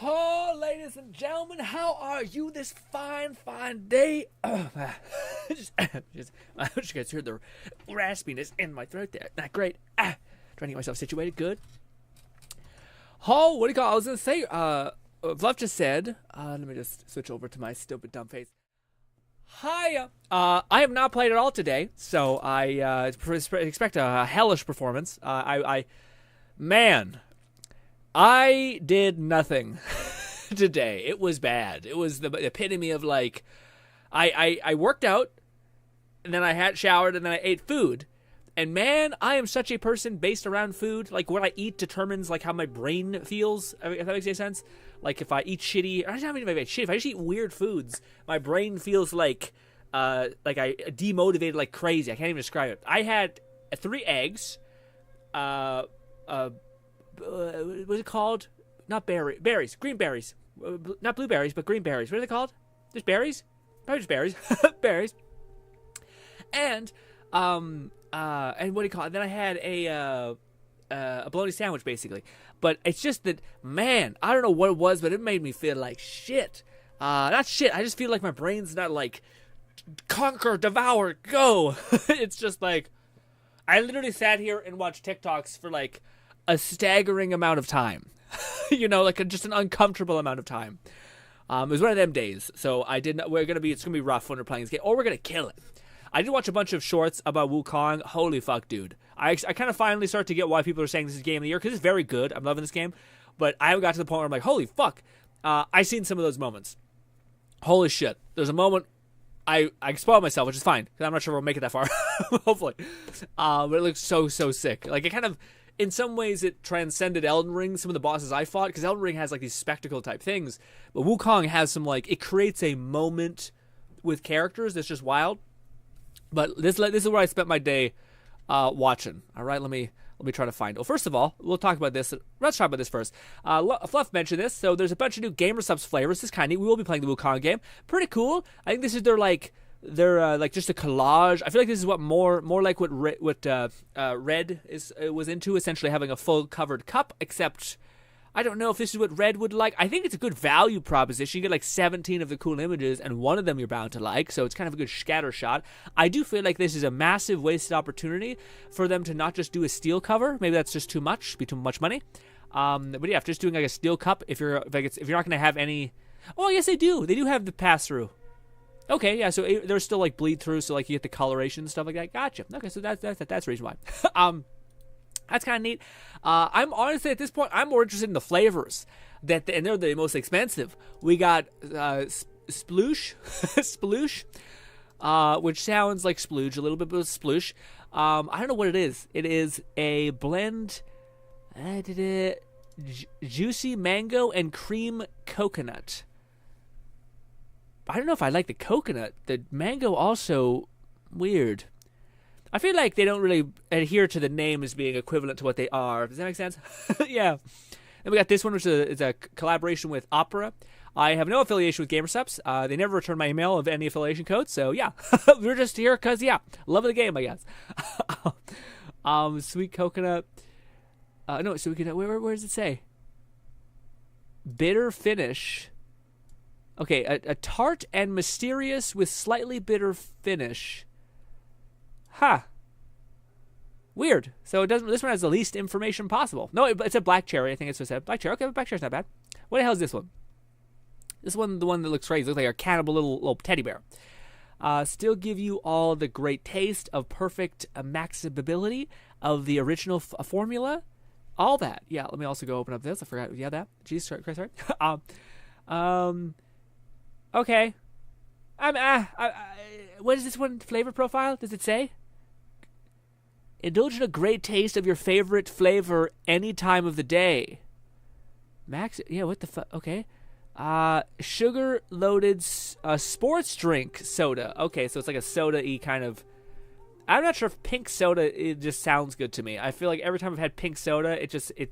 Oh, ladies and gentlemen, how are you this fine, fine day? Just guys heard the raspiness in my throat there. Not great. Trying to get myself situated. Good. Oh, what do you call? I was gonna say. Fluff just said. Let me just switch over to my stupid dumb face. Hi. I have not played at all today, so I expect a hellish performance. Man. I did nothing today. It was bad. It was the epitome of like, I worked out, and then I had showered, and then I ate food. And man, I am such a person based around food. Like what I eat determines like how my brain feels. If that makes any sense. Like if I eat shitty, I don't even if I eat shitty. If I just eat weird foods, my brain feels like I demotivated like crazy. I can't even describe it. I had 3 eggs. What's it called? Not berries. Green berries. Not blueberries, but green berries. What are they called? Just berries? Probably just berries. Berries. And what do you call it? Then I had a bologna sandwich, basically. But it's just that, man, I don't know what it was, but it made me feel like shit. Not shit. I just feel like my brain's not like, conquer, devour, go. It's just like, I literally sat here and watched TikToks for like, a staggering amount of time. You know, like just an uncomfortable amount of time. It was one of them days. So it's gonna be rough when we're playing this game, or we're gonna kill it. I did watch a bunch of shorts about Wukong. Holy fuck, dude. I kind of finally start to get why people are saying this is game of the year, because it's very good. I'm loving this game. But I got to the point where I'm like, holy fuck. I seen some of those moments. Holy shit. There's a moment I spoiled myself, which is fine, because I'm not sure we'll make it that far. Hopefully. But it looks so sick. Like, it kind of, in some ways, it transcended Elden Ring, some of the bosses I fought, because Elden Ring has, like, these spectacle-type things. But Wukong has some, like, it creates a moment with characters that's just wild. But this is where I spent my day watching. All right, let me try to find. Well, first of all, we'll talk about this. Let's talk about this first. Fluff mentioned this, so there's a bunch of new Gamer Subs flavors. This is kind of neat. We will be playing the Wukong game. Pretty cool. I think this is their just a collage. I feel like this is what more like what Red was into, essentially having a full covered cup. Except I don't know if this is what Red would like. I think it's a good value proposition. You get like 17 of the cool images, and one of them you're bound to like. So it's kind of a good scatter shot. I do feel like this is a massive wasted opportunity for them to not just do a steel cover. Maybe that's just too much money. But yeah, if just doing like a steel cup, if you're not going to have any. Oh yes, they do. They do have the pass through. Okay, yeah, so there's still, like, bleed through, so, like, you get the coloration and stuff like that. Gotcha. Okay, so that's the reason why. That's kind of neat. I'm honestly, at this point, I'm more interested in the flavors. And they're the most expensive. We got Sploosh, Sploosh, which sounds like splooge a little bit, but it's Sploosh. I don't know what it is. It is a blend, juicy mango and cream coconut. I don't know if I like the coconut. The mango also weird. I feel like they don't really adhere to the name as being equivalent to what they are. Does that make sense? Yeah. Then we got this one, which is a collaboration with Opera. I have no affiliation with GamerSups. They never returned my email of any affiliation codes. So yeah, we're just here because love of the game, I guess. Sweet coconut. No, sweet coconut. Where does it say? Bitter finish. Okay, a tart and mysterious with slightly bitter finish. Weird. So it doesn't. This one has the least information possible. No, it's a black cherry. I think it's what it said. Black cherry. Okay, black cherry's not bad. What the hell is this one? This one, the one that looks crazy, looks like a cannibal little teddy bear. Still give you all the great taste of perfect maximability of the original formula. All that. Yeah. Let me also go open up this. I forgot. Yeah, that. Jeez, sorry. Okay. What is this one flavor profile? Does it say? Indulge in a great taste of your favorite flavor any time of the day. What the fuck? Okay. Sugar-loaded sports drink soda. Okay, so it's like a soda-y kind of. I'm not sure if pink soda, it just sounds good to me. I feel like every time I've had pink soda,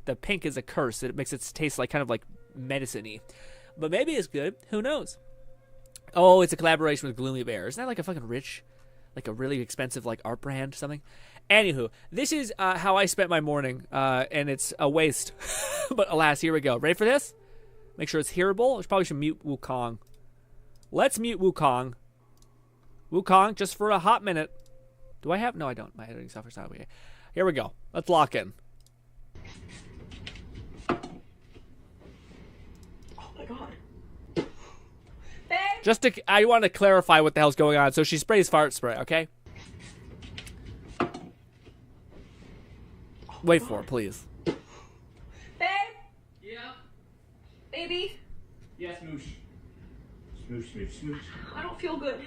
the pink is a curse. It makes it taste like kind of like medicine-y. But maybe it's good. Who knows? Oh, it's a collaboration with Gloomy Bear. Isn't that like a fucking rich, like a really expensive like art brand or something? Anywho, this is how I spent my morning, and it's a waste. But alas, here we go. Ready for this? Make sure it's hearable. I probably should mute Wukong. Let's mute Wukong. Wukong, just for a hot minute. Do I have? No, I don't. My editing software's not okay. Here we go. Let's lock in. Oh my god. Just to, I want to clarify what the hell's going on. So she sprays fart spray, okay? Wait for it, please. Babe? Yeah? Baby? Yeah, smoosh. Smoosh, smoosh, smoosh. I don't feel good.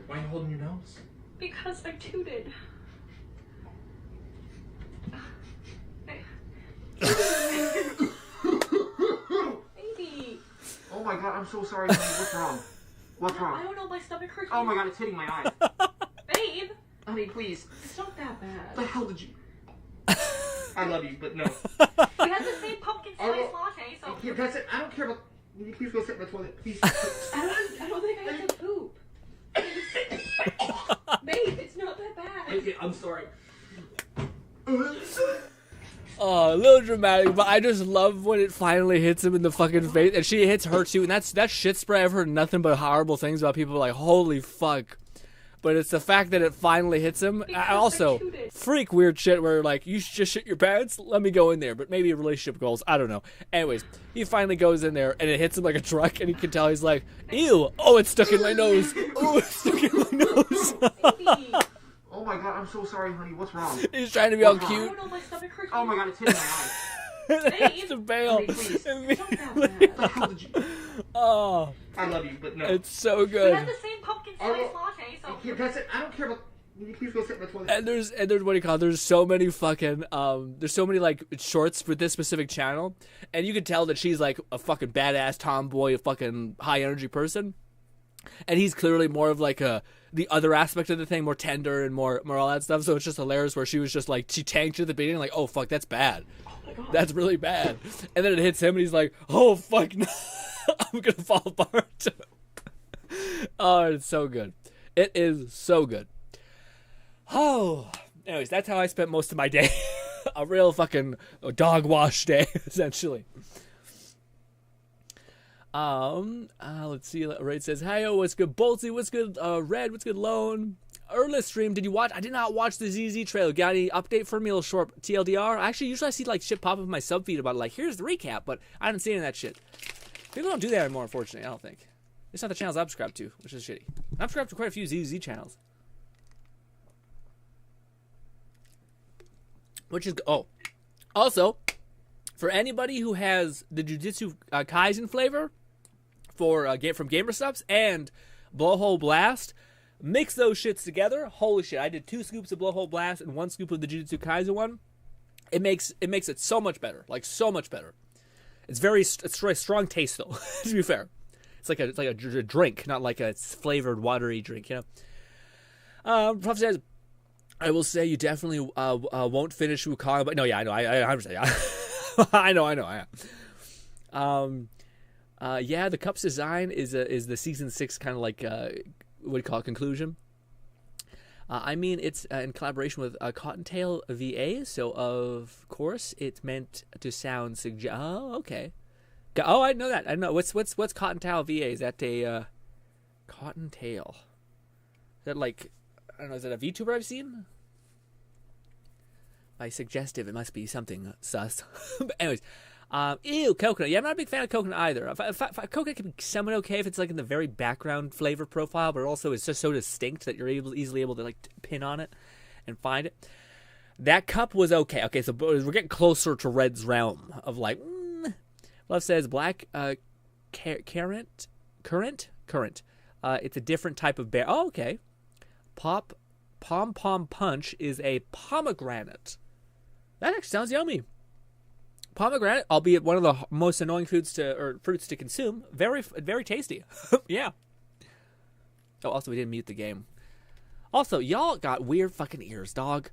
Why are you holding your nose? Because I tooted. Baby. Oh my god, I'm so sorry, honey. What's wrong? What's I wrong? don't know, my stomach hurts. Oh my god, it's hitting my eyes. Babe! Honey, please. It's not that bad. What the hell did you... I love you, but no. We had the same pumpkin spice will- latte, so... Here, that's it. I don't care about... Will you please go sit in the toilet? Please. I don't think I have to poop. Babe, it's not that bad. Okay, I'm sorry. Oh, a little dramatic, but I just love when it finally hits him in the fucking face, and she hits her too, and that shit spray. I've heard nothing but horrible things about people like, holy fuck. But it's the fact that it finally hits him. I also, freak weird shit where like, you should just shit your pants, let me go in there, but maybe relationship goals, I don't know. Anyways, he finally goes in there, and it hits him like a truck, and you can tell he's like, ew, oh, it's stuck in my nose, oh, it's stuck in my nose. Baby. Oh my god, I'm so sorry, honey. What's wrong? He's trying to be all What's wrong? I cute. don't know, my stomach hurts. Oh my god, it's hitting my eyes. That's to bail. Honey, please. Immediately. What the hell did you... Oh, I love you, but no. it's so We good. had the same pumpkin spice latte, so... Here, that's it. I don't care about... Will you please go sit in the toilet? And there's what do you call it? There's so many fucking there's so many like shorts for this specific channel, and you can tell that she's like a fucking badass tomboy, a fucking high energy person, and he's clearly more of like the other aspect of the thing, more tender and more all that stuff. So it's just hilarious where she was just like, she tanked at the beginning, like, oh fuck, that's bad, that's really bad, and then it hits him and he's like, oh fuck, no. I'm gonna fall apart. Oh, it's so good. It is so good. Oh, anyways, that's how I spent most of my day. A real fucking dog wash day, essentially. Let's see. Raid says, "Hey, what's good, Boltsy? What's good, Red? What's good, Lone? Early stream. Did you watch? I did not watch the ZZ trailer. Got any update for me? A little short TLDR. Actually, usually I see like shit pop up in my sub feed about like, here's the recap, but I haven't seen any of that shit. People don't do that anymore, unfortunately. I don't think. It's not the channels I'm subscribed to, which is shitty. I'm subscribed to quite a few ZZ channels. Which is, oh, also, for anybody who has the Jujutsu Kaisen flavor for from GamerSupps and Blowhole Blast, mix those shits together. Holy shit! I did 2 scoops of Blowhole Blast and 1 scoop of the Jujutsu Kaisen one. It makes it so much better, like so much better. It's very strong taste though. To be fair, it's like a drink, not like a flavored watery drink. You know. Prof says, I will say you definitely won't finish Wukong, but no, yeah, I know, I understand. Yeah. I know. Yeah, the cup's design is the season 6 kind of like what do you call it, conclusion. I mean, it's in collaboration with Cottontail VA, so of course it's meant to sound oh, okay. Oh, I know that. I know. What's Cottontail VA? Is that a Cottontail? Is that like, I don't know, is that a VTuber I've seen? By suggestive, it must be something sus. But anyways, ew, coconut. Yeah, I'm not a big fan of coconut either. Coconut can be somewhat okay if it's like in the very background flavor profile, but also it's just so distinct that you're easily able to like pin on it and find it. That cup was okay. Okay, so we're getting closer to Red's realm of like. Love says black currant. It's a different type of bear. Oh, okay. Pom Pom Punch is a pomegranate. That actually sounds yummy. Pomegranate, albeit one of the most annoying fruits to consume. Very, very tasty. Yeah. Oh, also we didn't mute the game. Also, y'all got weird fucking ears, dog.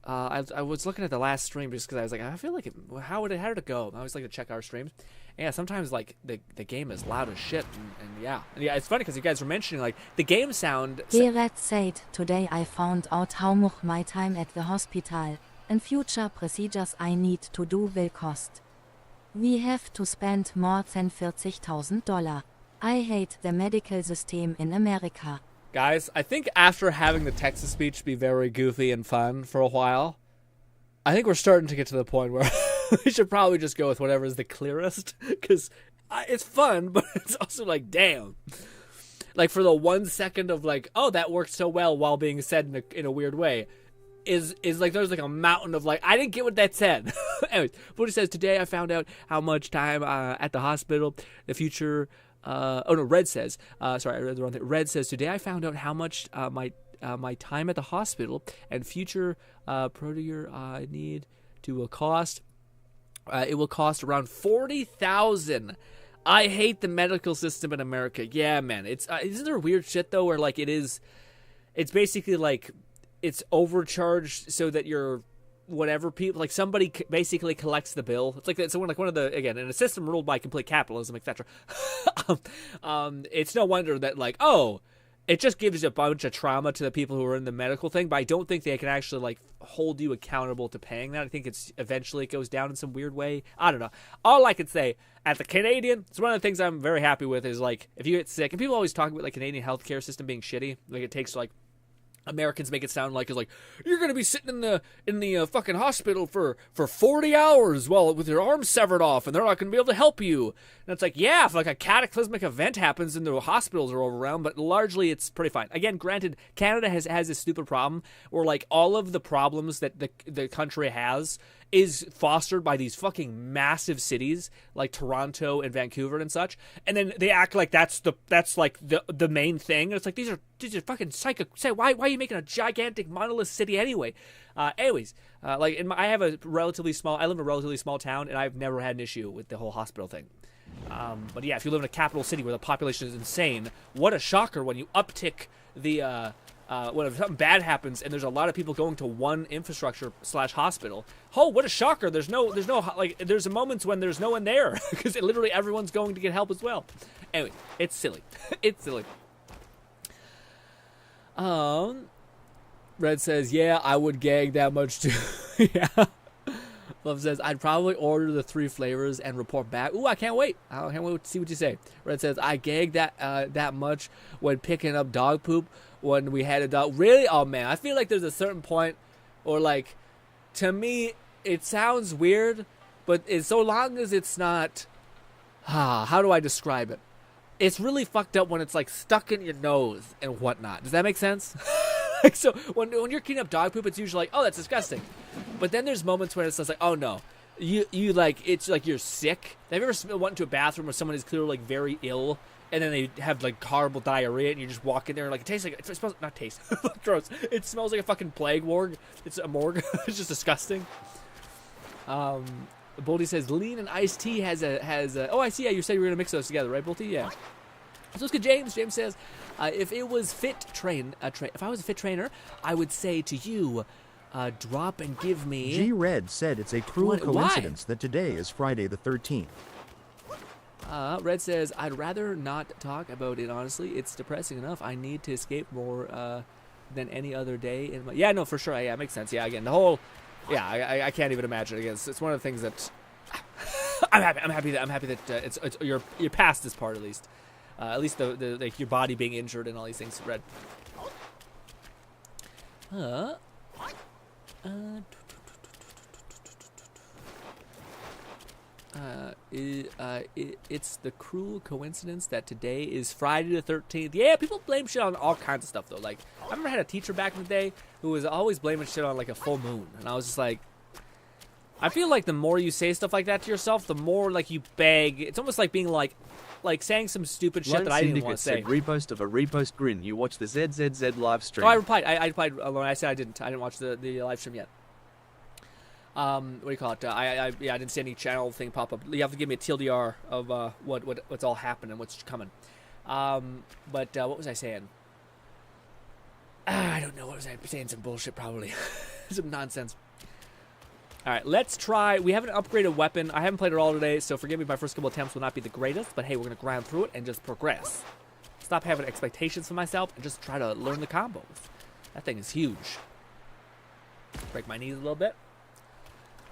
I was looking at the last stream just because I was like, I feel like how did it go? I always like to check our streams. And yeah, sometimes like the game is loud as shit, and yeah, it's funny because you guys were mentioning like the game sound. Gerard said, today I found out how much my time at the hospital and future procedures I need to do will cost. We have to spend more than $40,000. I hate the medical system in America. Guys, I think after having the Texas speech be very goofy and fun for a while, I think we're starting to get to the point where we should probably just go with whatever is the clearest, because it's fun, but it's also like, damn. Like, for the 1 second of like, oh, that worked so well while being said in a weird way, is like there's like a mountain of like, I didn't get what that said. Anyways, Booty says, today I found out how much time at the hospital, the future... Red says, sorry, I read the wrong thing. Red says, today I found out how much my time at the hospital and future procedure I need to cost. It will cost around $40,000. I hate the medical system in America. Yeah, man. Isn't there weird shit though where like it's basically like it's overcharged so that you're whatever people like somebody basically collects the bill. It's like one of the, again, in a system ruled by complete capitalism, etc. It's no wonder that like, oh, it just gives a bunch of trauma to the people who are in the medical thing, but I don't think they can actually like hold you accountable to paying that. I think eventually it goes down in some weird way. I don't know. All I can say at the Canadian, it's one of the things I'm very happy with is like if you get sick, and people always talk about like Canadian healthcare system being shitty, like it takes like Americans make it sound like it's like you're gonna be sitting in the fucking hospital for 40 hours with your arm severed off and they're not gonna be able to help you. And it's like, yeah, if like a cataclysmic event happens and the hospitals are overrun, but largely it's pretty fine. Again, granted, Canada has this stupid problem where like all of the problems that the country has is fostered by these fucking massive cities like Toronto and Vancouver and such, and then they act like that's like the main thing. And it's like these are fucking psycho. Say why are you making a gigantic monolith city anyway? Anyways, like I live in a relatively small town, and I've never had an issue with the whole hospital thing. But yeah, if you live in a capital city where the population is insane, what a shocker when you uptick the when something bad happens and there's a lot of people going to one infrastructure / hospital. Oh, what a shocker! There's no like there's moments when there's no one there because literally everyone's going to get help as well. Anyway, it's silly. It's silly. Red says, yeah, I would gag that much too. Yeah. Love says, I'd probably order the 3 flavors and report back. Ooh, I can't wait. I can't wait to see what you say. Red says, I gagged that much when picking up dog poop when we had a dog. Really? Oh, man. I feel like there's a certain point, or like, to me, it sounds weird, but so long as it's not, how do I describe it? It's really fucked up when it's like stuck in your nose and whatnot. Does that make sense? So when you're cleaning up dog poop, it's usually like, oh, that's disgusting. But then there's moments when it's just like, oh no, you like, it's like you're sick. Have you ever went into a bathroom where someone is clearly like very ill, and then they have like horrible diarrhea, and you just walk in there and like it smells not taste gross. It smells like a fucking plague morgue. It's a morgue. It's just disgusting. Bolty says lean and iced tea has a. Oh, I see. Yeah, you said you were gonna mix those together, right, Bolty? Yeah. So let's get James. James says, if I was a fit trainer, I would say to you, drop and give me. G-Red said it's a cruel coincidence that today is Friday the 13th. Red says, I'd rather not talk about it, honestly. It's depressing enough. I need to escape more than any other day. Yeah, no, for sure. Yeah, it makes sense. Yeah, again, the whole... Yeah, I can't even imagine. Again, it's one of the things that... I'm happy that it's you're past this part, at least. At least the like your body being injured and all these things. Red. It's the cruel coincidence that today is Friday the 13th. Yeah, people blame shit on all kinds of stuff though. Like I remember I had a teacher back in the day who was always blaming shit on like a full moon, and I was just like, I feel like the more you say stuff like that to yourself, the more like you beg. It's almost like being like saying some stupid shit that I didn't want to say. Repost of a repost grin. You watch the ZZZ live stream. Oh, I replied. I replied alone. I said I didn't watch the live stream yet. What do you call it? I didn't see any channel thing pop up. You have to give me a TLDR of what's all happening, what's coming. But what was I saying? I don't know. What was I saying? Some bullshit probably. Some nonsense. All right, let's try. We have an upgraded weapon. I haven't played it all today, so forgive me. My first couple attempts will not be the greatest, but hey, we're gonna grind through it and just progress. Stop having expectations for myself and just try to learn the combos. That thing is huge. Break my knees a little bit.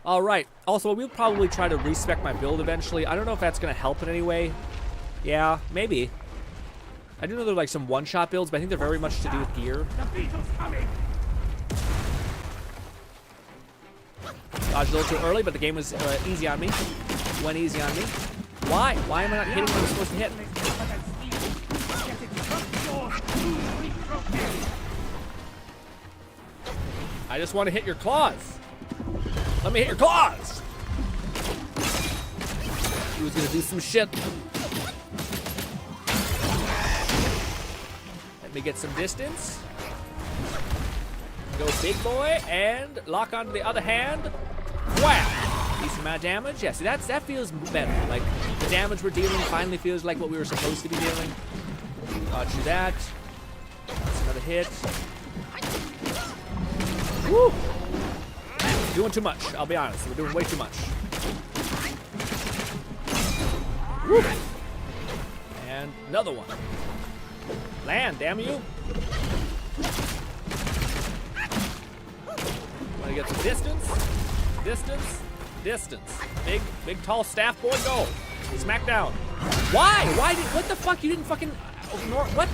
All right. Also, we'll probably try to respec my build eventually. I don't know if that's gonna help in any way. Yeah, maybe. I do know there are like some one-shot builds, but I think they're very much to do with gear. Dodged a little too early, but the game was easy on me. Went easy on me. Why? Why am I not hitting what I'm supposed to hit? I just want to hit your claws. Let me hit your claws. He was gonna do some shit. Let me get some distance. Go big boy and lock onto the other hand. Wow. Decent amount of damage. Yeah, see that feels better. Like the damage we're dealing finally feels like what we were supposed to be dealing. Dodge through that. That's another hit. Woo! Doing too much, I'll be honest. We're doing way too much. Woo! And another one. Land, damn you. Want to get some distance? Distance? Distance. Big, tall staff boy, go. Smack down. Why? What the fuck? You didn't fucking ignore, what?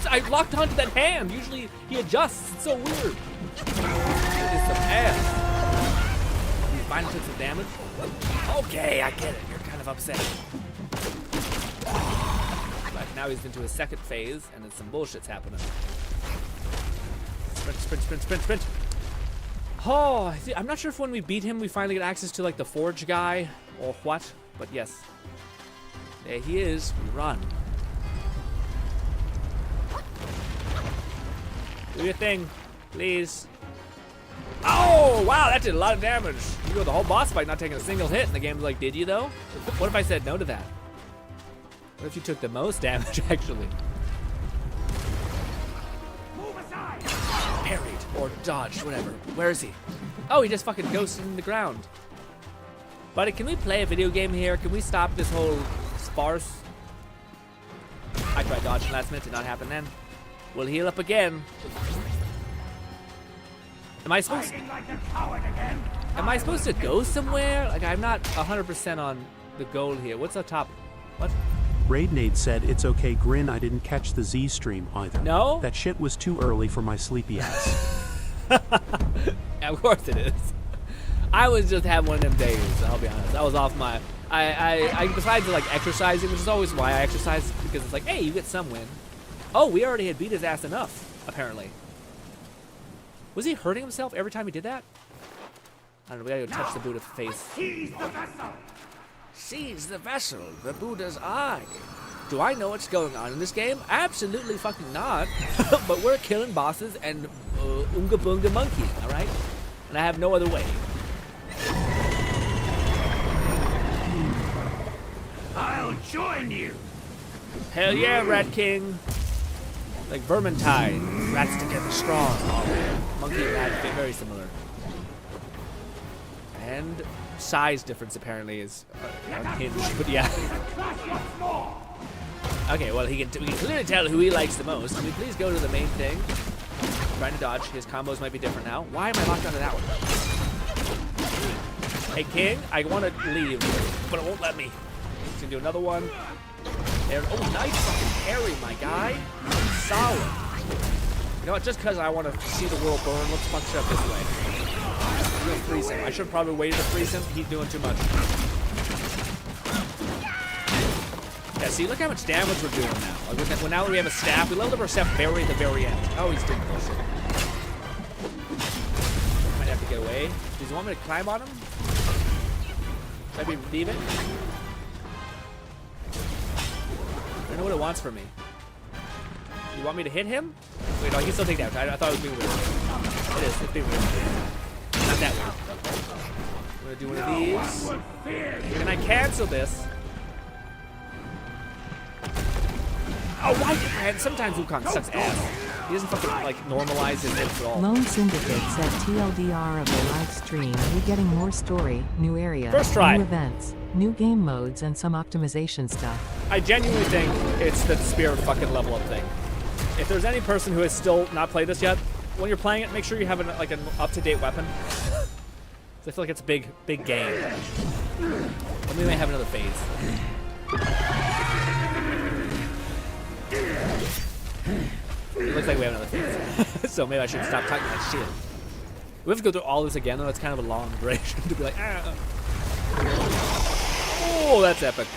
I locked onto that hand. Usually he adjusts. It's so weird. It is some ass. He finally took some damage. Okay, I get it. You're kind of upset. But now he's into his second phase, and then some bullshit's happening. Sprint. Oh, I'm not sure if when we beat him, we finally get access to like the forge guy or what, but yes. There he is. We run. Do your thing, please. Oh, wow, that did a lot of damage. You go the whole boss fight not taking a single hit, and the game's like, did you though? What if I said no to that? What if you took the most damage, actually? Move aside. Parried or dodged, whatever. Where is he? Oh, he just fucking ghosted in the ground. Buddy, can we play a video game here? Can we stop this whole farce? I tried dodging last minute, did not happen then. We'll heal up again. Am I supposed to go somewhere? Like, I'm not 100% on the goal here. What's up top? What? Raidnade said, it's okay, Grin, I didn't catch the Z stream either. No? That shit was too early for my sleepy ass. Of course it is. I was just having one of them days, I'll be honest. I was off my... I decided to, like, exercising, which is always why I exercise, because it's like, hey, you get some win. Oh, we already had beat his ass enough, apparently. Was he hurting himself every time he did that? I don't know, we gotta go touch the Buddha's face. Seize the vessel. Seize the vessel, the Buddha's eye. Do I know what's going on in this game? Absolutely fucking not. But we're killing bosses and Oonga Boonga monkey, alright? And I have no other way. I'll join you. Hell yeah, Rat King. Like Vermintide. Rats together strong. Monkey and rat fit very similar. And size difference apparently is unhinged, but yeah. Okay, well we can clearly tell who he likes the most. Can we please go to the main thing? I'm trying to dodge. His combos might be different now. Why am I locked onto that one? Hey King, I want to leave, but it won't let me. He's gonna do another one. There. Oh, nice fucking parry, my guy. Solid. You know what? Just because I want to see the world burn, let's punch it up this way. We'll freeze him. I should probably wait to freeze him. He's doing too much. Yeah, see, look how much damage we're doing now. Like, now that we have a staff, we leveled up our staff very at the very end. Oh, he's doing bullshit. Might have to get away. Does he want me to climb on him? Maybe leave it? I don't know what it wants from me. You want me to hit him? Wait, no, he can still take damage. I thought it was being weird. It is. It's being weird. Not that weird. I'm gonna do one of these. Can I cancel this? Oh, why? Man, sometimes Wukong sucks ass. He doesn't fucking like normalize his imps at all. Lone Syndicate said TLDR of the live stream, we getting more story, new area, First try. new events, new game modes, and some optimization stuff. I genuinely think it's the spirit fucking level up thing. If there's any person who has still not played this yet, when you're playing it, make sure you have an up-to-date weapon. I feel like it's a big game. And we may have another phase. It looks like we have another phase. So maybe I should stop talking that shit. We have to go through all this again, though. It's kind of a long duration to be like, ah. Oh, that's epic.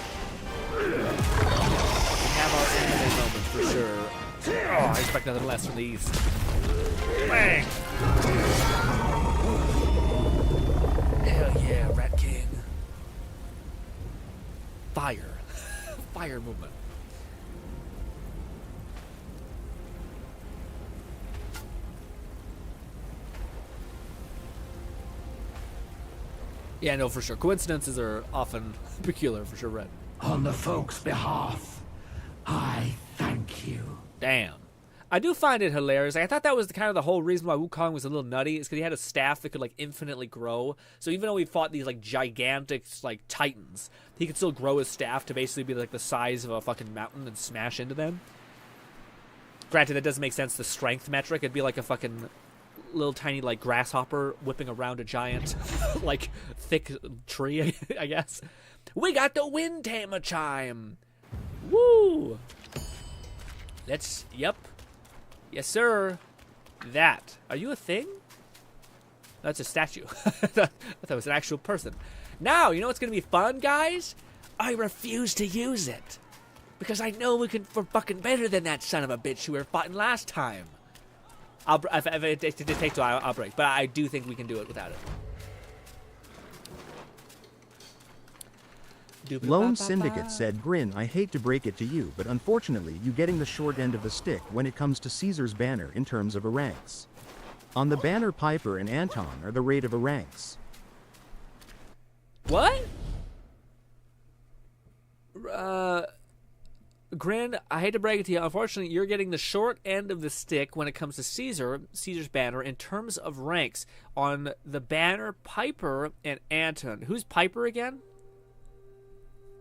We have our anime moments for sure. Oh, I expect nothing less from these. Bang! Hell yeah, Rat King. Fire. Fire movement. Yeah, no, for sure. Coincidences are often peculiar, for sure, Red. On the folks' behalf, I thank you. Damn. I do find it hilarious. I thought that was kind of the whole reason why Wukong was a little nutty, is because he had a staff that could, like, infinitely grow. So even though he fought these, like, gigantic, like, titans, he could still grow his staff to basically be, like, the size of a fucking mountain and smash into them. Granted, that doesn't make sense, the strength metric. It'd be like a fucking little tiny, like, grasshopper whipping around a giant, like, thick tree, I guess. We got the wind tamer chime! Woo! Let's, yep. Yes, sir. That. Are you a thing? That's a statue. I thought it was an actual person. Now, you know what's going to be fun, guys? I refuse to use it. Because I know we're fucking better than that son of a bitch who we were fighting last time. If it takes two, I'll break. But I do think we can do it without it. Lone Syndicate said, Grin, I hate to break it to you, but unfortunately you getting the short end of the stick when it comes to Caesar's banner in terms of a ranks. On the banner, Piper and Anton are the rate of a ranks. What? Grin, I hate to break it to you. Unfortunately, you're getting the short end of the stick when it comes to Caesar's banner in terms of ranks. On the banner, Piper and Anton. Who's Piper again?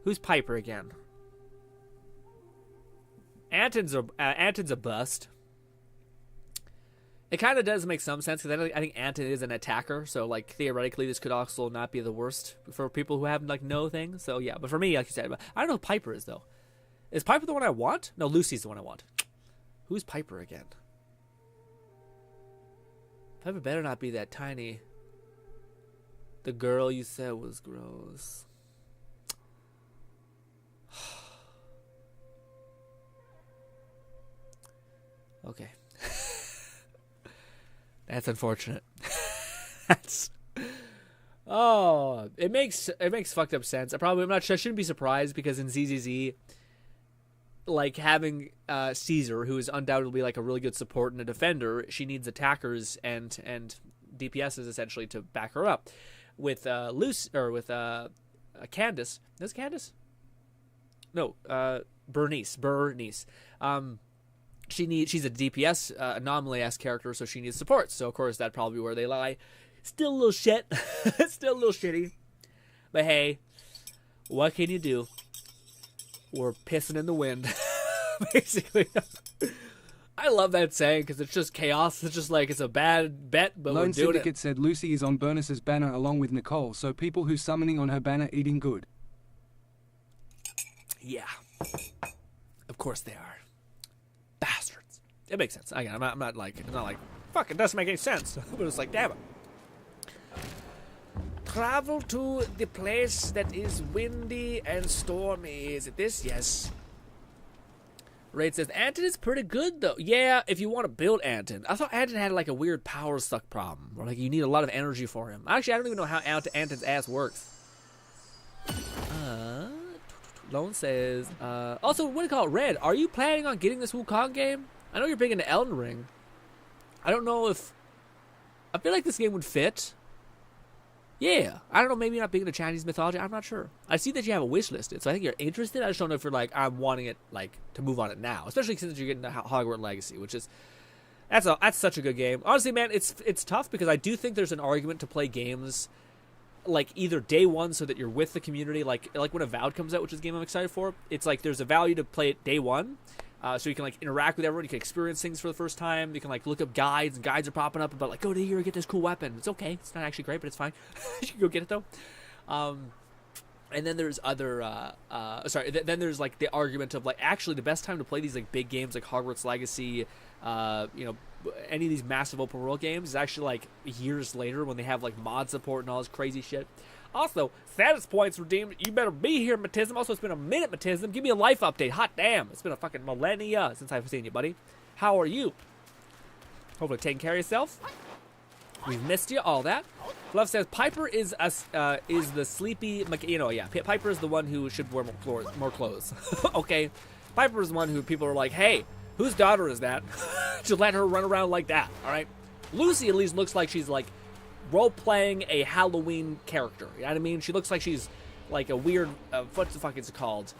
Who's Piper again? Anton's a bust. It kind of does make some sense because I think Anton is an attacker, so like theoretically this could also not be the worst for people who have like no things. So yeah, but for me, like you said, I don't know who Piper is though. Is Piper the one I want? No, Lucy's the one I want. Who's Piper again? Piper better not be that tiny. The girl you said was gross. Okay. That's unfortunate. That's it makes fucked up sense. I shouldn't be surprised because in ZZZ, like having Caesar, who is undoubtedly like a really good support and a defender, she needs attackers and DPSs essentially to back her up. With Candace. Is it Candace? No, Bernice. She's a DPS anomaly-esque character, so she needs support. So of course that's probably where they lie. Still a little shit. Still a little shitty. But hey, what can you do? We're pissing in the wind. Basically. I love that saying because it's just chaos. It's just like it's a bad bet, but Lone we're doing Syndicate it. said Lucy is on Burnus's banner along with Nicole, so people who summoning on her banner eating good. Yeah. Of course they are. Bastards. It makes sense. Again, I'm not like fuck, it doesn't make any sense. But it's like, damn it. Travel to the place that is windy and stormy. Is it this? Yes. Raid says, Anton is pretty good, though. Yeah, if you want to build Anton. I thought Anton had, like, a weird power suck problem. Where, like, you need a lot of energy for him. Actually, I don't even know how Anton's ass works. Lone says, also, what do you call it? Red, are you planning on getting this Wukong game? I know you're big into Elden Ring. I don't know if... I feel like this game would fit. Yeah. I don't know, maybe you're not big into Chinese mythology. I'm not sure. I see that you have a wish listed, so I think you're interested. I just don't know if you're like, I'm wanting it, like, to move on it now. Especially since you're getting the Hogwarts Legacy, which is That's such a good game. Honestly, man, it's tough because I do think there's an argument to play games like either day one so that you're with the community, like when Avowed comes out, which is a game I'm excited for. It's like there's a value to play it day one, so you can like interact with everyone, you can experience things for the first time, you can like look up guides, and guides are popping up about like go to here and get this cool weapon. It's okay, it's not actually great, but it's fine. You can go get it though. And then there's other, then there's like the argument of like actually the best time to play these like big games like Hogwarts Legacy, any of these massive open world games is actually like years later when they have like mod support and all this crazy shit. Also, status points redeemed. You better be here, Matism. Also, it's been a minute, Matism. Give me a life update. Hot damn. It's been a fucking millennia since I've seen you, buddy. How are you? Hopefully taking care of yourself. We've missed you, all that. Fluff says Piper is the sleepy, Piper is the one who should wear more clothes. Okay, Piper is the one who people are like, hey, whose daughter is that? To let her run around like that, all right? Lucy at least looks like she's like role-playing a Halloween character. You know what I mean? She looks like she's like a weird, what the fuck is it called?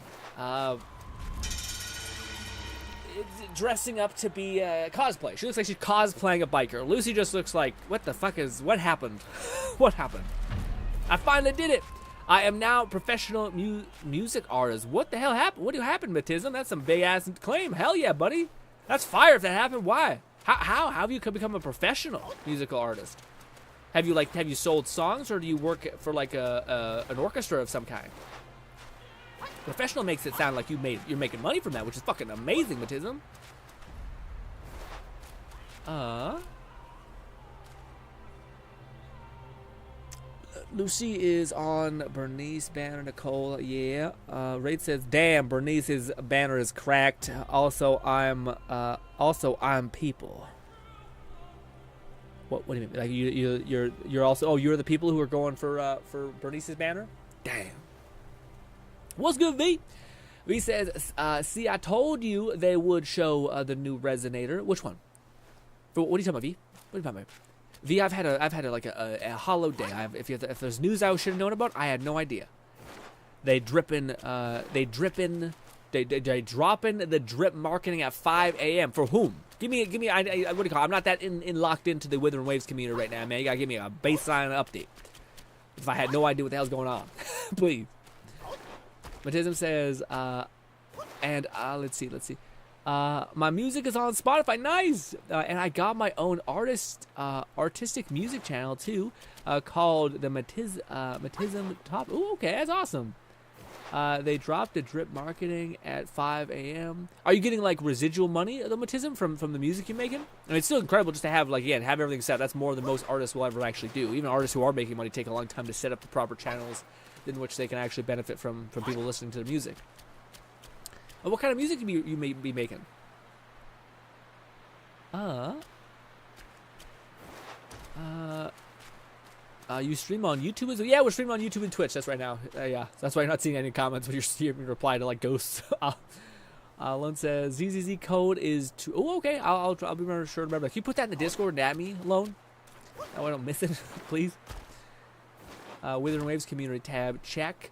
Dressing up to be cosplay. She looks like she's cosplaying a biker. Lucy just looks like, what happened? What happened? I finally did it. I am now a professional music artist. What the hell happened? What happened, Matism? That's some big ass claim. Hell yeah, buddy. That's fire if that happened. Why? How have you become a professional musical artist? Have you sold songs, or do you work for like an orchestra of some kind? Professional makes it sound like you're making money from that, which is fucking amazing, Matism. Lucy is on Bernice banner. Nicole, yeah. Raid says, "Damn, Bernice's banner is cracked." Also, I'm people. What do you mean? Like you're also? Oh, you're the people who are going for Bernice's banner. Damn. What's good, V? V says, "See, I told you they would show the new Resonator. Which one? What are you talking about, V? What are you talking about?" V, I've had a hollow day. If there's news I should have known about, I had no idea. They dropping the drip marketing at 5 a.m. For whom? Give me. What do you call it? I'm not that locked into the Withering Waves community right now, man. You gotta give me a baseline update. If I had no idea what the hell's going on, please. Matism says, let's see. My music is on Spotify. Nice. And I got my own artistic music channel too, called the Matism Top. Ooh, okay, that's awesome. They dropped the drip marketing at 5 a.m. Are you getting like residual money, the Matism, from the music you're making? I mean, it's still incredible just to have have everything set. That's more than most artists will ever actually do. Even artists who are making money take a long time to set up the proper channels in which they can actually benefit from people listening to the music. What kind of music you may be making? You stream on YouTube as well? Yeah, we're streaming on YouTube and Twitch. That's right now. Yeah, that's why you're not seeing any comments when you're seeing me reply to like ghosts. Lone says ZZZ code is to. Oh, okay. I'll be sure to remember. Can you put that in the Discord and at me, Lone? Oh, I don't miss it, please. Withering Waves community tab. Check.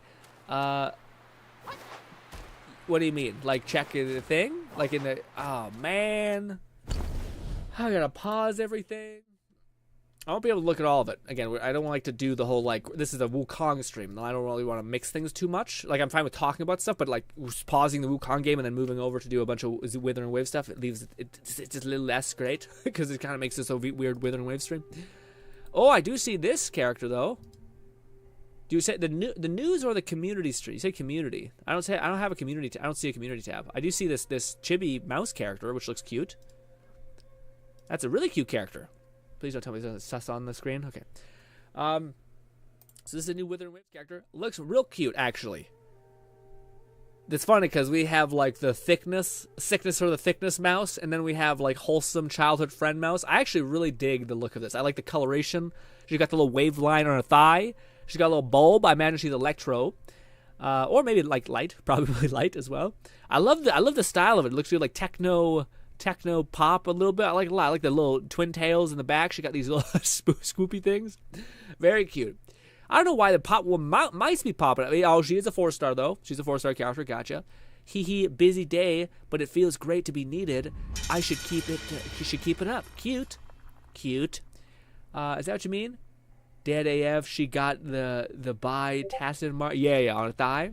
What do you mean? Like check the thing? Like in the... Oh, man. I gotta pause everything. I won't be able to look at all of it. Again, I don't like to do the whole, like, this is a Wukong stream. I don't really want to mix things too much. Like, I'm fine with talking about stuff, but, like, pausing the Wukong game and then moving over to do a bunch of Withering Wave stuff, it's just a little less great. Because it kind of makes this a weird Withering Wave stream. Oh, I do see this character, though. Do you say the news or the community stream? You say community. I don't have a community. I don't see a community tab. I do see this chibi mouse character, which looks cute. That's a really cute character. Please don't tell me it's sus on the screen. Okay. So this is a new Withering Waves character. Looks real cute, actually. It's funny because we have like the sickness or the thickness mouse, and then we have like wholesome childhood friend mouse. I actually really dig the look of this. I like the coloration. She got the little wave line on her thigh. She's got a little bulb. I imagine she's electro, or maybe like light, probably light as well. I love the style of it. It looks really like techno pop a little bit. I like it a lot. I like the little twin tails in the back. She got these little swoopy things. Very cute. I don't know why the pop mice be popping. I mean, oh, she is a 4-star though. She's a 4-star character. Gotcha. Hee hee, busy day, but it feels great to be needed. I should keep it. You should keep it up. Cute, cute. Is that what you mean? Dead AF. She got the bi tacit mark. Yeah, on a thigh.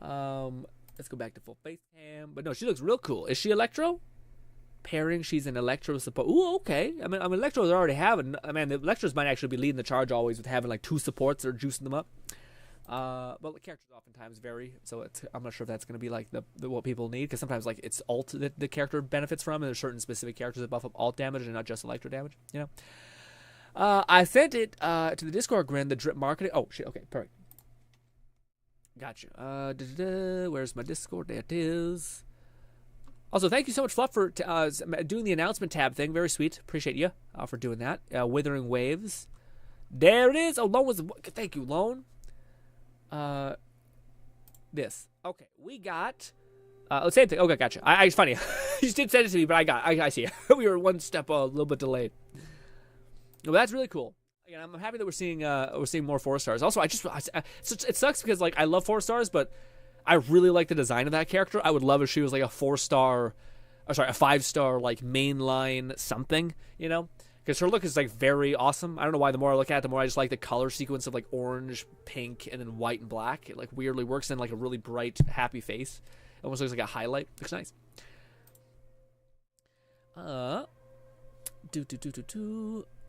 Let's go back to full face cam. But no, she looks real cool. Is she Electro? Pairing, she's an Electro support. Ooh, okay. I mean, Electros already have. The Electros might actually be leading the charge always with having like 2 supports that are juicing them up. But the characters oftentimes vary, so I'm not sure if that's going to be like the what people need, because sometimes like it's alt that the character benefits from, and there's certain specific characters that buff up alt damage and not just Electro damage. You know. I sent it to the Discord, Grin, the drip marketing. Oh shit. Okay, perfect. Gotcha. Where's my Discord? There it is. Also, thank you so much, Fluff, for doing the announcement tab thing. Very sweet. Appreciate you for doing that. Withering Waves. There it is. Oh, Lone was... Thank you, Lone. This. Okay, we got... same thing. Okay, gotcha. It's funny. You just did send it to me, but I see it. We were one step a little bit delayed. Well, that's really cool. Again, I'm happy that we're seeing more 4 stars. Also, it sucks because like I love 4 stars, but I really like the design of that character. I would love if she was like a 4-star, or sorry, a 5-star like mainline something, you know? Because her look is like very awesome. I don't know why. The more I look at it, the more I just like the color sequence of like orange, pink, and then white and black. It like weirdly works in like a really bright, happy face. It almost looks like a highlight. Looks nice.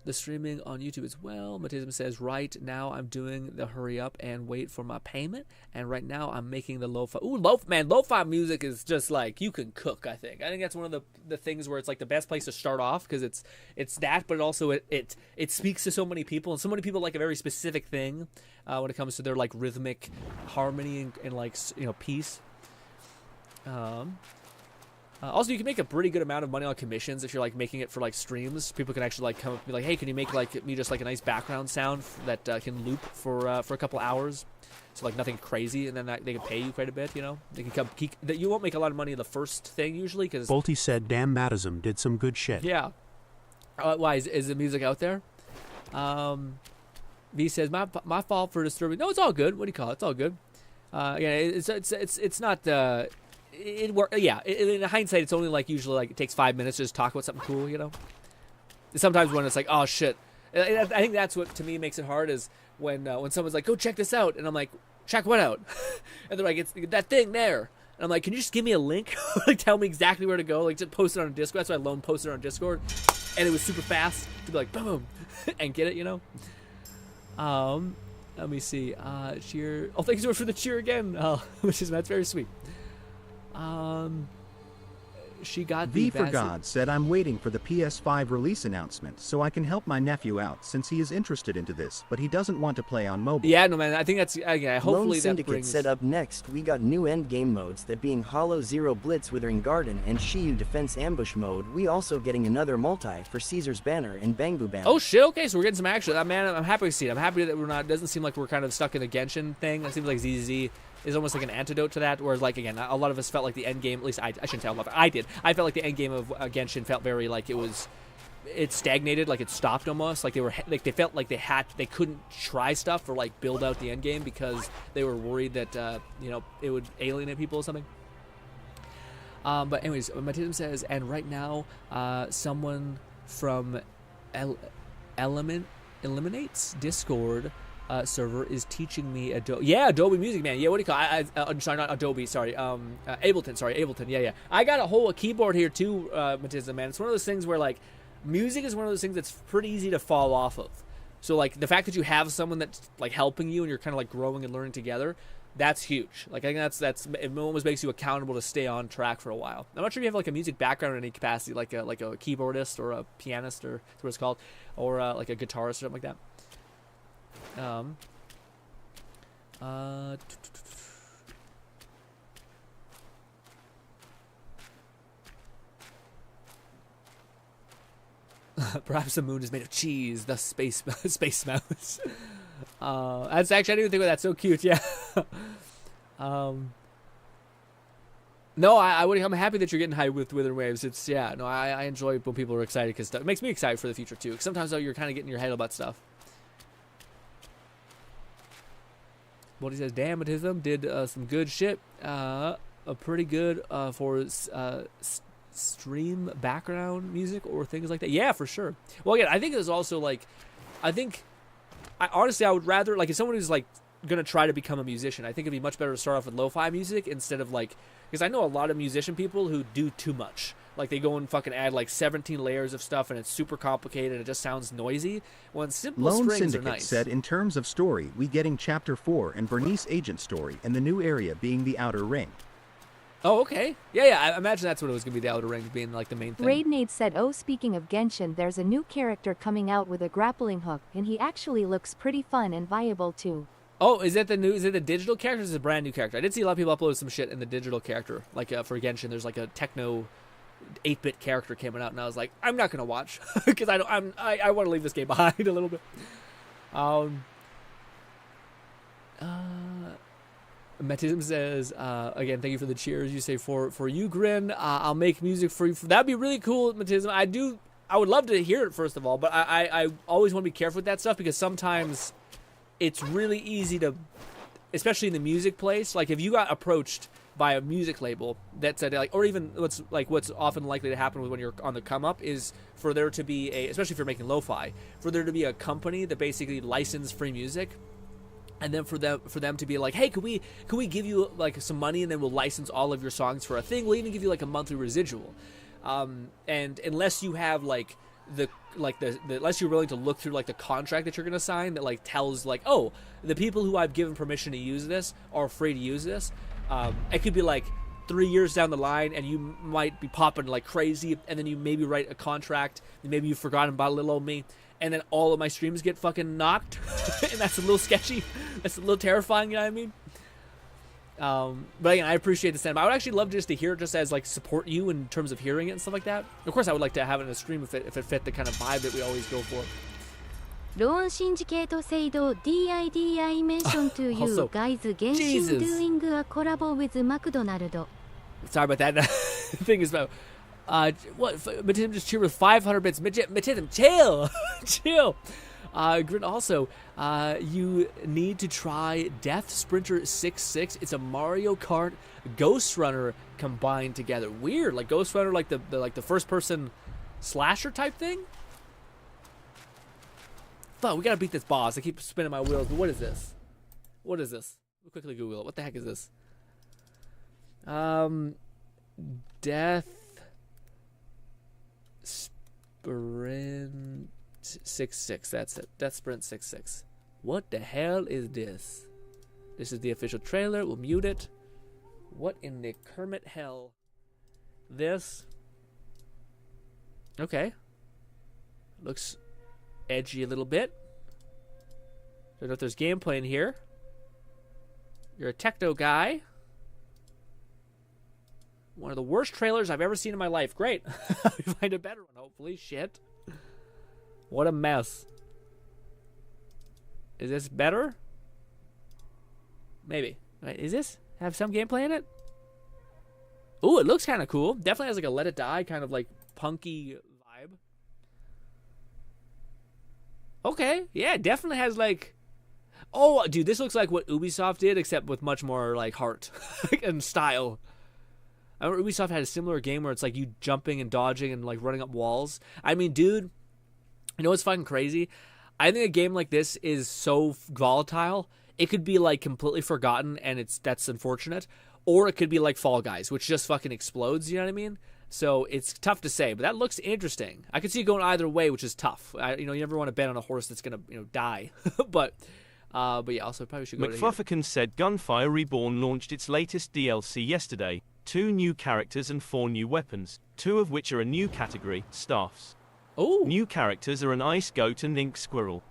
The streaming on YouTube as well. Matism says, right now I'm doing the hurry up and wait for my payment. And right now I'm making the lo-fi. Ooh, lo-fi music is just like, you can cook, I think. I think that's one of the things where it's like the best place to start off, because it's that, but also it speaks to so many people. And so many people like a very specific thing when it comes to their like rhythmic harmony and like, you know, peace. Also, you can make a pretty good amount of money on commissions if you're like making it for like streams. People can actually like come up and be like, "Hey, can you make like me just like a nice background sound that can loop for a couple hours?" So like nothing crazy, and then they can pay you quite a bit. You know, they can come. You won't make a lot of money in the first thing usually because Bolty said, "Damn, Matism did some good shit." Yeah. Why is the music out there? V says, "My fault for disturbing." No, it's all good. What do you call it? It's all good. It's not. It work. Yeah. In hindsight, it's only like usually like it takes 5 minutes to just talk about something cool, you know. Sometimes when it's like, oh shit, I think that's what to me makes it hard is when someone's like, go check this out, and I'm like, check what out? And they're like, it's that thing there, and I'm like, can you just give me a link, like tell me exactly where to go, like just post it on Discord. That's why I lone posted it on Discord, and it was super fast to be like boom, and get it, you know. Let me see. Cheer. Oh, thank you so much for the cheer again. That's very sweet. She got V for God said, I'm waiting for the PS5 release announcement so I can help my nephew out since he is interested into this, but he doesn't want to play on mobile. Yeah, no man, I think that's hopefully Lone that Syndicate brings... set up next. We got new end game modes, that being Hollow Zero Blitz Withering Garden and Shiyu Defense Ambush mode. We also getting another multi for Caesar's Banner and Bangbu Banner. Oh shit, okay, so we're getting some action. Man, I'm happy to see it. I'm happy that we're not, doesn't seem like we're kind of stuck in the Genshin thing. It seems like ZZ is almost like an antidote to that, whereas like again, a lot of us felt like the end game, at least I shouldn't tell a lot, I did. I felt like the end game of Genshin felt very like it stagnated, like it stopped almost, like they felt like they couldn't try stuff or like build out the end game because they were worried that you know, it would alienate people or something. But anyways, Matism says, and right now someone from Eliminate's Discord server is teaching me Adobe Music, man. Yeah, what do you call it? Sorry, not Adobe. Sorry, Ableton. Sorry, Ableton. Yeah. I got a keyboard here too, Matism, man. It's one of those things where like music is one of those things that's pretty easy to fall off of. So like the fact that you have someone that's like helping you and you're kind of like growing and learning together, that's huge. Like I think that's it almost makes you accountable to stay on track for a while. I'm not sure if you have like a music background in any capacity, like a keyboardist or a pianist or that's what it's called, or like a guitarist or something like that. Perhaps the moon is made of cheese, the space mouse. That's actually, I didn't even think of that. That's so cute. Yeah. No, I'm happy that you're getting hyped with Withering Waves. It's I enjoy when people are excited because it makes me excited for the future too. 'Cause sometimes though you're kind of getting your head about stuff. What he says, damn, Matism did some good shit. A pretty good for stream background music or things like that. Yeah, for sure. Well, again, I think there's also like, honestly, I would rather, like, if someone who's like gonna try to become a musician, I think it'd be much better to start off with lo-fi music instead of like, because I know a lot of musician people who do too much. Like, they go and fucking add like 17 layers of stuff and it's super complicated and it just sounds noisy. When simple Lone strings Syndicate are nice. said, in terms of story, we getting Chapter 4 and Bernice Agent story, and the new area being the Outer Ring. Oh, okay. Yeah, I imagine that's what it was going to be, the Outer Ring being like the main thing. Raidnade said, oh, speaking of Genshin, there's a new character coming out with a grappling hook, and he actually looks pretty fun and viable too. Oh, is it the digital character or is it a brand new character? I did see a lot of people upload some shit in the digital character. Like for Genshin, there's like a techno 8-bit character coming out, and I was like, I'm not going to watch because I want to leave this game behind a little bit. Matism says, again, thank you for the cheers. You say, for you, Grin, I'll make music for you. That'd be really cool, Matism. I would love to hear it, first of all, but I always want to be careful with that stuff because sometimes it's really easy to, especially in the music place, like if you got approached by a music label that said, like, or even what's often likely to happen when you're on the come up is for there to be especially if you're making lo-fi, for there to be a company that basically license free music. And then for them to be like, hey, could we give you like some money and then we'll license all of your songs for a thing? We'll even give you like a monthly residual. And unless you have like unless you're willing to look through like the contract that you're gonna sign that like tells like, oh, the people who I've given permission to use this are free to use this. It could be like 3 years down the line and you might be popping like crazy, and then you maybe write a contract and maybe you've forgotten about little old me. And then all of my streams get fucking knocked. And that's a little sketchy. That's a little terrifying, you know what I mean? But again, I appreciate the sentiment. I would actually love just to hear it just as like support you in terms of hearing it and stuff like that. Of course, I would like to have it in a stream if it fit the kind of vibe that we always go for. Lone Syndicate said, DIDI mention to you Also, guys Genshin Jesus. doing a collab with McDonald's. Sorry about that. Thing is about... what? Matism just cheered with 500 bits. Matism, chill! Chill! Grin also, you need to try Death Sprinter 66. It's a Mario Kart Ghost Runner combined together. Weird, like Ghost Runner, like the first person slasher type thing. Fuck, we gotta beat this boss. I keep spinning my wheels, but what is this? What is this? We'll quickly Google it. What the heck is this? Death Sprint 66. That's it. Death Sprint 66. What the hell is this? This is the official trailer. We'll mute it. What in the Kermit hell? This. Okay. Looks edgy a little bit. Don't know if there's gameplay in here. You're a techno guy. One of the worst trailers I've ever seen in my life. Great. We find a better one, hopefully. Shit. What a mess. Is this better? Maybe. Wait, is this have some gameplay in it? Ooh, it looks kind of cool. Definitely has like a Let It Die kind of like punky vibe. Okay. Yeah, it definitely has like... Oh, dude, this looks like what Ubisoft did, except with much more like heart and style. I remember Ubisoft had a similar game where it's like you jumping and dodging and like running up walls. I mean, dude, you know what's fucking crazy? I think a game like this is so volatile. It could be like completely forgotten, and that's unfortunate. Or it could be like Fall Guys, which just fucking explodes. You know what I mean? So it's tough to say, but that looks interesting. I could see it going either way, which is tough. You never want to bet on a horse that's gonna die. but yeah, also probably should go. McFufferkin said Gunfire Reborn launched its latest DLC yesterday. 2 new characters and 4 new weapons, 2 of which are a new category, staffs. Oh. New characters are an ice goat and ink squirrel.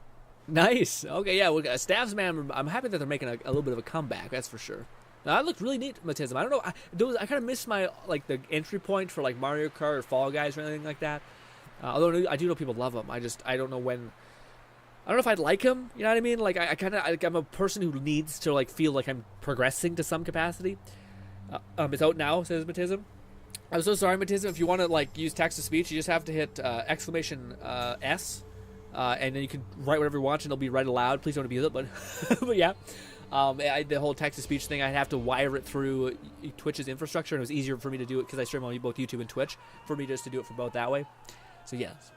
Nice. Okay, yeah, staffs, man, I'm happy that they're making a little bit of a comeback, that's for sure. Now, that looked really neat, Matism. I don't know, I kind of missed my, like, the entry point for, like, Mario Kart or Fall Guys or anything like that. Although I do know people love them. I don't know when... I don't know if I'd like him, you know what I mean? Like, I'm a person who needs to, like, feel like I'm progressing to some capacity. It's out now, says Matism. I'm so sorry, Matism. If you want to like use text-to-speech, you just have to hit exclamation S, and then you can write whatever you want, and it'll be read aloud. Please don't abuse it, but but yeah. The whole text-to-speech thing, I'd have to wire it through Twitch's infrastructure, and it was easier for me to do it because I stream on both YouTube and Twitch, for me just to do it for both that way. So, yes.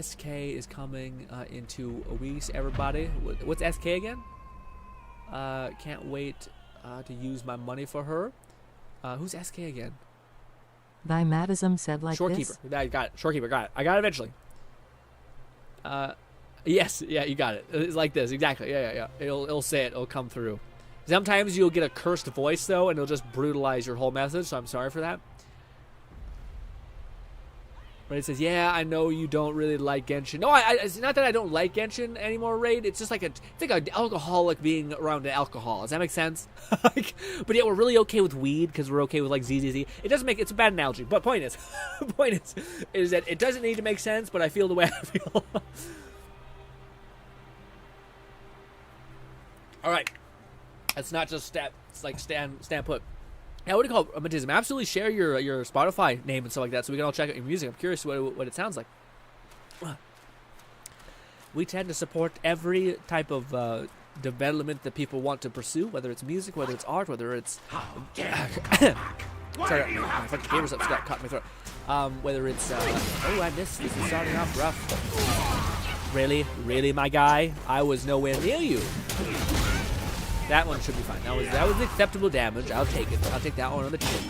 SK is coming in 2 weeks, everybody. What's SK again? Can't wait to use my money for her. Who's SK again? Thy Madism said like Shorekeeper. this. I got it. Shorekeeper, got it. I got it eventually. Yes, yeah, you got it. It's like this, exactly. Yeah. It'll say it. It'll come through. Sometimes you'll get a cursed voice, though, and it'll just brutalize your whole message, so I'm sorry for that. But it says, yeah, I know you don't really like Genshin. No, it's not that I don't like Genshin anymore, Raid. It's just like it's like an alcoholic being around alcohol. Does that make sense? But yeah, we're really okay with weed because we're okay with like ZZZ. It doesn't make, it's a bad analogy. But point is that it doesn't need to make sense, but I feel the way I feel. All right. That's not just it's like stand put. Now, what do you call it? Matism? Absolutely share your Spotify name and stuff like that so we can all check out your music. I'm curious what it sounds like. We tend to support every type of development that people want to pursue, whether it's music, whether it's art, whether it's... Sorry, my fucking gamer's up, Scott, caught in my throat. Whether it's... oh, I missed. This is starting off rough. Really? Really, my guy? I was nowhere near you. That one should be fine. That was acceptable damage. I'll take it. I'll take that one on the chin.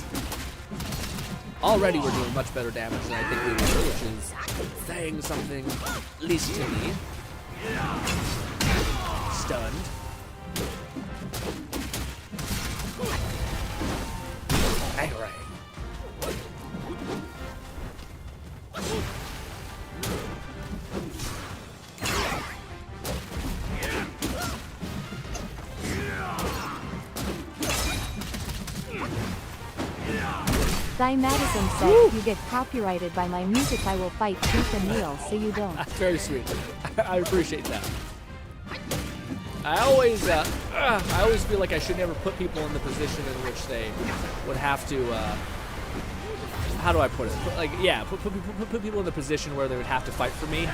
Already we're doing much better damage than I think we were, which is saying something, at least to me. Stunned. Angry. Thy Madison said, if you get copyrighted by my music I will fight tooth and nail, so you don't. That's very sweet. I appreciate that. I always feel like I should never put people in the position in which they would have to, how do I put it? Put people in the position where they would have to fight for me.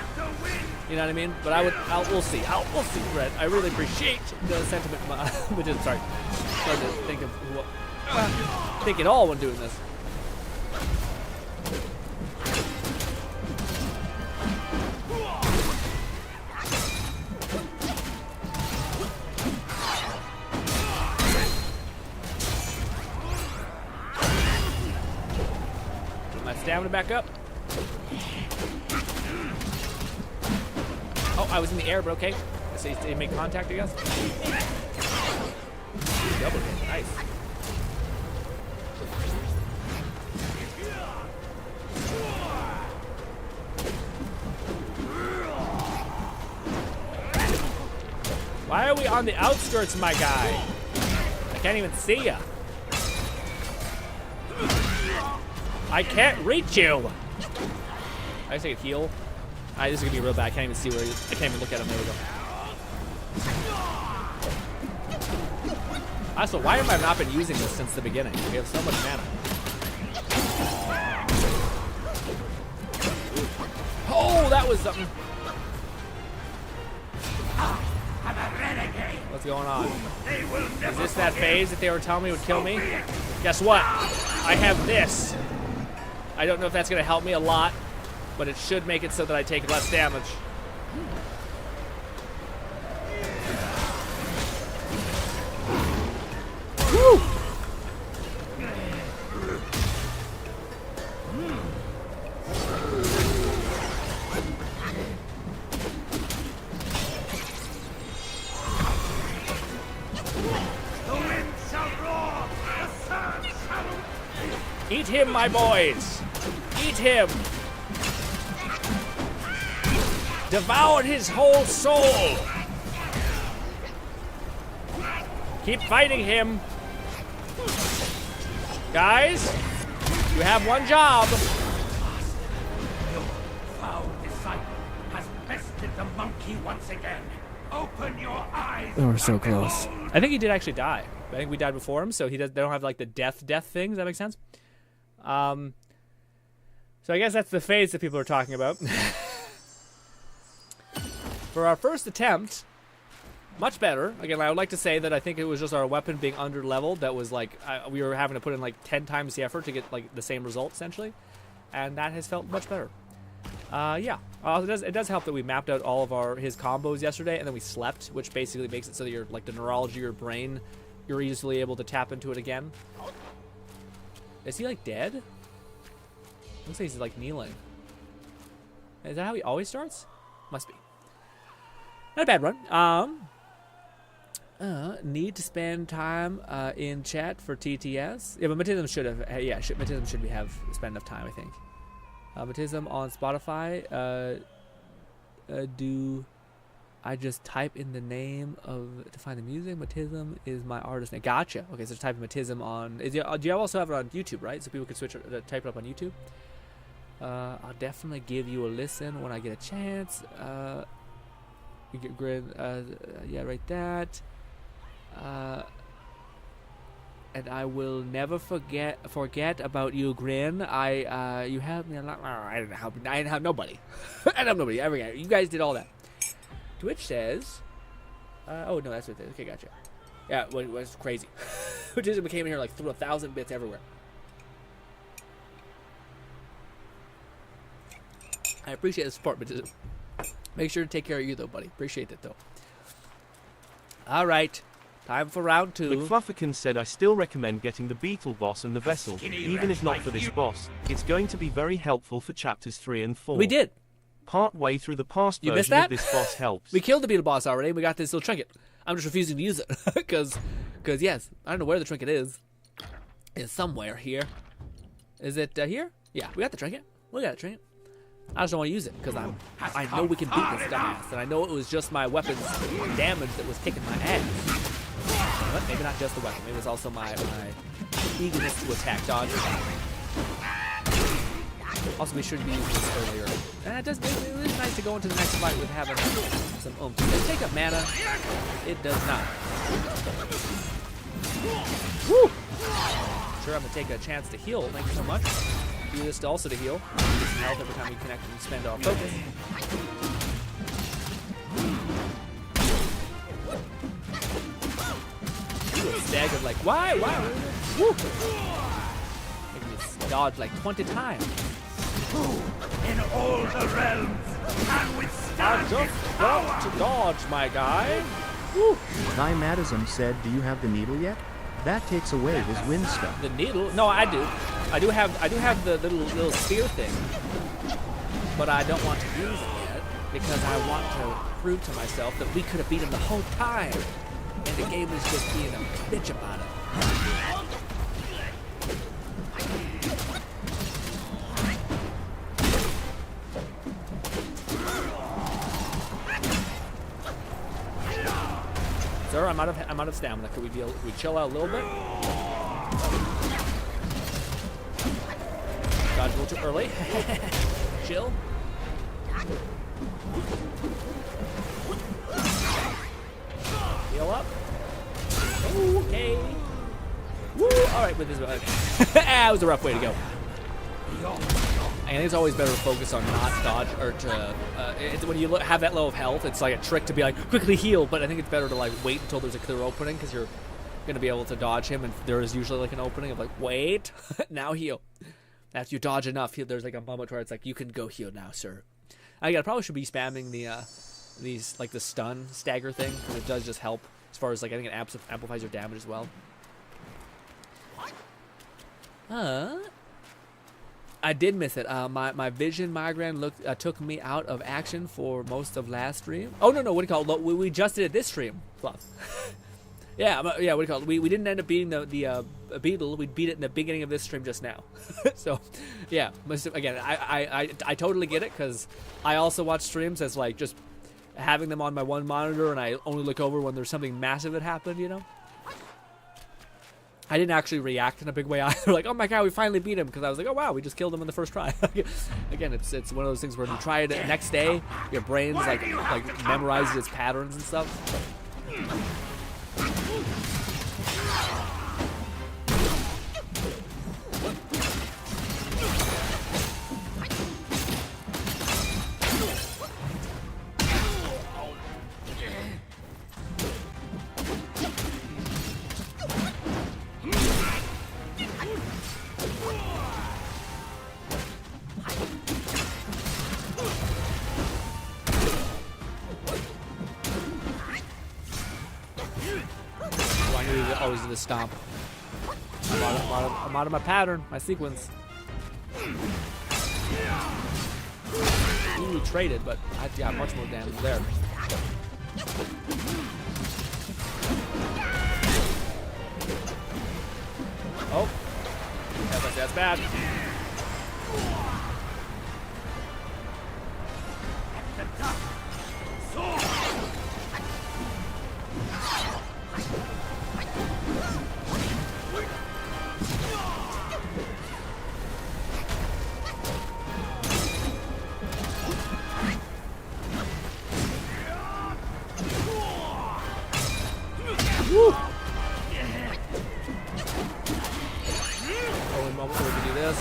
You know what I mean? But we'll see. We'll see, Brett. I really appreciate the sentiment. Sorry. Trying to think of think it all when doing this. Stamina back up. Oh, I was in the air, but okay. I say they make contact, I guess. Double hit, nice. Why are we on the outskirts, my guy? I can't even see ya. I can't reach you! I just take a heal. Alright, this is gonna be real bad. I can't even see where he is. I can't even look at him. There we go. Also, why have I not been using this since the beginning? We have so much mana. Oh, that was something. What's going on? Is this that phase that they were telling me would kill me? Guess what? I have this. I don't know if that's going to help me a lot, but it should make it so that I take less damage. Woo! Eat him, my boys! Eat him! Devour his whole soul! Keep fighting him! Guys, you have one job. Your foul disciple has bested the monkey once again. Open your eyes. Oh, we're so close. I think he did actually die. I think we died before him, so they don't have like the death thing. Does that make sense? So I guess that's the phase that people are talking about. For our first attempt, Much better. Again, I would like to say that I think it was just our weapon being under leveled that was like we were having to put in like 10 times the effort to get like the same result essentially, and that has felt much better. Yeah. It does help that we mapped out all of his combos yesterday, and then we slept, which basically makes it so that you're like the neurology of your brain, you're easily able to tap into it again. Is he like dead? Looks like he's like kneeling. Is that how he always starts? Must be. Not a bad run. Need to spend time in chat for TTS. Yeah, but Matism should have. Matism should spend enough time, I think. Matism on Spotify. Do I just type in the name to find the music? Matism is my artist name. Gotcha. Okay, so type Matism on. Do you also have it on YouTube, right? So people can type it up on YouTube. I'll definitely give you a listen when I get a chance. You get GRINN. Yeah, right. That. And I will never forget about you, GRINN. You helped me a lot. I didn't help nobody. I didn't help nobody. You guys did all that. Twitch says, oh no, that's what it is. Okay, gotcha. Yeah, it was crazy. Just came in here like threw 1,000 bits everywhere. I appreciate the support, but just make sure to take care of you though, buddy. Appreciate it though. All right. Time for round 2. McFlufferkin said, I still recommend getting the beetle boss and the vessel, even if not for this boss. It's going to be very helpful for chapters 3 and 4. We did. Part way through the past you missed version that? of this boss helps. We killed the beetle boss already. We got this little trinket. I'm just refusing to use it because yes, I don't know where the trinket is. It's somewhere here. Is it here? Yeah, we got the trinket. We got the trinket. I just don't want to use it because I know we can beat this dumbass, and I know it was just my weapon's damage that was kicking my ass. But maybe not just the weapon. Maybe it was also my eagerness to attack dodge. Also, we should be using this earlier. And it is nice to go into the next fight with having some oomph. Does it take up mana? It does not. Woo! Sure, I'm gonna take a chance to heal. Thank you so much. Do this also to heal. Get some health every time we connect and spend our focus. Staggered like, why? Woo! Making me dodge like 20 times. In all the realms can withstand I just got to dodge, my guy. Woo! Matism said, do you have the needle yet? That takes away his wind stuff. The needle? No, I do. I do have the little spear thing. But I don't want to use it yet because I want to prove to myself that we could have beat him the whole time. And the game is just being a bitch about it. Sir, I'm out of stamina. Could we chill out a little bit? Dodge a little too early. Chill. Heal up. Okay. Woo! Alright, with this. That was a rough way to go. I think it's always better to focus on not dodge, or to when you have that low of health, it's like a trick to be like quickly heal. But I think it's better to like wait until there's a clear opening because you're gonna be able to dodge him, and there is usually like an opening of like wait, now heal. After you dodge enough, there's like a moment where it's like you can go heal now, sir. I probably should be spamming the the stun stagger thing because it does just help as far as like I think it amplifies your damage as well. I did miss it. My vision migraine took me out of action for most of last stream. Oh no, what do you call it? We just did it this stream, Fluff. yeah, what do you call it? We didn't end up beating the beetle. We beat it in the beginning of this stream just now. So, yeah. Again, I totally get it because I also watch streams as like just having them on my one monitor, and I only look over when there's something massive that happened. You know. I didn't actually react in a big way either. Like, oh my god, we finally beat him, because I was like, oh wow, we just killed him in the first try. Again, it's one of those things where you try it the next day, your brain's like memorizes its patterns and stuff. always do the stomp. I'm out of my pattern, my sequence. We traded, but I got much more damage there. Oh, that's bad. Woo! Only moment where we can do this.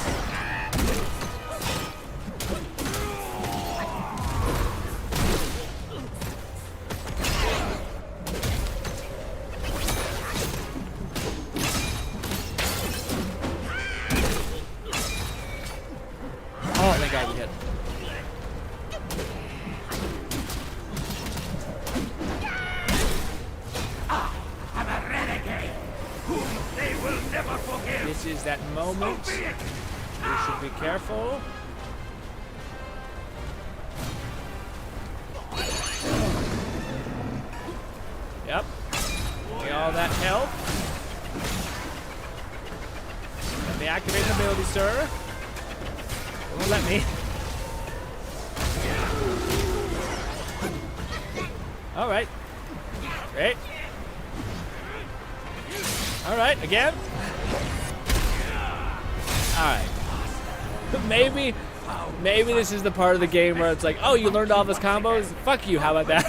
Oh, thank God we hit. I'm a renegade whom they will never forgive. This is that moment. So be it. We should be careful. Yep. Get all that health. Let me activate the ability, sir. Don't let me. All right. Great. All right, again. All right. Maybe this is the part of the game where it's like, oh, you learned all those combos? Fuck you, how about that?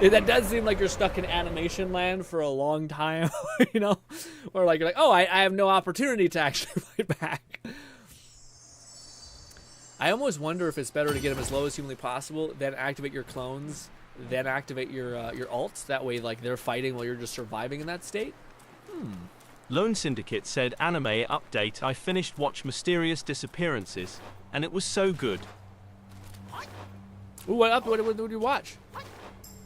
That does seem like you're stuck in animation land for a long time, you know? Or like, you're like, oh, I have no opportunity to actually fight back. I almost wonder if it's better to get them as low as humanly possible, then activate your clones, then activate your ults. That way, like, they're fighting while you're just surviving in that state. Lone Syndicate said, anime update, I finished watch Mysterious Disappearances, and it was so good. Ooh, what did you watch?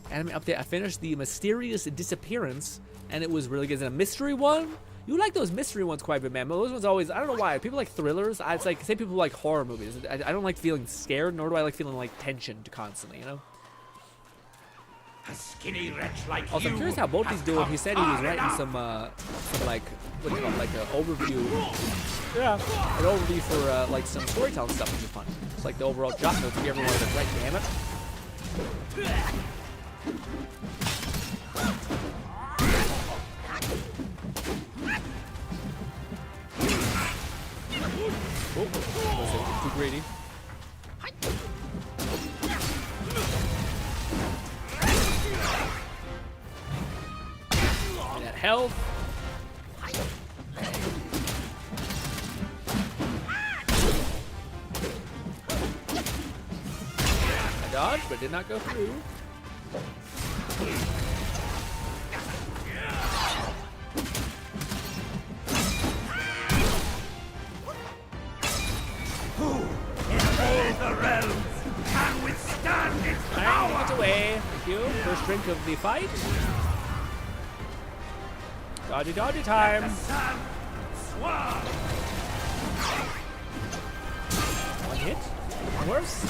Anime update, I finished the Mysterious Disappearance, and it was really good. Is it a mystery one? You like those mystery ones quite a bit, man. But those ones always, I don't know why. People like thrillers. It's like, say people like horror movies. I don't like feeling scared, nor do I like feeling like tensioned constantly, you know? A skinny wretch like Also, I'm curious how both these do it. He said he was writing some like, what do you call it, like an overview. Yeah. An overview for, like, some storytelling stuff, which is fun. It's like the overall drop notes if you ever wanted to write, damn it. Oh, too greedy. And that health. I dodged, but did not go through. The realms can withstand its power. Get away. Thank you. First drink of the fight. Dodgy, dodgy time. One hit. Worse.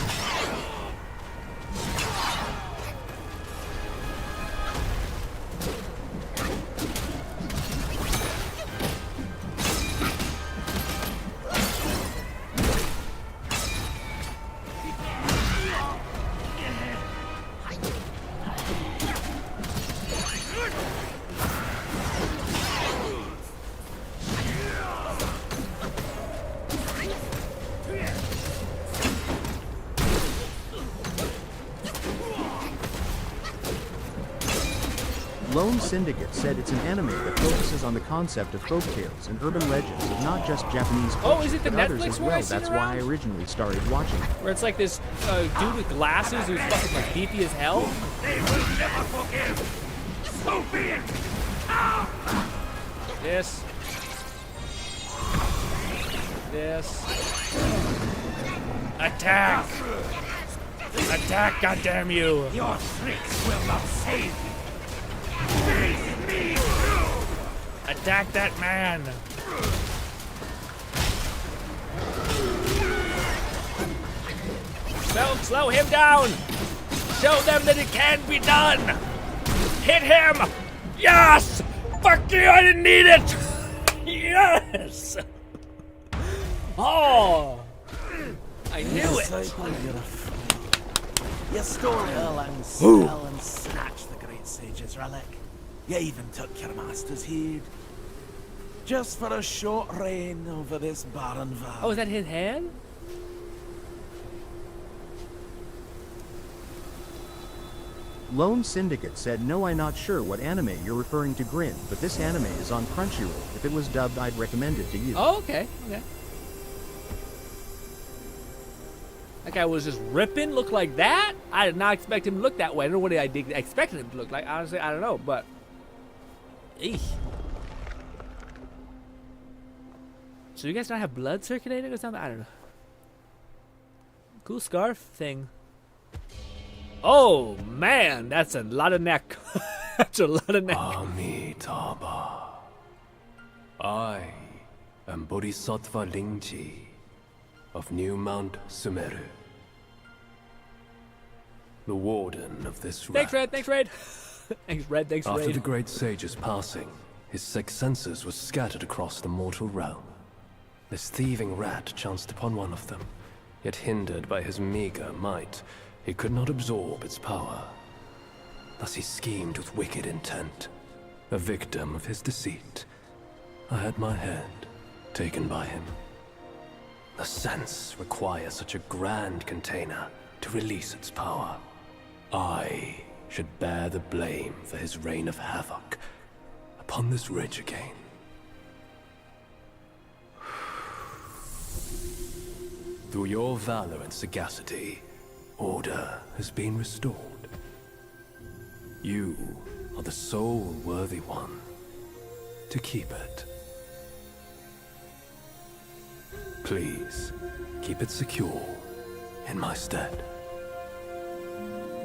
Lone Syndicate said it's an anime that focuses on the concept of folktales and urban legends of not just Japanese culture, Oh, is it the but others Netflix as one well. I've seen That's why I around? originally started watching it. Where it's like this dude with glasses who's fucking like beefy as hell. They will never forgive. So be it. This. This. Attack! Attack, goddamn you! Your tricks will not save me. Face me. Attack that man! Slow him down! Show them that it can be done! Hit him! Yes! Fuck you, I didn't need it! Yes! Oh! I knew it! You stole her and spell and snatched the great sage's relic. You even took your master's heed. Just for a short reign over this barren valley. Oh, is that his hand? Lone Syndicate said, no, I'm not sure what anime you're referring to, Grin, but this anime is on Crunchyroll. If it was dubbed, I'd recommend it to you. Oh, okay. That guy was just ripping, look like that? I did not expect him to look that way. I don't know what I expected him to look like. Honestly, I don't know, but... Eesh. So you guys not have blood circulating or something? I don't know. Cool scarf thing. Oh, man, that's a lot of neck. That's a lot of neck. Amitabha. I am Bodhisattva Lingji of New Mount Sumeru. The warden of this rat. Thanks, Red. Thanks, Red. Thanks, Red. Thanks, Red. After the great sage's passing, his sixth senses were scattered across the mortal realm. This thieving rat chanced upon one of them, yet hindered by his meager might, he could not absorb its power. Thus he schemed with wicked intent. A victim of his deceit, I had my head taken by him. The sense requires such a grand container to release its power. I should bear the blame for his reign of havoc upon this ridge again. Through your valor and sagacity, order has been restored. You are the sole worthy one to keep it. Please, keep it secure in my stead.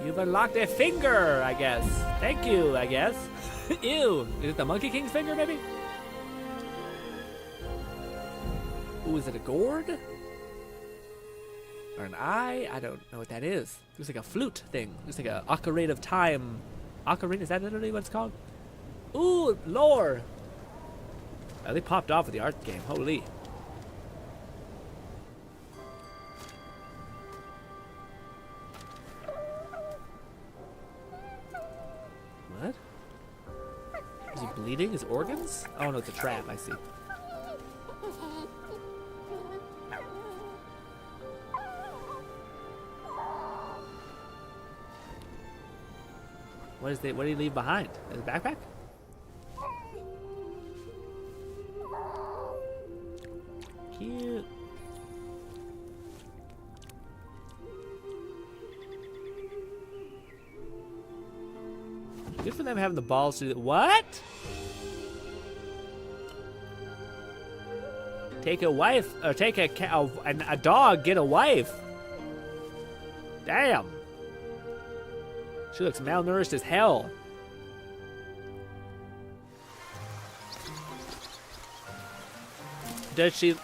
You've unlocked a finger, I guess. Thank you, I guess. Ew. Is it the Monkey King's finger, maybe? Ooh, is it a gourd? Or an eye? I don't know what that is. It looks like a flute thing. It looks like an ocarina of time. Ocarina? Is that literally what it's called? Ooh, lore. Oh, they popped off with the art game. Holy. What? Is he bleeding? His organs? Oh no, it's a trap. I see. What did he leave behind? His backpack? Cute. Good for them having the balls to do that. What? Take a wife, or take a dog, get a wife. Damn. She looks malnourished as hell. Did she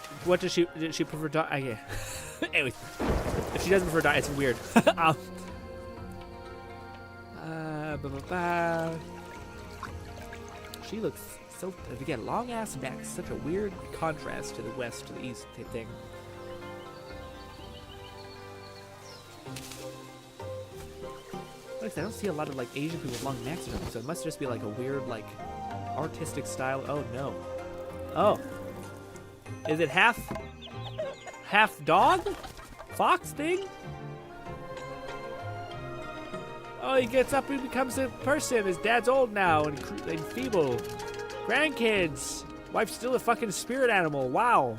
prefer dog? Yeah. Anyways, if she doesn't prefer dog, it's weird. She looks so, again, long ass back, such a weird contrast to the west, to the east thing. I don't see a lot of like Asian people with long necks or something, so it must just be like a weird like artistic style. Oh no. Oh. Is it half dog? Fox thing? Oh, he gets up and becomes a person. His dad's old now and feeble. Grandkids. Wife's still a fucking spirit animal. Wow.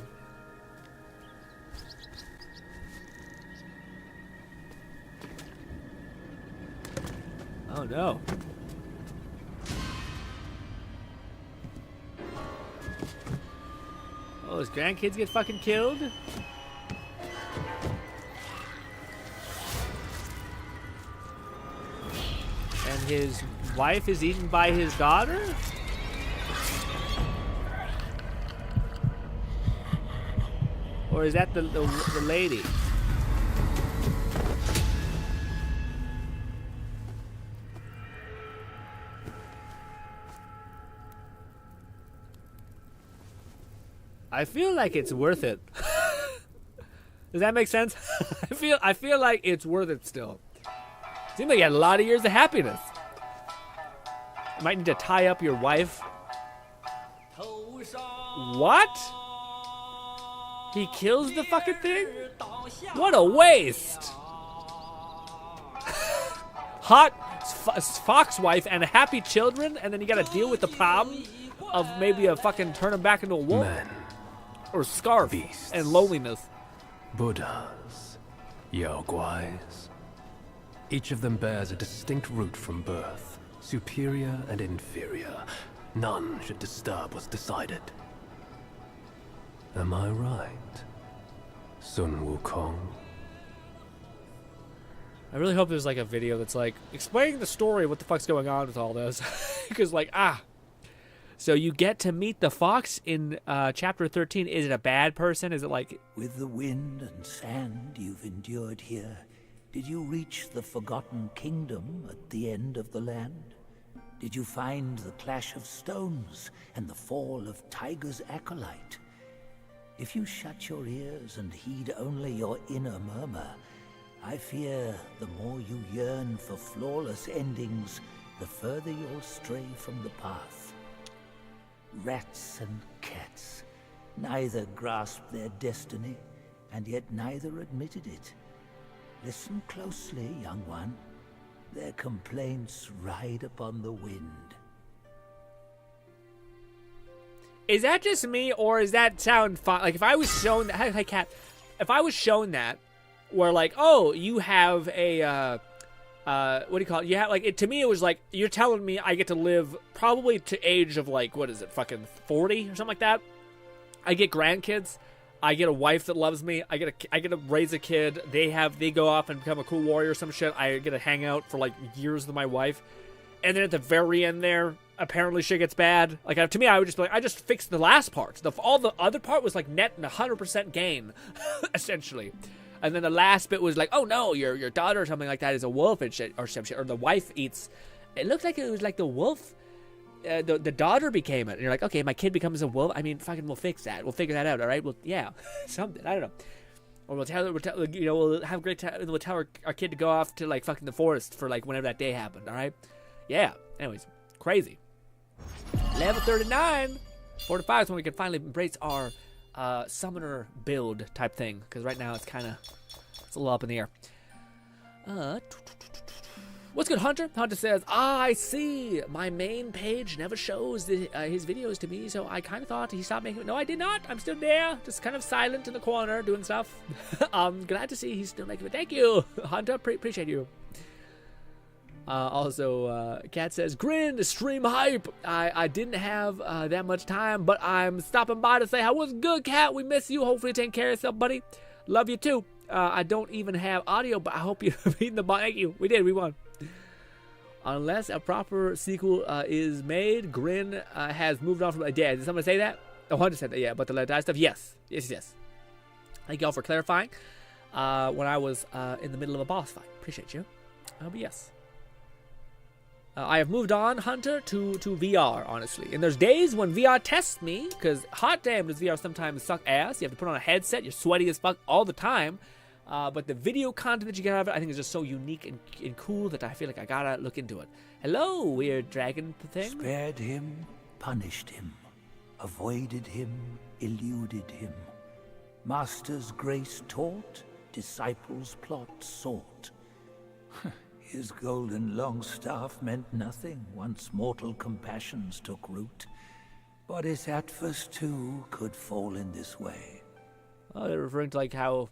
Oh no. Oh, his grandkids get fucking killed? And his wife is eaten by his daughter? Or is that the lady? I feel like it's worth it. Does that make sense? I feel like it's worth it still. Seems like you had a lot of years of happiness. You might need to tie up your wife. What? He kills the fucking thing? What a waste! Hot fox wife and happy children, and then you gotta deal with the problem of maybe a fucking turn him back into a wolf? Men, or scarf beasts, and loneliness. Buddhas, Yaoguais. Each of them bears a distinct root from birth, superior and inferior. None should disturb what's decided. Am I right, Sun Wukong? I really hope there's like a video that's like explaining the story of what the fuck's going on with all this. Because so you get to meet the fox in chapter 13. Is it a bad person? Is it like... With the wind and sand you've endured here, did you reach the forgotten kingdom at the end of the land? Did you find the clash of stones and the fall of Tiger's acolyte? If you shut your ears and heed only your inner murmur, I fear the more you yearn for flawless endings, the further you'll stray from the path. Rats and cats, neither grasped their destiny, and yet neither admitted it. Listen closely, young one. Their complaints ride upon the wind. Is that just me, or is that sound fun? Like, if I was shown that, hi, cat. If I was shown that, where like, oh, you have a, what do you call it? You have like, to me, it was like you're telling me I get to live probably to age of like, what is it, fucking 40 or something like that. I get grandkids. I get a wife that loves me. I get to raise a kid. They go off and become a cool warrior or some shit. I get to hang out for like years with my wife, and then at the very end there, apparently shit gets bad. Like, to me, I would just be like, I just fixed the last part. All the other part was like net and 100% gain, essentially. And then the last bit was like, oh no, your daughter or something like that is a wolf and shit, or some shit, or the wife eats. It looked like it was like the wolf, the daughter became it. And you're like, okay, my kid becomes a wolf. I mean, fucking, we'll fix that. We'll figure that out. All right. Well, yeah, something. I don't know. Or we'll have a great time. We'll tell our kid to go off to like fucking the forest for like whenever that day happened. All right. Yeah. Anyways, crazy. Level 39. 4 to 5 is when we can finally embrace our summoner build type thing, because right now it's a little up in the air. What's good, Hunter? Hunter says, I see. My main page never shows his videos to me, so I kind of thought he stopped making it. No, I did not. I'm still there, just kind of silent in the corner doing stuff. I'm glad to see he's still making it. Thank you, Hunter. Appreciate you. Also, Kat says, Grin, stream hype. I didn't have that much time, but I'm stopping by to say, how was good, Kat? We miss you. Hopefully take care of yourself, buddy. Love you, too. I don't even have audio, but I hope you're beating the ball. Thank you. We did. We won. Unless a proper sequel is made, Grin has moved on from... Yeah, did someone say that? Oh, Hunter said that, yeah. But the Let Die stuff, yes. Yes. Thank y'all for clarifying. When I was in the middle of a boss fight. Appreciate you. But yes. I have moved on, Hunter, to VR, honestly. And there's days when VR tests me, because hot damn does VR sometimes suck ass. You have to put on a headset, you're sweaty as fuck all the time. But the video content that you get out of it, I think is just so unique and cool that I feel like I gotta look into it. Hello, weird dragon thing. Spared him, punished him, avoided him, eluded him. Master's grace taught, disciples' plot sought. His golden long staff meant nothing once mortal compassions took root. But his Atlas too could fall in this way. Oh, they're referring to like how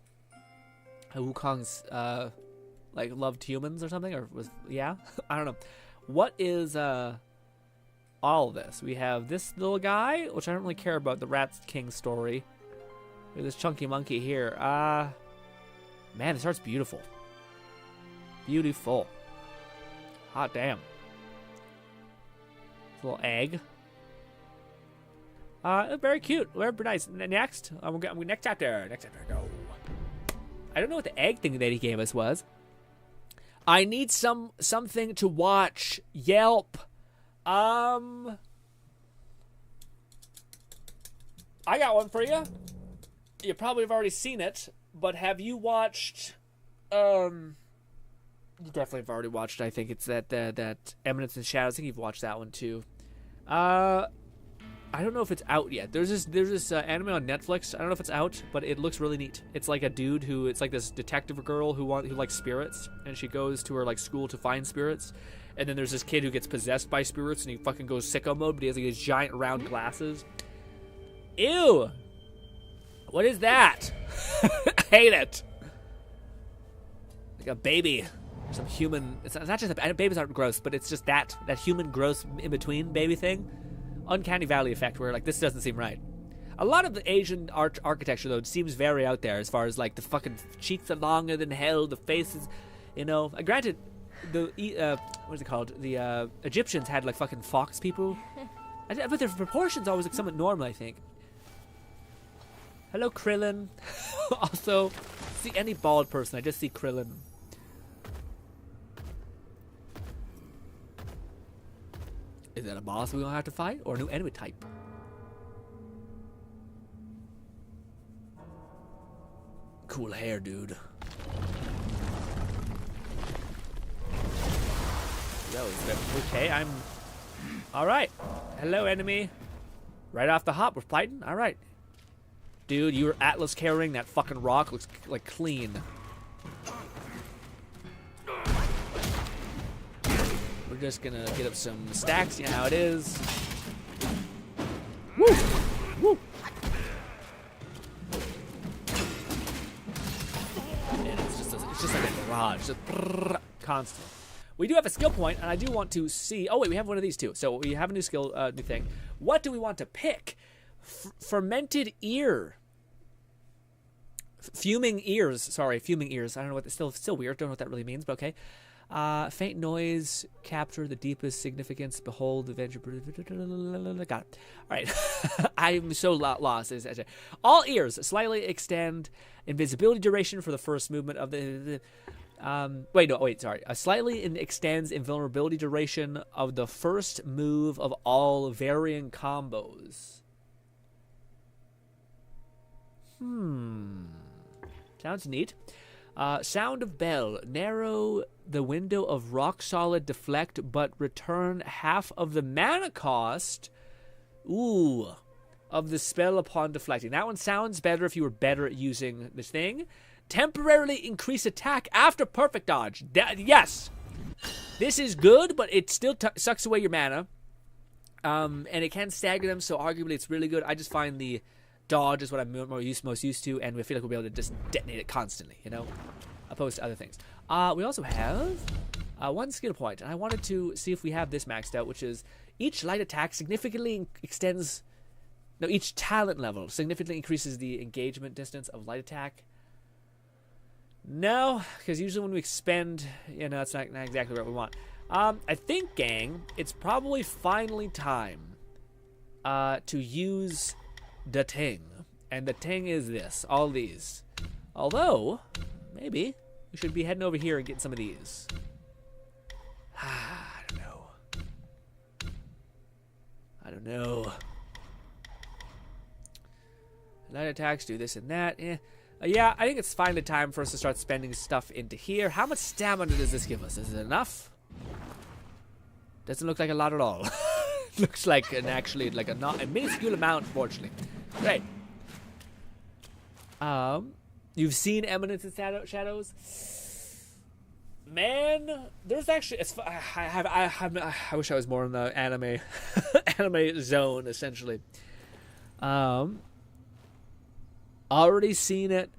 Wukong's like loved humans or something, or was I don't know. What is all of this? We have this little guy, which I don't really care about, the Rat King story. We have this chunky monkey here. Man, this art's beautiful. Beautiful. Hot damn. This little egg. Very cute. Very nice. Next, next chapter. Next chapter. Go. I don't know what the egg thing that he gave us was. I need something to watch. Yelp. I got one for you. You probably have already seen it, but have you watched? You definitely have already watched. I think it's that Eminence and Shadows. I think you've watched that one too. I don't know if it's out yet. There's this anime on Netflix. I don't know if it's out, but it looks really neat. It's like a dude it's like this detective girl who likes spirits, and she goes to her like school to find spirits. And then there's this kid who gets possessed by spirits, and he fucking goes sicko mode, but he has like these giant round glasses. Ew! What is that? I hate it. Like a baby. Some human. It's not just babies aren't gross, but it's just that human gross in between baby thing. Uncanny Valley effect, where like this doesn't seem right. A lot of the Asian architecture though seems very out there, as far as like the fucking cheeks are longer than hell, the faces, Granted, the what is it called? The Egyptians had like fucking fox people, but their proportions always like somewhat normal, I think. Hello, Krillin. Also, see any bald person, I just see Krillin. Is that a boss we gonna have to fight, or a new enemy type? Cool hair, dude. Yo, is that okay? Alright. Hello, enemy. Right off the hop, we're fighting? Alright. Dude, you were Atlas carrying that fucking rock. Looks like clean. We're just gonna get up some stacks, you know how it is. Woo! Woo! And it's just like a barrage, just constant. We do have a skill point, and I do want to see. Oh wait, we have one of these too. So we have a new skill, new thing. What do we want to pick? Fermented ear. Fuming ears. Sorry, fuming ears. I don't know what. Still weird. Don't know what that really means, but okay. Faint noise, capture the deepest significance, behold the venture. Got it. All right. I'm so lost. All ears slightly extend invisibility duration for the first movement of the sorry. Slightly extends invulnerability duration of the first move of all varying combos. Sounds neat. Sound of bell. Narrow the window of rock solid deflect, but return half of the mana cost. Ooh. Of the spell upon deflecting. That one sounds better if you were better at using this thing. Temporarily increase attack after perfect dodge. Yes. This is good, but it still sucks away your mana. And it can stagger them, so arguably it's really good. I just find the dodge is what I'm most used to, and we feel like we'll be able to just detonate it constantly, opposed to other things. We also have one skill point, and I wanted to see if we have this maxed out, which is each light attack significantly extends. No, each talent level significantly increases the engagement distance of light attack. No, because usually when we expend, it's not exactly what we want. I think, gang, it's probably finally time to use the ting. And the ting is this. All these. Although, maybe we should be heading over here and getting some of these. I don't know. Light attacks do this and that. Yeah, I think it's finally time for us to start spending stuff into here. How much stamina does this give us? Is it enough? Doesn't look like a lot at all. Looks like a minuscule amount, fortunately. Great. You've seen Eminence and Shadows? Man, there's actually. I wish I was more in the anime zone, essentially. Already seen it.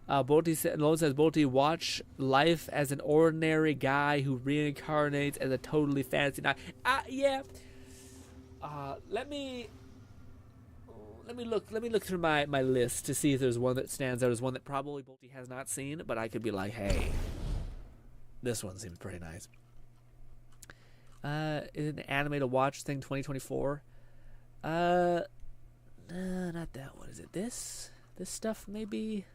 Lone says, Bolty, watch life as an ordinary guy who reincarnates as a totally fancy knight. Yeah. Let me look through my list to see if there's one that stands out as one that probably Bolty has not seen, but I could be like, hey, this one seems pretty nice. Is it an anime to watch thing 2024? Not that one. Is it this? This stuff maybe?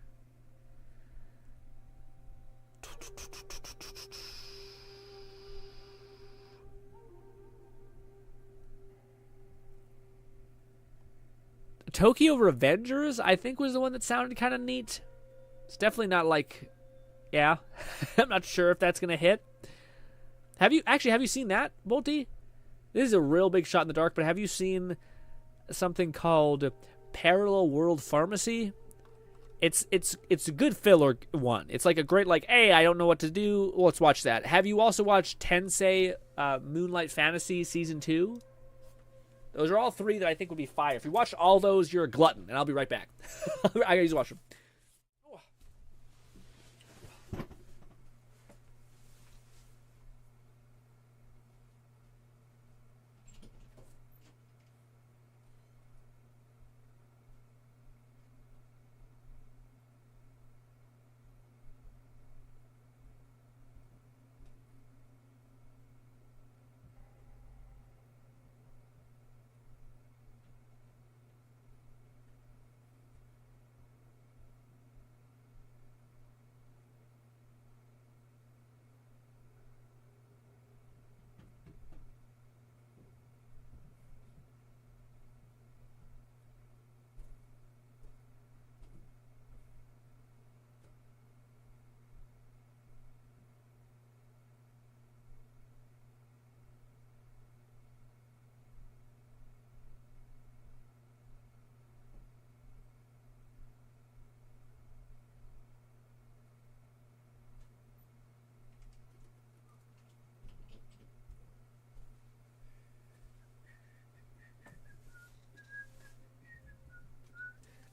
Tokyo Revengers, I think, was the one that sounded kind of neat. It's definitely not like, yeah. I'm not sure if that's gonna hit. Have you seen that, Bolty? This is a real big shot in the dark, but have you seen something called Parallel World Pharmacy? It's a good filler one. It's like a great, like, hey, I don't know what to do. Well, let's watch that. Have you also watched Tensei Moonlight Fantasy Season 2? Those are all three that I think would be fire. If you watch all those, you're a glutton, and I'll be right back. I gotta use to watch them.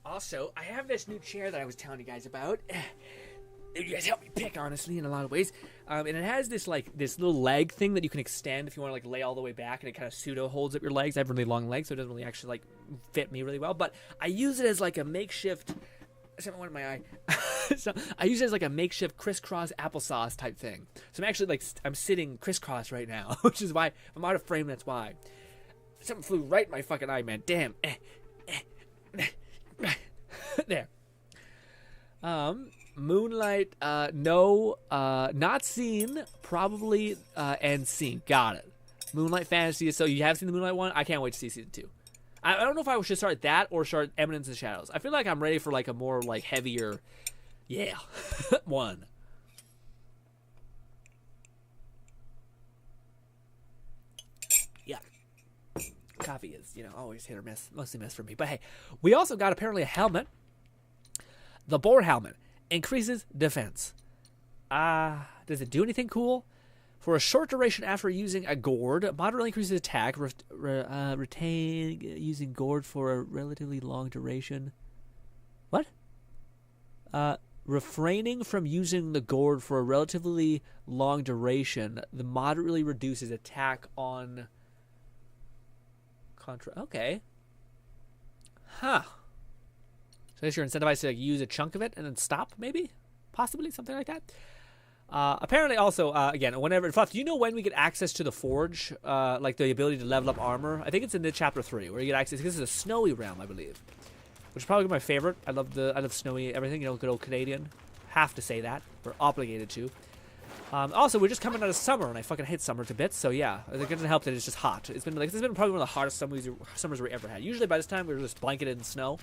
Also, I have this new chair that I was telling you guys about. You guys help me pick, honestly, in a lot of ways. And it has this little leg thing that you can extend if you want to like lay all the way back, and it kind of pseudo holds up your legs. I have really long legs, so it doesn't really actually like fit me really well. But I use it as like a makeshift. Something went in my eye. So I use it as like a makeshift crisscross applesauce type thing. So I'm actually I'm sitting crisscross right now, which is why I'm out of frame. That's why something flew right in my fucking eye, man. Damn. There. Moonlight, no, not seen, probably, and seen. Got it. Moonlight Fantasy, so you have seen the Moonlight one? I can't wait to see season 2. I don't know if I should start that or start Eminence and Shadows. I feel like I'm ready for like a more like heavier, yeah, one. Yeah. Coffee is, always hit or miss. Mostly miss for me. But hey, we also got apparently a helmet. The Boar Helmet increases defense. Does it do anything cool? For a short duration after using a gourd, moderately increases attack. Retain using gourd for a relatively long duration. What? Refraining from using the gourd for a relatively long duration, the moderately reduces attack on contra. Okay. Huh. So I guess you're incentivized to use a chunk of it and then stop, maybe? Possibly, something like that. Apparently also, again, whenever... Fluff, do you know when we get access to the Forge? Like the ability to level up armor? I think it's in the Chapter 3, where you get access... This is a snowy realm, I believe. Which is probably my favorite. I love snowy everything, good old Canadian. Have to say that. We're obligated to. Also, we're just coming out of summer, and I fucking hate summer to bits, so yeah. It doesn't help that it's just hot. This has been probably one of the hottest summers we ever had. Usually by this time, we were just blanketed in snow.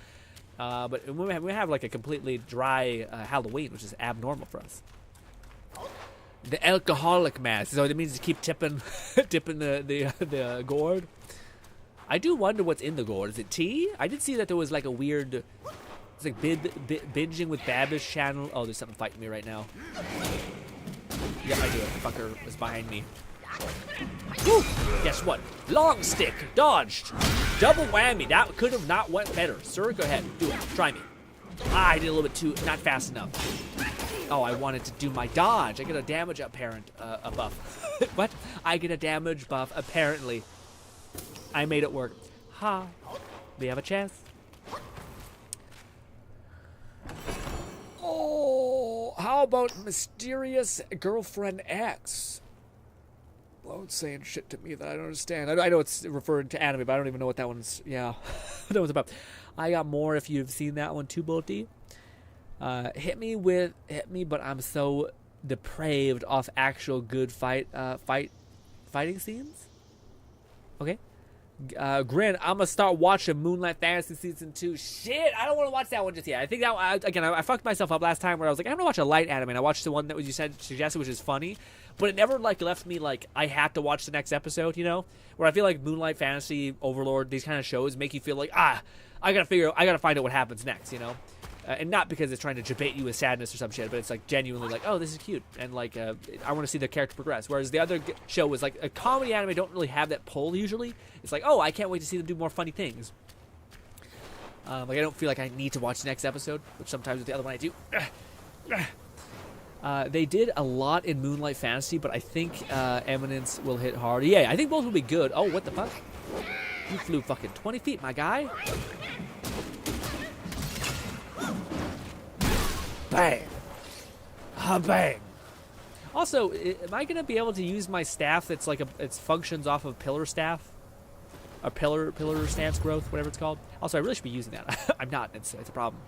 But we have like a completely dry Halloween, which is abnormal for us. The alcoholic mask. So it means to keep tipping the gourd. I do wonder what's in the gourd. Is it tea? I did see that there was like a weird... It's like binging with Babish channel. Oh, there's something fighting me right now. Yeah, I do. The fucker was behind me. Woo! Guess what? Long stick. Dodged. Double whammy. That could have not went better. Sir, go ahead. Do it. Try me. I did a little bit too... Not fast enough. Oh, I wanted to do my dodge. I get a damage a buff. What? I get a damage buff, apparently. I made it work. Ha. We have a chance. Oh, how about Mysterious Girlfriend X? upload saying shit to me that I don't understand. I know it's referring to anime, but I don't even know what that one's. Yeah, what that one's about. I got more if you've seen that one too, Bolty. Hit me, but I'm so depraved off actual good fighting scenes. Okay. Grin, I'm gonna start watching Moonlight Fantasy Season 2. Shit, I don't want to watch that one just yet. I think that I fucked myself up last time where I was like, I'm gonna watch a light anime, and I watched the one that you suggested, which is funny, but it never like left me like I had to watch the next episode, you know? Where I feel like Moonlight Fantasy, Overlord, these kind of shows make you feel like I gotta find out what happens next, you know? And not because it's trying to debate you with sadness or some shit, but it's like genuinely like, oh, this is cute, and like I want to see the character progress. Whereas the other show was like a comedy anime don't really have that pull usually. It's like, oh, I can't wait to see them do more funny things. Like I don't feel like I need to watch the next episode, which sometimes with the other one I do. They did a lot in Moonlight Fantasy, but I think Eminence will hit hard. Yeah, I think both will be good. Oh, what the fuck? You flew fucking 20 feet, my guy. Bang! Bang! Also, am I gonna be able to use my staff that's like it functions off of pillar staff? Or pillar stance growth, whatever it's called. Also, I really should be using that. I'm not. It's a problem.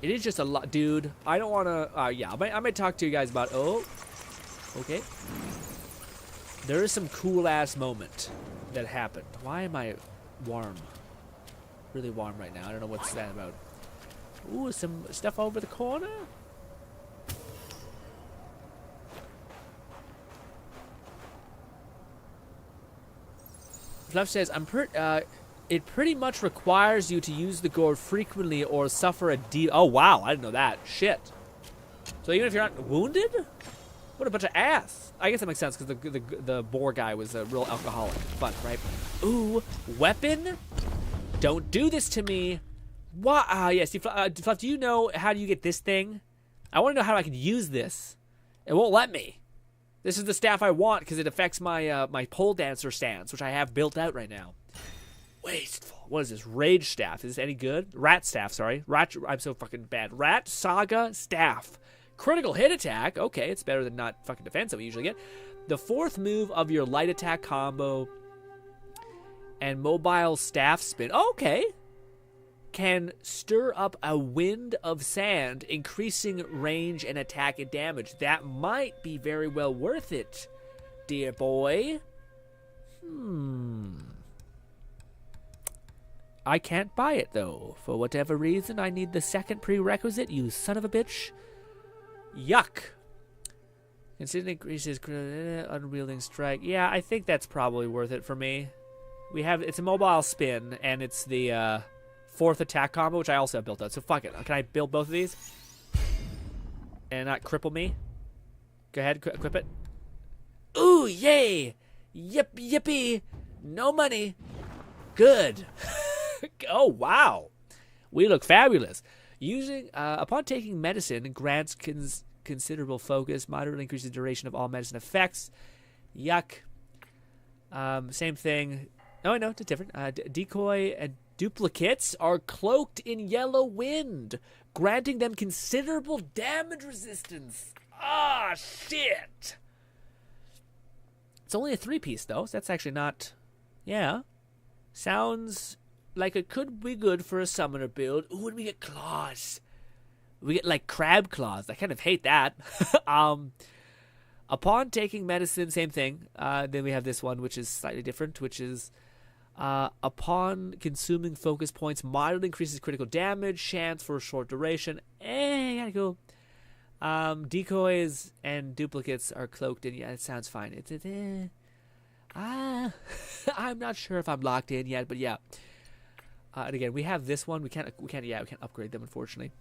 It is just a lot, dude. I don't want to. Yeah, I might talk to you guys about. Oh, okay. There is some cool ass moment that happened. Why am I warm? Really warm right now. I don't know what's that about. Ooh, some stuff over the corner. Fluff says, it pretty much requires you to use the gourd frequently or suffer a oh, wow, I didn't know that. Shit. So even if you're not wounded? What a bunch of ass. I guess that makes sense because the boar guy was a real alcoholic. Fun, right? Ooh, weapon? Don't do this to me. What? Yes, Fluff, do you know how do you get this thing? I want to know how I can use this. It won't let me. This is the staff I want because it affects my my pole dancer stance, which I have built out right now. Wasteful. What is this? Rage staff. Is this any good? Rat staff, sorry. I'm so fucking bad. Rat Saga staff. Critical hit attack. Okay, it's better than not fucking defense that we usually get. The fourth move of your light attack combo and mobile staff spin. Okay. Can stir up a wind of sand, increasing range and attack and damage. That might be very well worth it, dear boy. I can't buy it, though. For whatever reason, I need the second prerequisite, you son of a bitch. Yuck. Consider increases unwielding strike. Yeah, I think that's probably worth it for me. It's a mobile spin, and it's the, fourth attack combo, which I also have built out. So fuck it. Can I build both of these? And not cripple me? Go ahead, equip it. Ooh, yay! Yippee! No money. Good. Oh, wow. We look fabulous. Upon taking medicine, grants considerable focus, moderately increases the duration of all medicine effects. Yuck. Same thing. Oh, no, it's different. Decoy and duplicates are cloaked in yellow wind, granting them considerable damage resistance. Ah, shit. It's only a 3-piece, though, so that's actually not... Yeah. Sounds like it could be good for a summoner build. Ooh, and we get claws. We get, like, crab claws. I kind of hate that. Upon taking medicine, same thing. Then we have this one, which is slightly different, which is... upon consuming focus points, moderately increases critical damage, chance for a short duration. Gotta go. Decoys and duplicates are cloaked in. Yeah, it sounds fine. I'm not sure if I'm locked in yet, but yeah. And again, we have this one. We can't upgrade them, unfortunately.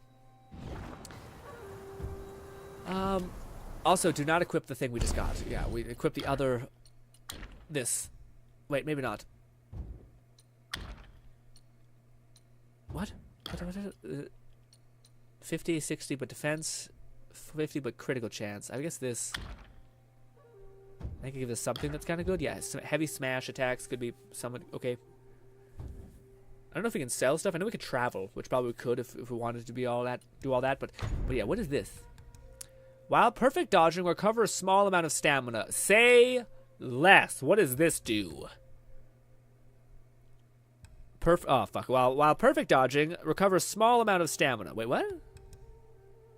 Also, do not equip the thing we just got. Yeah, we equip the other. This. Wait, maybe not. What? 50, 60, but defense. 50, but critical chance. I guess this... I can give this something that's kind of good. Yeah, some heavy smash attacks could be somewhat... Okay. I don't know if we can sell stuff. I know we could travel, which probably we could if we wanted to be all that, do all that. But yeah, what is this? While perfect dodging, recover a small amount of stamina. Say less. What does this do? Oh, fuck. While perfect dodging, recover a small amount of stamina. Wait, what?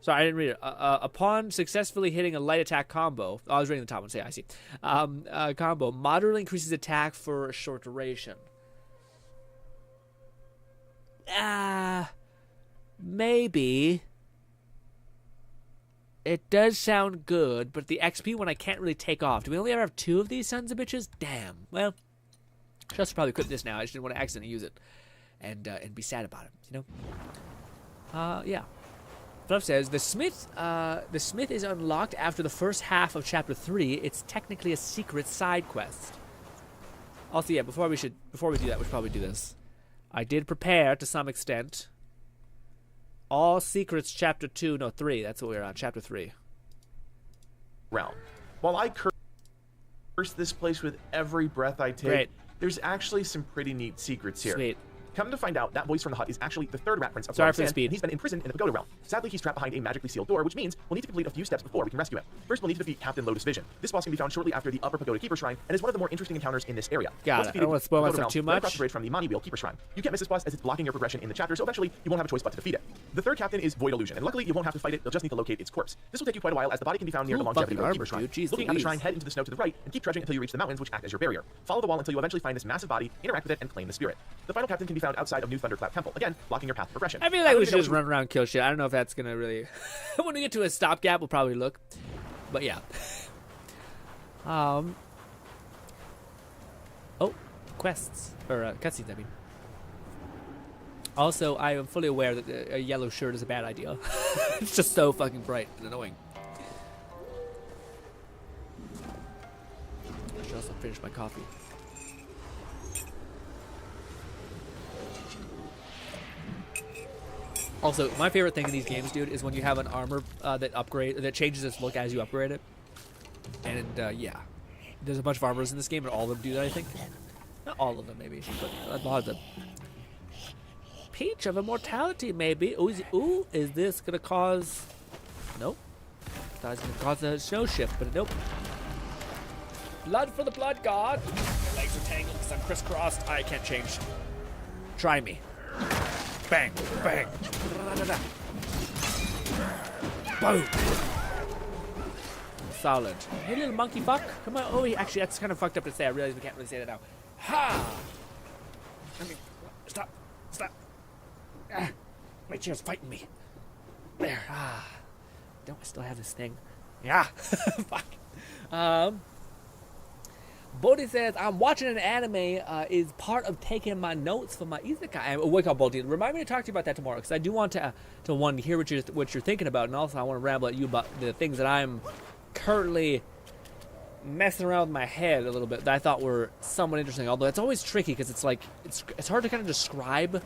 Sorry, I didn't read it. Upon successfully hitting a light attack combo, I was reading the top one. Say, I see. Combo moderately increases attack for a short duration. Maybe. It does sound good, but the XP one I can't really take off. Do we only ever have 2 of these sons of bitches? Damn. Well, I should probably quit this now. I just didn't want to accidentally use it and be sad about it. You know. Yeah. Fluff says the Smith is unlocked after the first half of chapter 3. It's technically a secret side quest. Also, yeah, before we do that, we should probably do this. I did prepare to some extent. All Secrets chapter 3. That's what we're on, chapter 3. Realm. While I curse this place with every breath I take, there's actually some pretty neat secrets here. Sweet. Come to find out, that voice from the hut is actually the 3rd Rat Prince of Sorry Long for the Sand, speed. and he's been imprisoned in the Pagoda Realm. Sadly, he's trapped behind a magically sealed door, which means we'll need to complete a few steps before we can rescue him. First, we'll need to defeat Captain Lotus Vision. This boss can be found shortly after the Upper Pagoda Keeper Shrine, and is one of the more interesting encounters in this area. Got it. I don't want to spoil myself too much. Across the bridge from the Mani Wheel Keeper Shrine. You can't miss this boss as it's blocking your progression in the chapter, so eventually you won't have a choice but to defeat it. The 3rd captain is Void Illusion, and luckily you won't have to fight it, you'll just need to locate its corpse. This will take you quite a while, as the body can be found near the Longevity Wheel Keeper Shrine. Looking at the shrine, head into the snow to the right, and keep trudging until you reach the mountains, which act as your barrier. Follow the wall until you eventually find this massive body, interact with it, and claim the spirit. The final captain can be found outside of New Thunderclap Temple, again, blocking your path to progression. I feel like we should just run around and kill shit. I don't know if that's gonna really... when we get to a stopgap, we'll probably look. But yeah. Oh, quests. Or cutscenes, I mean. Also, I am fully aware that a yellow shirt is a bad idea. It's just so fucking bright and annoying. I should also finish my coffee. Also, my favorite thing in these games, dude, is when you have an armor that changes its look as you upgrade it. And yeah, there's a bunch of armors in this game, and all of them do that. I think, not all of them, maybe, but a lot of them. Peach of Immortality, maybe. Ooh, is this gonna cause? Nope. Thought it was gonna cause a snow shift, but nope. Blood for the blood god. My legs are tangled because I'm crisscrossed. I can't change. Try me. Bang, bang. Boom. Solid. Hey, little monkey fuck. Come on. Oh, actually, that's kind of fucked up to say. I realize we can't really say that now. Ha! I mean, stop. Stop. Ah, my chair's fighting me. There. Ah. Don't I still have this thing? Yeah. Fuck. Bodhi says, I'm watching an anime is part of taking my notes for my isekai. Wake up, Bodhi. Remind me to talk to you about that tomorrow, because I do want to hear what you're thinking about, and also I want to ramble at you about the things that I'm currently messing around with my head a little bit that I thought were somewhat interesting. Although it's always tricky, because it's like it's hard to kind of describe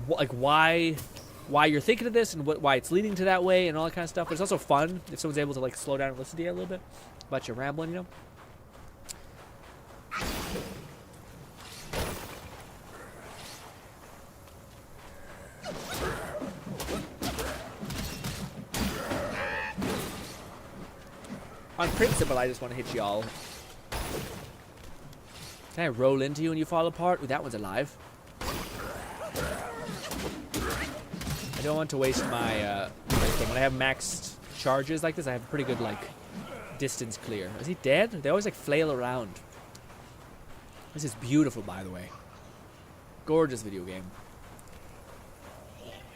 like why you're thinking of this and why it's leading to that way and all that kind of stuff. But it's also fun if someone's able to like slow down and listen to you a little bit about your rambling, you know. On principle, I just want to hit y'all. Can I roll into you and you fall apart? Ooh, that one's alive. I don't want to waste my thing. When I have maxed charges like this, I have a pretty good like distance clear. Is he dead? They always like flail around. This is beautiful, by the way. Gorgeous video game.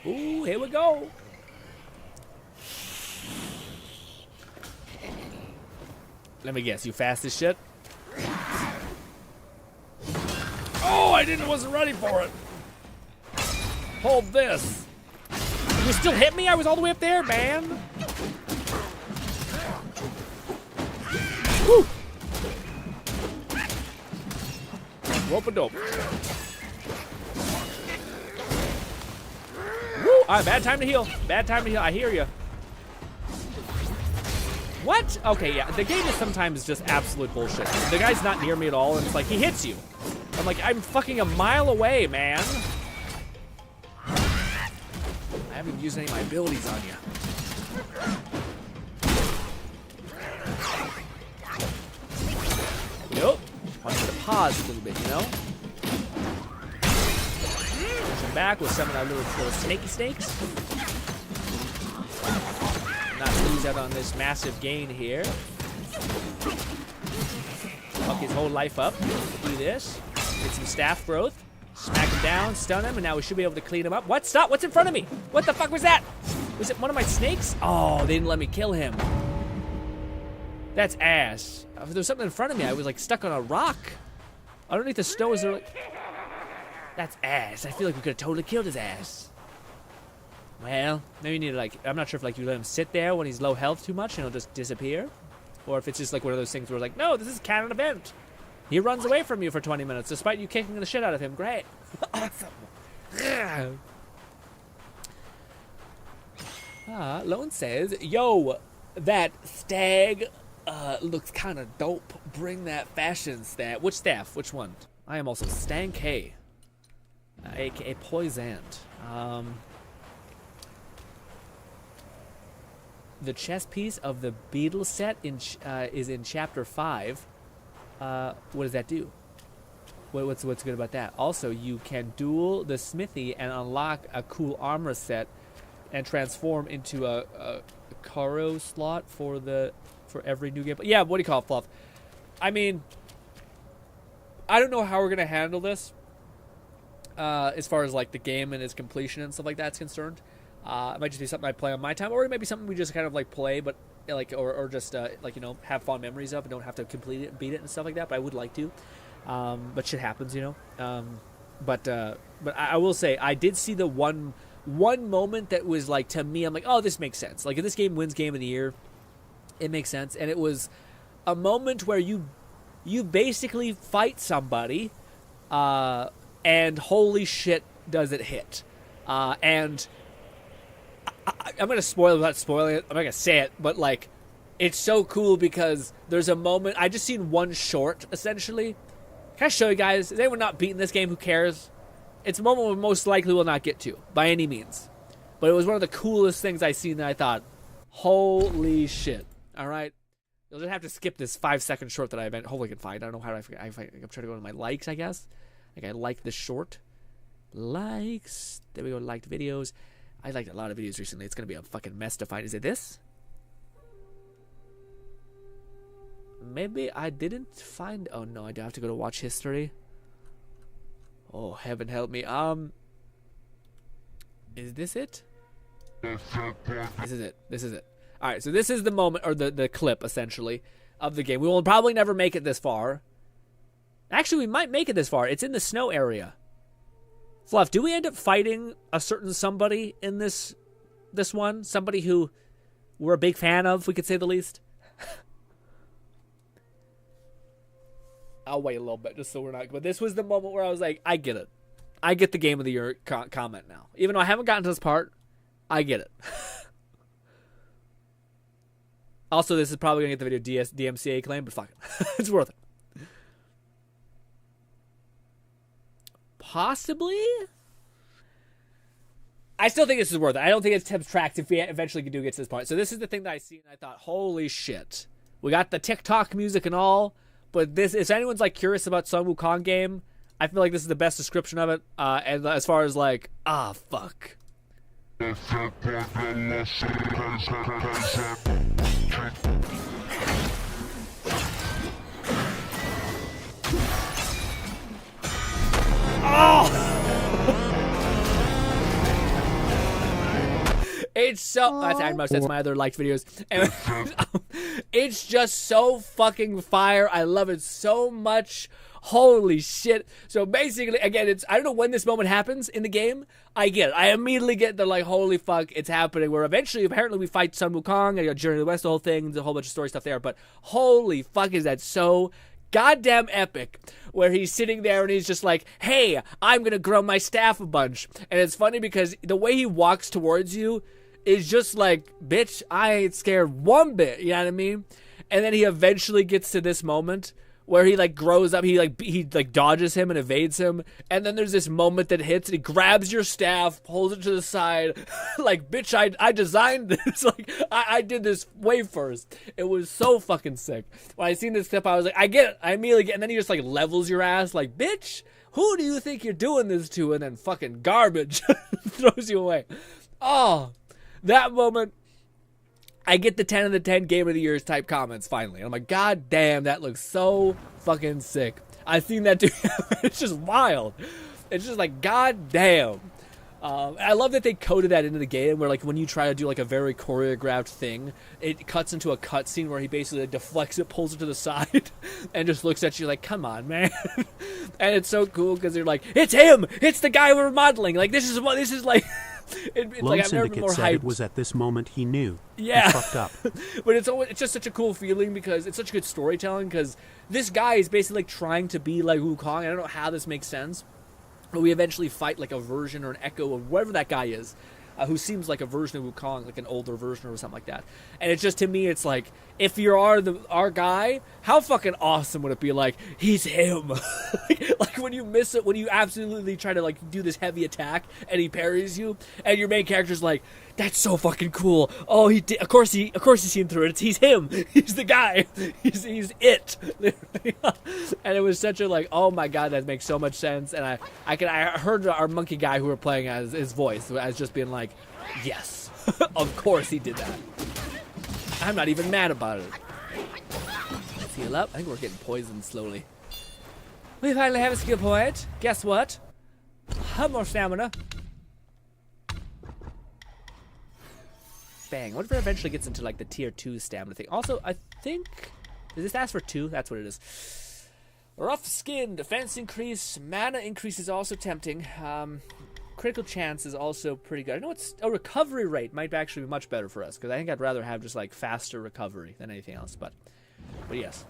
Ooh, here we go. Let me guess, you fast as shit? Oh, wasn't ready for it. Hold this. You still hit me? I was all the way up there, man. Woo! Rope-a-dope. Woo! Alright, bad time to heal. Bad time to heal. I hear you. What? Okay, yeah. The game is sometimes just absolute bullshit. The guy's not near me at all, and it's like, he hits you. I'm like, I'm fucking a mile away, man. I haven't used any of my abilities on you. I'm going to pause a little bit, you know? Push him back with some of our little snaky snakes. Not lose out on this massive gain here. Fuck his whole life up. Do this. Get some staff growth. Smack him down, stun him, and now we should be able to clean him up. What? Stop! What's in front of me? What the fuck was that? Was it one of my snakes? Oh, they didn't let me kill him. That's ass. If there was something in front of me, I was like stuck on a rock. Underneath the snow is there like... That's ass. I feel like we could have totally killed his ass. Well, maybe you need to, like, I'm not sure if, like, you let him sit there when he's low health too much and he'll just disappear. Or if it's just, like, one of those things where, like, no, this is a canon event. He runs away from you for 20 minutes despite you kicking the shit out of him. Great. Awesome. Lone says, yo, that stag looks kind of dope. Bring that fashion staff. Which staff? Which one? I am also Stan K, aka Poisoned. The chess piece of the Beetle set is in Chapter 5. What does that do? What's good about that? Also, you can duel the smithy and unlock a cool armor set and transform into a Karo slot for every new game. Yeah, what do you call it, Fluff? I mean, I don't know how we're gonna handle this as far as like the game and its completion and stuff like that's concerned. It might just be something I play on my time, or it might be something we just kind of like play, but like or just like, you know, have fond memories of and don't have to complete it and beat it and stuff like that. But I would like to. But shit happens, you know. But I will say I did see the one moment that was like, to me, I'm like, oh, this makes sense. Like, if this game wins Game of the Year, it makes sense. And it was a moment where you basically fight somebody, and holy shit, does it hit? And I'm going to spoil it without spoiling it. I'm not going to say it, but, like, it's so cool because there's a moment. I just seen one short, essentially. Can I show you guys? Is anyone not beating this game? Who cares? It's a moment we most likely will not get to, by any means. But it was one of the coolest things I seen that I thought, holy shit. All right? You'll just have to skip this 5-second short that I hopefully can find. I don't know how I'm trying to go to my likes, I guess. Like, I like this short. Likes. There we go, liked videos. I liked a lot of videos recently. It's going to be a fucking mess to find. Is it this? Maybe I didn't find... Oh, no, I do have to go to watch history. Oh, heaven help me. Is this it? This is it. This is it. All right, so this is the moment, or the clip, essentially, of the game. We will probably never make it this far. Actually, we might make it this far. It's in the snow area. Fluff, do we end up fighting a certain somebody in this one? Somebody who we're a big fan of, we could say the least? I'll wait a little bit just so we're not... But this was the moment where I was like, I get it. I get the Game of the Year comment now. Even though I haven't gotten to this part, I get it. Also, this is probably going to get the video DMCA claim, but fuck it. It's worth it. Possibly? I still think this is worth it. I don't think it's Tim's tracks if we eventually do get to this point. So this is the thing that I see, and I thought, holy shit. We got the TikTok music and all, but this, if anyone's like curious about Sun Wukong game, I feel like this is the best description of it. And as far as like, fuck. It's so... That's my other liked videos. And it's just so fucking fire. I love it so much. Holy shit. So basically, again, I don't know when this moment happens in the game. I get it. I immediately get the, like, holy fuck, it's happening. Where eventually, apparently, we fight Sun Wukong. I got Journey to the West, the whole thing. There's a whole bunch of story stuff there. But holy fuck, is that so goddamn epic, where he's sitting there and he's just like, hey, I'm gonna grow my staff a bunch. And it's funny because the way he walks towards you is just like, bitch, I ain't scared one bit, you know what I mean? And then he eventually gets to this moment where he like grows up, he dodges him and evades him, and then there's this moment that hits and he grabs your staff, pulls it to the side, like, bitch, I designed this, like, I did this way first. It was so fucking sick. When I seen this clip, I was like, I get it, I immediately get it, and then he just like levels your ass, like, bitch, who do you think you're doing this to? And then fucking garbage throws you away. Oh, that moment. I get the 10 of the 10 Game of the Years type comments finally. I'm like, God damn, that looks so fucking sick. I've seen that too. It's just wild. It's just like, God damn. I love that they coded that into the game where, like, when you try to do like a very choreographed thing, it cuts into a cutscene where he basically deflects it, pulls it to the side, and just looks at you like, come on, man. And it's so cool because they're like, it's him! It's the guy we're modeling! Like, this is like... It's Lone like I've never been Syndicate more said hyped. it was at this moment he knew. Yeah. He fucked up. But it's just such a cool feeling because it's such good storytelling because this guy is basically like trying to be like Wukong. I don't know how this makes sense. But we eventually fight like a version or an echo of whatever that guy is. Who seems like a version of Wukong, like an older version or something like that. And it's just, to me, it's like, if you're our guy, how fucking awesome would it be? Like, he's him. like when you miss it, when you absolutely try to like do this heavy attack and he parries you, and your main character's like, that's so fucking cool. Oh, he did. Of course he seen through it. He's him. He's the guy. He's it. And it was such a like, oh my god, that makes so much sense. And I heard our monkey guy who we're playing as his voice as just being like, yes, of course he did that. I'm not even mad about it. Let's heal up. I think we're getting poisoned slowly. We finally have a skill point. Guess what? Have more stamina. Bang. What if it eventually gets into like the tier 2 stamina thing? Also, I think... Does this ask for 2? That's what it is. Rough skin. Defense increase. Mana increase is also tempting. Critical chance is also pretty good. I know it's... A recovery rate might actually be much better for us. Because I think I'd rather have just like faster recovery than anything else. But yes.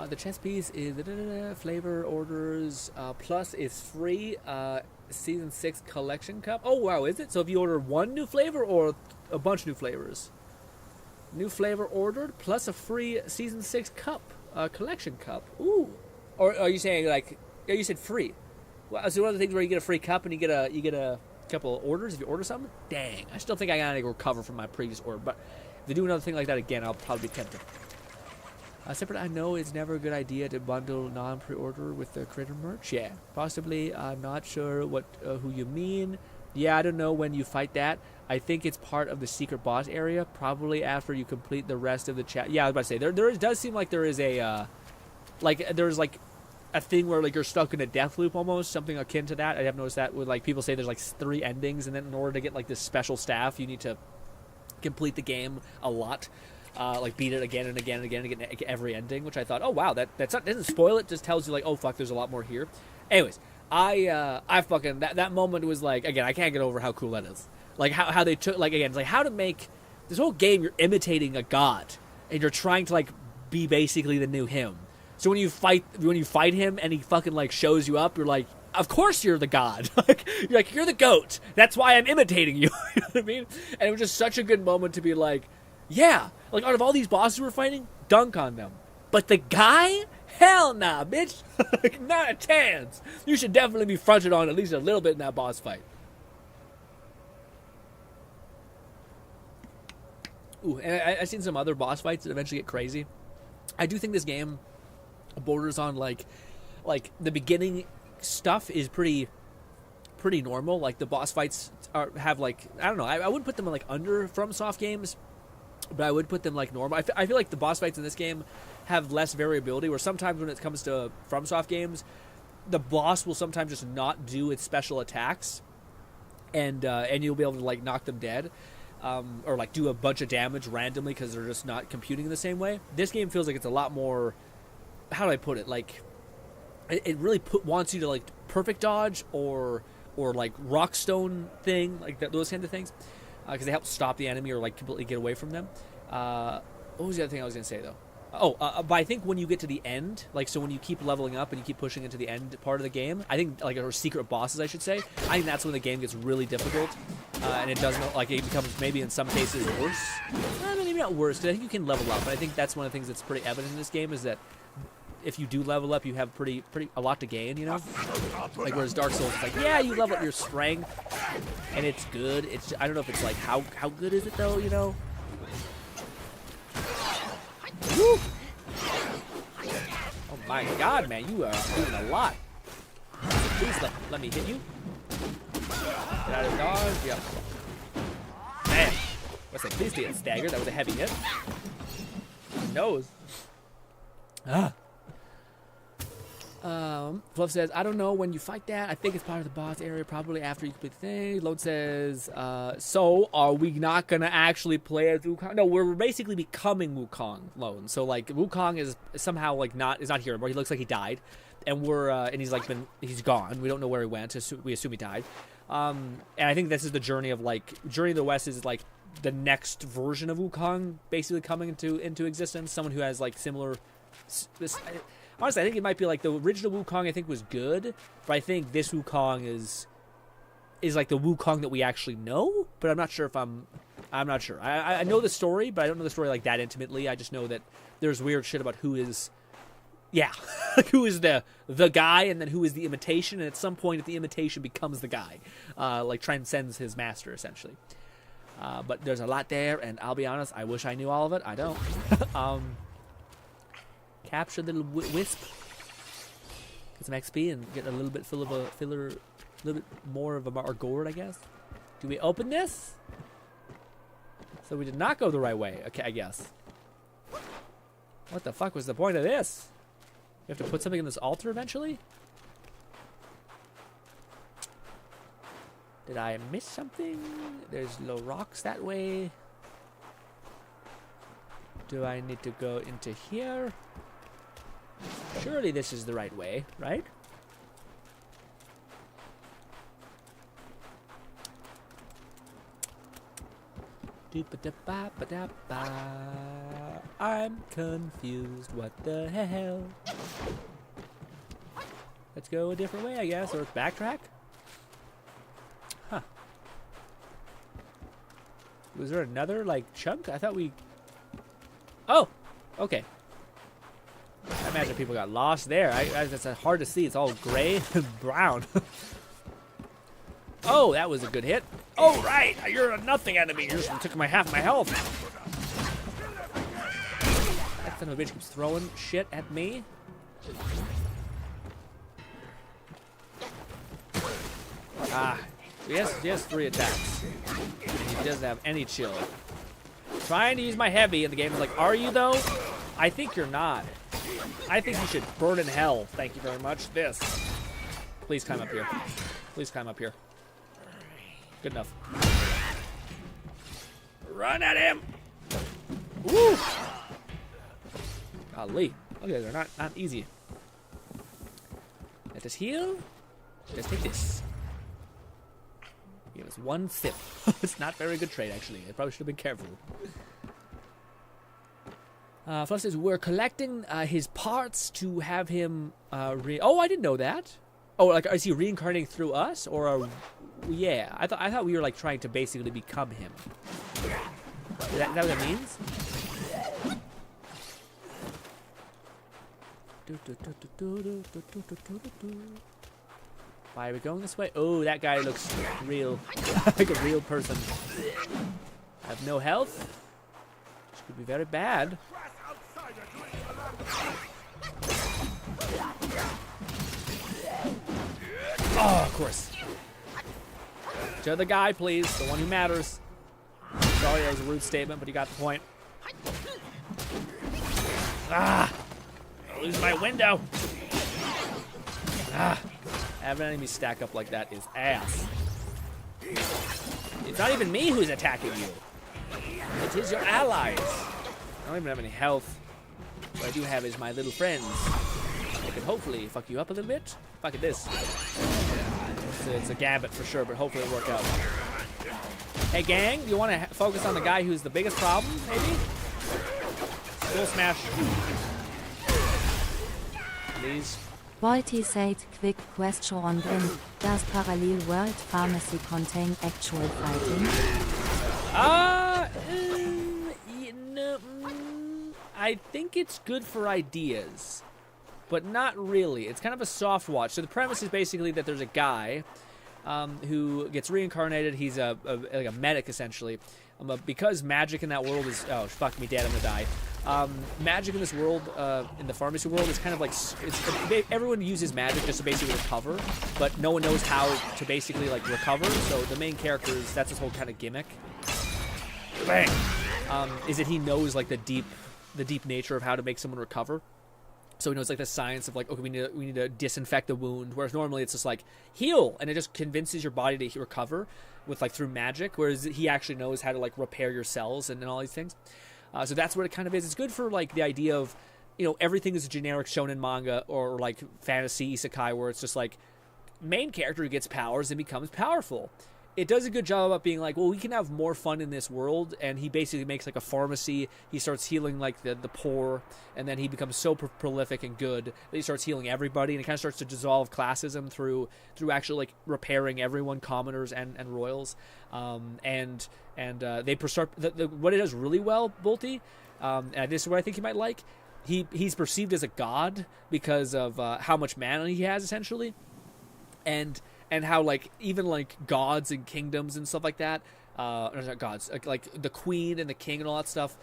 The chess piece is flavor orders plus is free season 6 collection cup. Oh wow, is it? So if you order one new flavor or a bunch of new flavors? New flavor ordered plus a free season 6 cup collection cup. Ooh. Or are you saying like? Yeah, you said free. Well, so one of the things where you get a free cup and you get a couple of orders if you order something. Dang, I still think I gotta recover from my previous order. But if they do another thing like that again, I'll probably be tempted. Separate, I know it's never a good idea to bundle non-pre-order with the creator merch. Yeah, possibly. I'm not sure what who you mean. Yeah, I don't know when you fight that. I think it's part of the secret boss area, probably after you complete the rest of the chat. Yeah, I was about to say, there does seem like there is a, there's like a thing where like you're stuck in a death loop almost, something akin to that. I have noticed that with like people say there's like 3 endings, and then in order to get like this special staff, you need to complete the game a lot. Like beat it again and again and again and get every ending, which I thought, oh wow, that's not, doesn't spoil it, just tells you like, oh fuck, there's a lot more here. Anyways, I fucking that moment was like, again, I can't get over how cool that is. Like how they took, like, again, it's like how to make this whole game, you're imitating a god and you're trying to like be basically the new him. So when you fight him and he fucking like shows you up, you're like, of course you're the god. you're the goat. That's why I'm imitating you. You know what I mean? And it was just such a good moment to be like, yeah, like out of all these bosses we're fighting, dunk on them. But the guy? Hell nah, bitch. Like, not a chance. You should definitely be fronted on at least a little bit in that boss fight. Ooh, and I've seen some other boss fights that eventually get crazy. I do think this game borders on like the beginning stuff is pretty normal. Like the boss fights have like, I don't know, I wouldn't put them in like under FromSoft games, but I would put them like normal. I feel like the boss fights in this game have less variability, where sometimes when it comes to FromSoft games, the boss will sometimes just not do its special attacks, and you'll be able to like knock them dead, or like do a bunch of damage randomly because they're just not computing in the same way. This game feels like it's a lot more, how do I put it, like it really wants you to like perfect dodge or like rock stone thing, like those kinds of things. Because they help stop the enemy or like completely get away from them. What was the other thing I was going to say, though? But I think when you get to the end, like, so when you keep leveling up and you keep pushing into the end part of the game, I think, like, or secret bosses, I should say, I think that's when the game gets really difficult. and it doesn't like it becomes maybe in some cases worse. Maybe not worse, because I think you can level up. But I think that's one of the things that's pretty evident in this game is that if you do level up, you have a lot to gain. You know, like whereas Dark Souls, it's like yeah, you level up your strength, and it's good. It's I don't know if it's like how good is it though. You know. Woo! Oh my God, man, you are doing a lot. Please let me hit you. Get out of dodge. Yep. Man. What's that? Please get staggered. That was a heavy hit. Nose. Ah. Fluff says, I don't know when you fight that. I think it's part of the boss area, probably after you complete the thing. Lone says, so are we not going to actually play as Wukong? No, we're basically becoming Wukong, Lone. So, like, Wukong is somehow, like, not here anymore. He looks like he died. And and he's, like, he's gone. We don't know where he went. We assume he died. And I think this is the journey of, like, Journey of the West is, like, the next version of Wukong basically coming into existence. Someone who has, like, similar... Honestly, I think it might be like the original Wukong I think was good, but I think this Wukong is like the Wukong that we actually know, but I'm not sure if I'm not sure. I know the story, but I don't know the story like that intimately. I just know that there's weird shit about who is who is the guy and then who is the imitation, and at some point if the imitation becomes the guy, like transcends his master essentially. But there's a lot there, and I'll be honest, I wish I knew all of it. I don't. Capture the little wisp, get some XP, and get a little bit full of a filler, a little bit more of a gourd, I guess. Do we open this? So we did not go the right way. Okay, I guess. What the fuck was the point of this? We have to put something in this altar eventually? Did I miss something? There's low rocks that way. Do I need to go into here? Surely this is the right way, right? I'm confused. What the hell? Let's go a different way, I guess, or backtrack? Huh. Was there another, like, chunk? I thought we... Oh! Okay. I imagine people got lost there. It's hard to see. It's all gray and brown. Oh, that was a good hit. Oh, right. You're a nothing enemy. You just took half my health. That son of a bitch keeps throwing shit at me. Ah. He has 3 attacks. He doesn't have any chill. Trying to use my heavy, and the game is like, are you, though? I think you're not. I think you should burn in hell. Thank you very much. This. Please climb up here. Please climb up here. Good enough. Run at him! Woo! Golly. Okay, they're not easy. Let us heal. Let's take this. Give us 1 sip. It's not very good trade, actually. I probably should have been careful. Fluff says, we're collecting his parts to have him Oh, I didn't know that. Oh, like, is he reincarnating through us? Or, yeah. I thought we were, like, trying to basically become him. Is that what that means? Why are we going this way? Oh, that guy looks real. Like a real person. I have no health. This could be very bad. Oh, of course. To the guy, please. The one who matters. Sorry, that was a rude statement, but you got the point. Ah! I lose my window. Ah! Having enemies stack up like that is ass. It's not even me who's attacking you. It is your allies. I don't even have any health. What I do have is my little friends. They can hopefully fuck you up a little bit. Fuck at this. It's a gambit for sure, but hopefully it'll work out. Hey gang, do you want to focus on the guy who's the biggest problem, maybe? Full smash. Please. Balti said, quick question on GRINN, does Parallel World Pharmacy contain actual fighting? I think it's good for ideas, but not really. It's kind of a soft watch. So the premise is basically that there's a guy who gets reincarnated. He's like a medic, essentially. Because magic in that world is... Oh, fuck me dead, I'm gonna die. Magic in this world, in the pharmacy world, is kind of like... everyone uses magic just to basically recover, but no one knows how to basically, like, recover. So the main character is... That's his whole kind of gimmick. Bang! Is that he knows, like, the deep nature of how to make someone recover. So he knows, like, the science of, like, okay, we need to disinfect the wound, whereas normally it's just like heal, and it just convinces your body to recover with, like, through magic, whereas he actually knows how to, like, repair your cells and all these things. So that's what it kind of is. It's good for, like, the idea of, you know, everything is a generic shonen manga or, like, fantasy isekai where it's just like main character who gets powers and becomes powerful. It does a good job about being like, well, we can have more fun in this world, and he basically makes, like, a pharmacy. He starts healing, like, the poor, and then he becomes so prolific and good that he starts healing everybody, and it kind of starts to dissolve classism through actually, like, repairing everyone, commoners and royals. They start what it does really well, Bolty, and this is what I think you might like. He's perceived as a god because of how much mana he has, essentially, and how, like, even, like, gods and kingdoms and stuff like that, or not gods, like the queen and the king and all that stuff,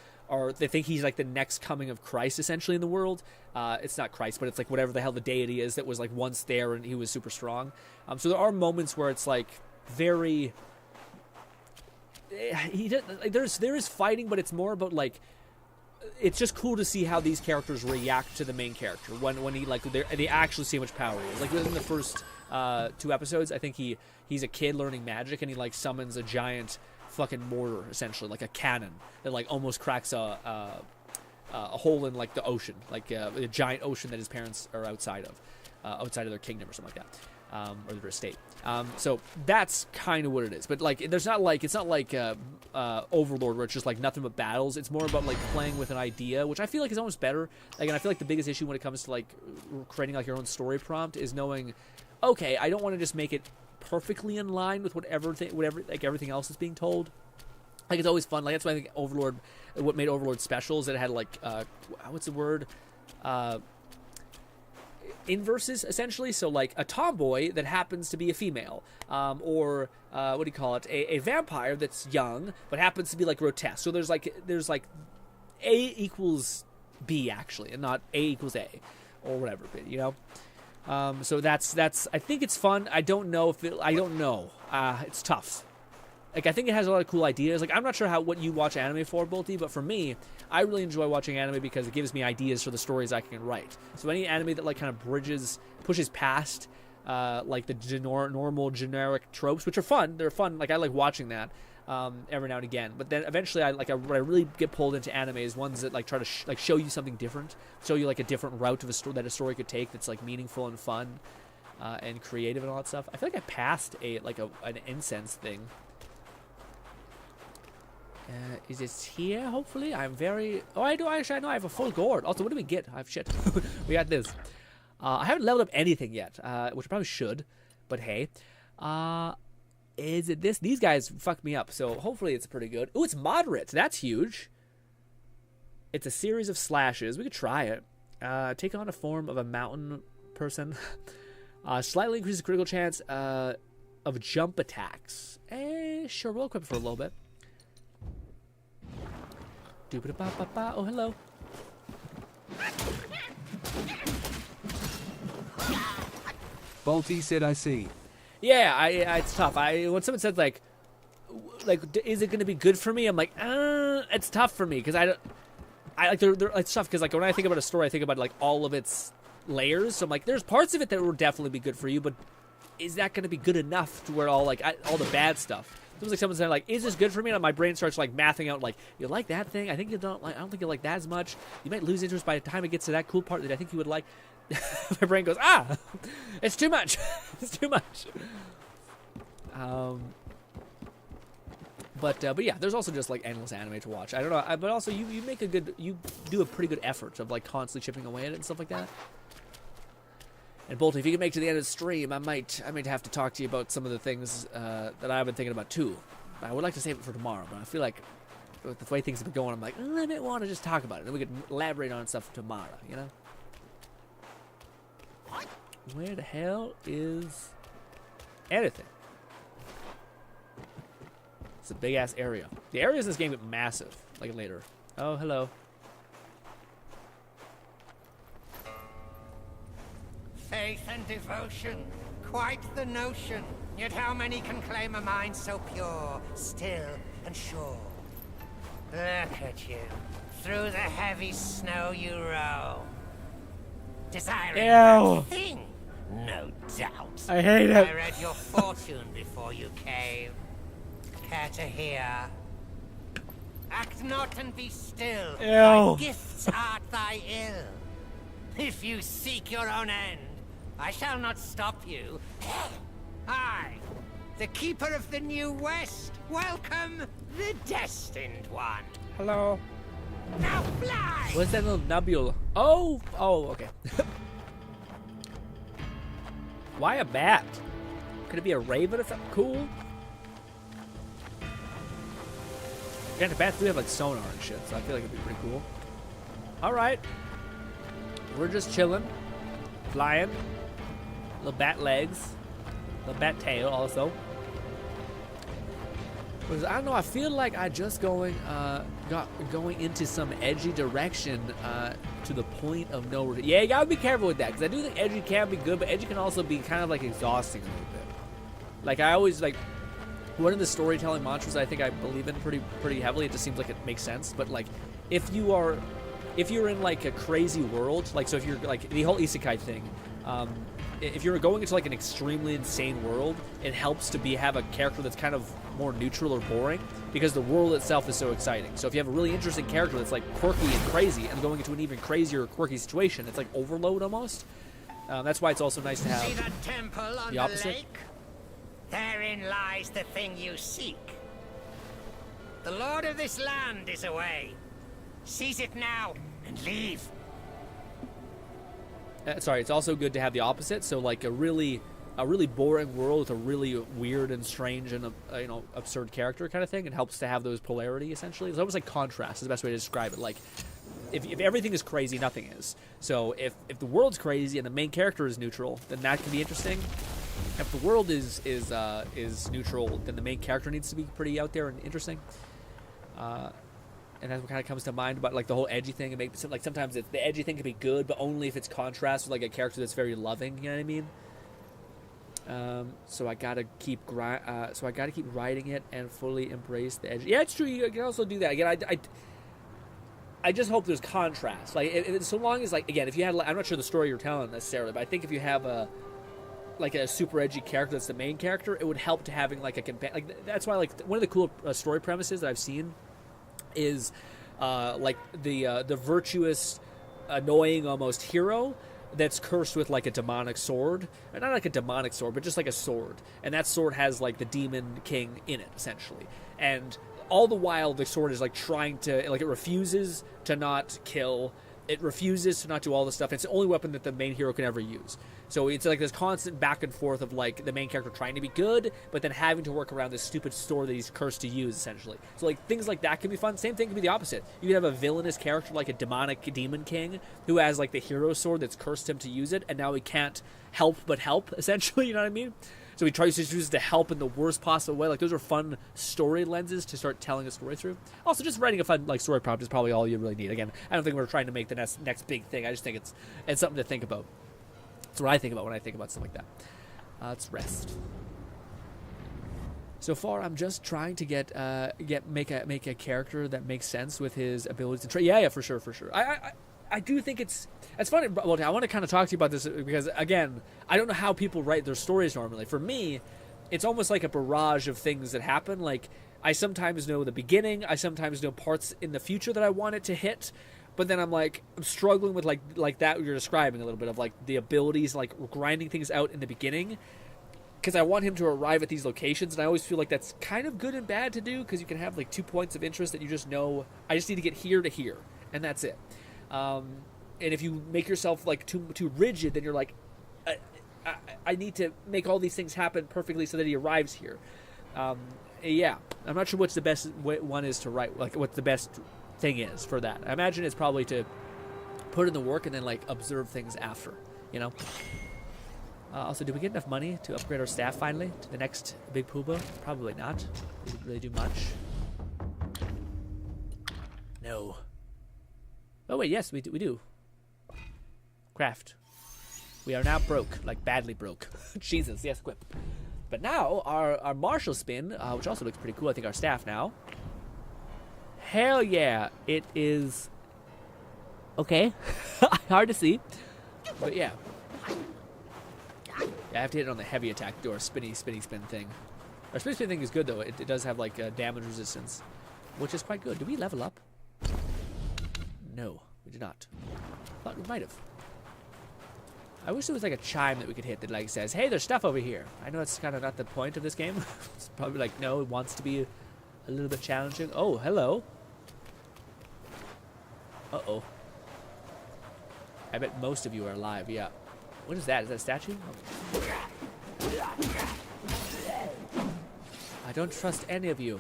they think he's, like, the next coming of Christ, essentially, in the world. It's not Christ, but it's, like, whatever the hell the deity is that was, like, once there and he was super strong. So there are moments where it's, like, very... there is fighting, but it's more about, like, it's just cool to see how these characters react to the main character when he, like, they actually see how much power he has. Like, in the first 2 episodes, I think he's a kid learning magic, and he, like, summons a giant fucking mortar, essentially, like a cannon that, like, almost cracks a hole in, like, the ocean, like a giant ocean that his parents are outside of their kingdom or something like that. Or their estate. So that's kind of what it is. But, like, it's not like Overlord, where it's just, like, nothing but battles. It's more about, like, playing with an idea, which I feel like is almost better. Like, and I feel like the biggest issue when it comes to, like, creating, like, your own story prompt is knowing, okay, I don't want to just make it perfectly in line with whatever like, everything else is being told. Like, it's always fun. Like, that's why I think Overlord, what made Overlord special is that it had, like, what's the word? Inverses, essentially. So, like, a tomboy that happens to be a female, or what do you call it, a vampire that's young but happens to be, like, grotesque. So there's like A equals B, actually, and not A equals A or whatever, you know. So that's I think it's fun. I don't know. It's tough. Like, I think it has a lot of cool ideas. Like, I'm not sure what you watch anime for, Bolty, but for me, I really enjoy watching anime because it gives me ideas for the stories I can write. So any anime that, like, kind of pushes past, like, the normal generic tropes, which are fun. They're fun. Like, I like watching that every now and again. But then eventually, what I really get pulled into anime is ones that, like, try to show you something different, show you, like, a different route of that a story could take that's, like, meaningful and fun and creative and all that stuff. I feel like I passed an incense thing. Is it here, hopefully? I'm very... Oh, I do. Actually, I know I have a full gourd. Also, what do we get? I have shit. We got this. I haven't leveled up anything yet, which I probably should. But hey. Is it this? These guys fucked me up, so hopefully it's pretty good. Oh, it's moderate. That's huge. It's a series of slashes. We could try it. Take on a form of a mountain person. Slightly increases critical chance of jump attacks. Sure, we'll equip it for a little bit. Oh, hello. Balti said I see. Yeah, it's tough. When someone says, like, is it going to be good for me? I'm like, it's tough for me, because it's tough, because, like, when I think about a story, I think about, like, all of its layers. So I'm like, there's parts of it that will definitely be good for you, but is that going to be good enough to where all the bad stuff? It was like someone saying, like, is this good for me? And my brain starts, like, mathing out, like, you like that thing? I don't think you like that as much. You might lose interest by the time it gets to that cool part that I think you would like. My brain goes, it's too much. It's too much. But yeah, there's also just, like, endless anime to watch. I don't know, but also you do a pretty good effort of, like, constantly chipping away at it and stuff like that. And Bolty, if you can make it to the end of the stream, I might have to talk to you about some of the things that I've been thinking about too. I would like to save it for tomorrow, but I feel like with the way things have been going, I'm like, I might want to just talk about it. Then we could elaborate on stuff tomorrow, you know? Where the hell is anything? It's a big-ass area. The areas in this game get massive, like later. Oh, hello. Faith and devotion, quite the notion. Yet how many can claim a mind so pure, still, and sure? Look at you. Through the heavy snow you roam. Desiring nothing, no doubt. I hate it. I read your fortune before you came. Care to hear? Act not and be still. Thy gifts art thy ill. If you seek your own end, I shall not stop you. I, the keeper of the New West, welcome the destined one. Hello. Now fly! What's that little nebula? Oh, okay. Why a bat? Could it be a raven or something cool? Yeah, the bats do have like sonar and shit, so I feel like it'd be pretty cool. Alright. We're just chilling. Flying. Little bat legs. Little bat tail also. Because I don't know, I feel like I just going into some edgy direction to the point of no return. Yeah, you gotta be careful with that, because I do think edgy can be good, but edgy can also be kind of like exhausting a little bit. Like I always like one of the storytelling mantras I think I believe in pretty heavily. It just seems like it makes sense, but like if you're in like a crazy world, like so if you're like the whole isekai thing. If you're going into like an extremely insane world, it helps to have a character that's kind of more neutral or boring because the world itself is so exciting. So if you have a really interesting character that's like quirky and crazy and going into an even crazier quirky situation, it's like overload almost. That's why it's also nice to have See that temple on the opposite. lake? Therein lies the thing you seek. The lord of this land is away. Seize it now and leave. Sorry, it's also good to have the opposite. So like a really boring world with a really weird and strange and absurd character kind of thing. It helps to have those polarity essentially. It's almost like contrast is the best way to describe it. Like if everything is crazy, nothing is. So if the world's crazy and the main character is neutral, then that can be interesting. If the world is neutral, then the main character needs to be pretty out there and interesting. And that's what kind of comes to mind about like the whole edgy thing. It makes like sometimes the edgy thing can be good, but only if it's contrast with like a character that's very loving. You know what I mean? So I gotta keep writing it and fully embrace the edge. Yeah, it's true. You can also do that. Again, I just hope there's contrast. Like so long as like again, if you had I'm not sure the story you're telling necessarily, but I think if you have a super edgy character that's the main character, it would help to having like a companion. Like that's why like one of the cool story premises that I've seen is like the virtuous, annoying almost hero that's cursed with like a demonic sword. Not like a demonic sword, but just like a sword. And that sword has like the demon king in it, essentially. And all the while the sword is like trying to, like it refuses to not kill. It refuses to not do all this stuff. It's the only weapon that the main hero can ever use. So it's like this constant back and forth of like the main character trying to be good, but then having to work around this stupid sword that he's cursed to use, essentially. So like things like that can be fun. Same thing can be the opposite. You can have a villainous character like a demonic demon king who has like the hero sword that's cursed him to use it, and now he can't help but help, essentially, you know what I mean? So he tries to use it to help in the worst possible way. Like those are fun story lenses to start telling a story through. Also, just writing a fun like story prompt is probably all you really need. Again, I don't think we're trying to make the next big thing. I just think it's something to think about. That's what I think about when I think about stuff like that. Let's rest. So far, I'm just trying to make a character that makes sense with his abilities to trade. Yeah, for sure. I do think it's funny. Well, I want to kind of talk to you about this because again, I don't know how people write their stories normally. For me, it's almost like a barrage of things that happen. Like I sometimes know the beginning, I sometimes know parts in the future that I want it to hit. But then I'm struggling with like that you're describing a little bit of like the abilities, like grinding things out in the beginning, because I want him to arrive at these locations, and I always feel like that's kind of good and bad to do because you can have like 2 points of interest that you just know I just need to get here to here, and that's it. And if you make yourself like too rigid, then you're like, I need to make all these things happen perfectly so that he arrives here. Yeah, I'm not sure what's the best one is to write, like what the best thing is for that. I imagine it's probably to put in the work and then like observe things after, you know. Also, did we get enough money to upgrade our staff finally to the next big Pooba? Probably not. We didn't really do much. No. Oh wait, yes, we do. Craft. We are now broke, like badly broke. Jesus, yes, equip. But now our martial spin, which also looks pretty cool. I think our staff now. Hell yeah, it is. Okay, hard to see, but yeah. I have to hit it on the heavy attack door, spin thing. Our spin thing is good though. It does have like damage resistance, which is quite good. Do we level up? No, we did not. Thought we might have. I wish there was like a chime that we could hit that like says, "Hey, there's stuff over here." I know it's kind of not the point of this game. It's probably like, no, it wants to be a little bit challenging. Oh, hello. Uh-oh. I bet most of you are alive. Yeah. What is that? Is that a statue? Oh. I don't trust any of you.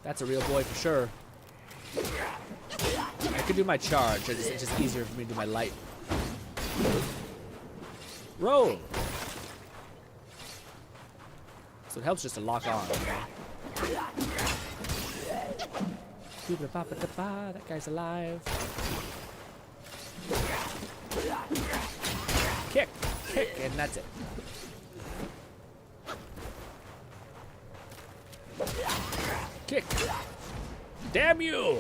That's a real boy for sure. I could do my charge. It's just easier for me to do my light. Roll! So it helps just to lock on. That guy's alive. Kick, and that's it. Kick. Damn you!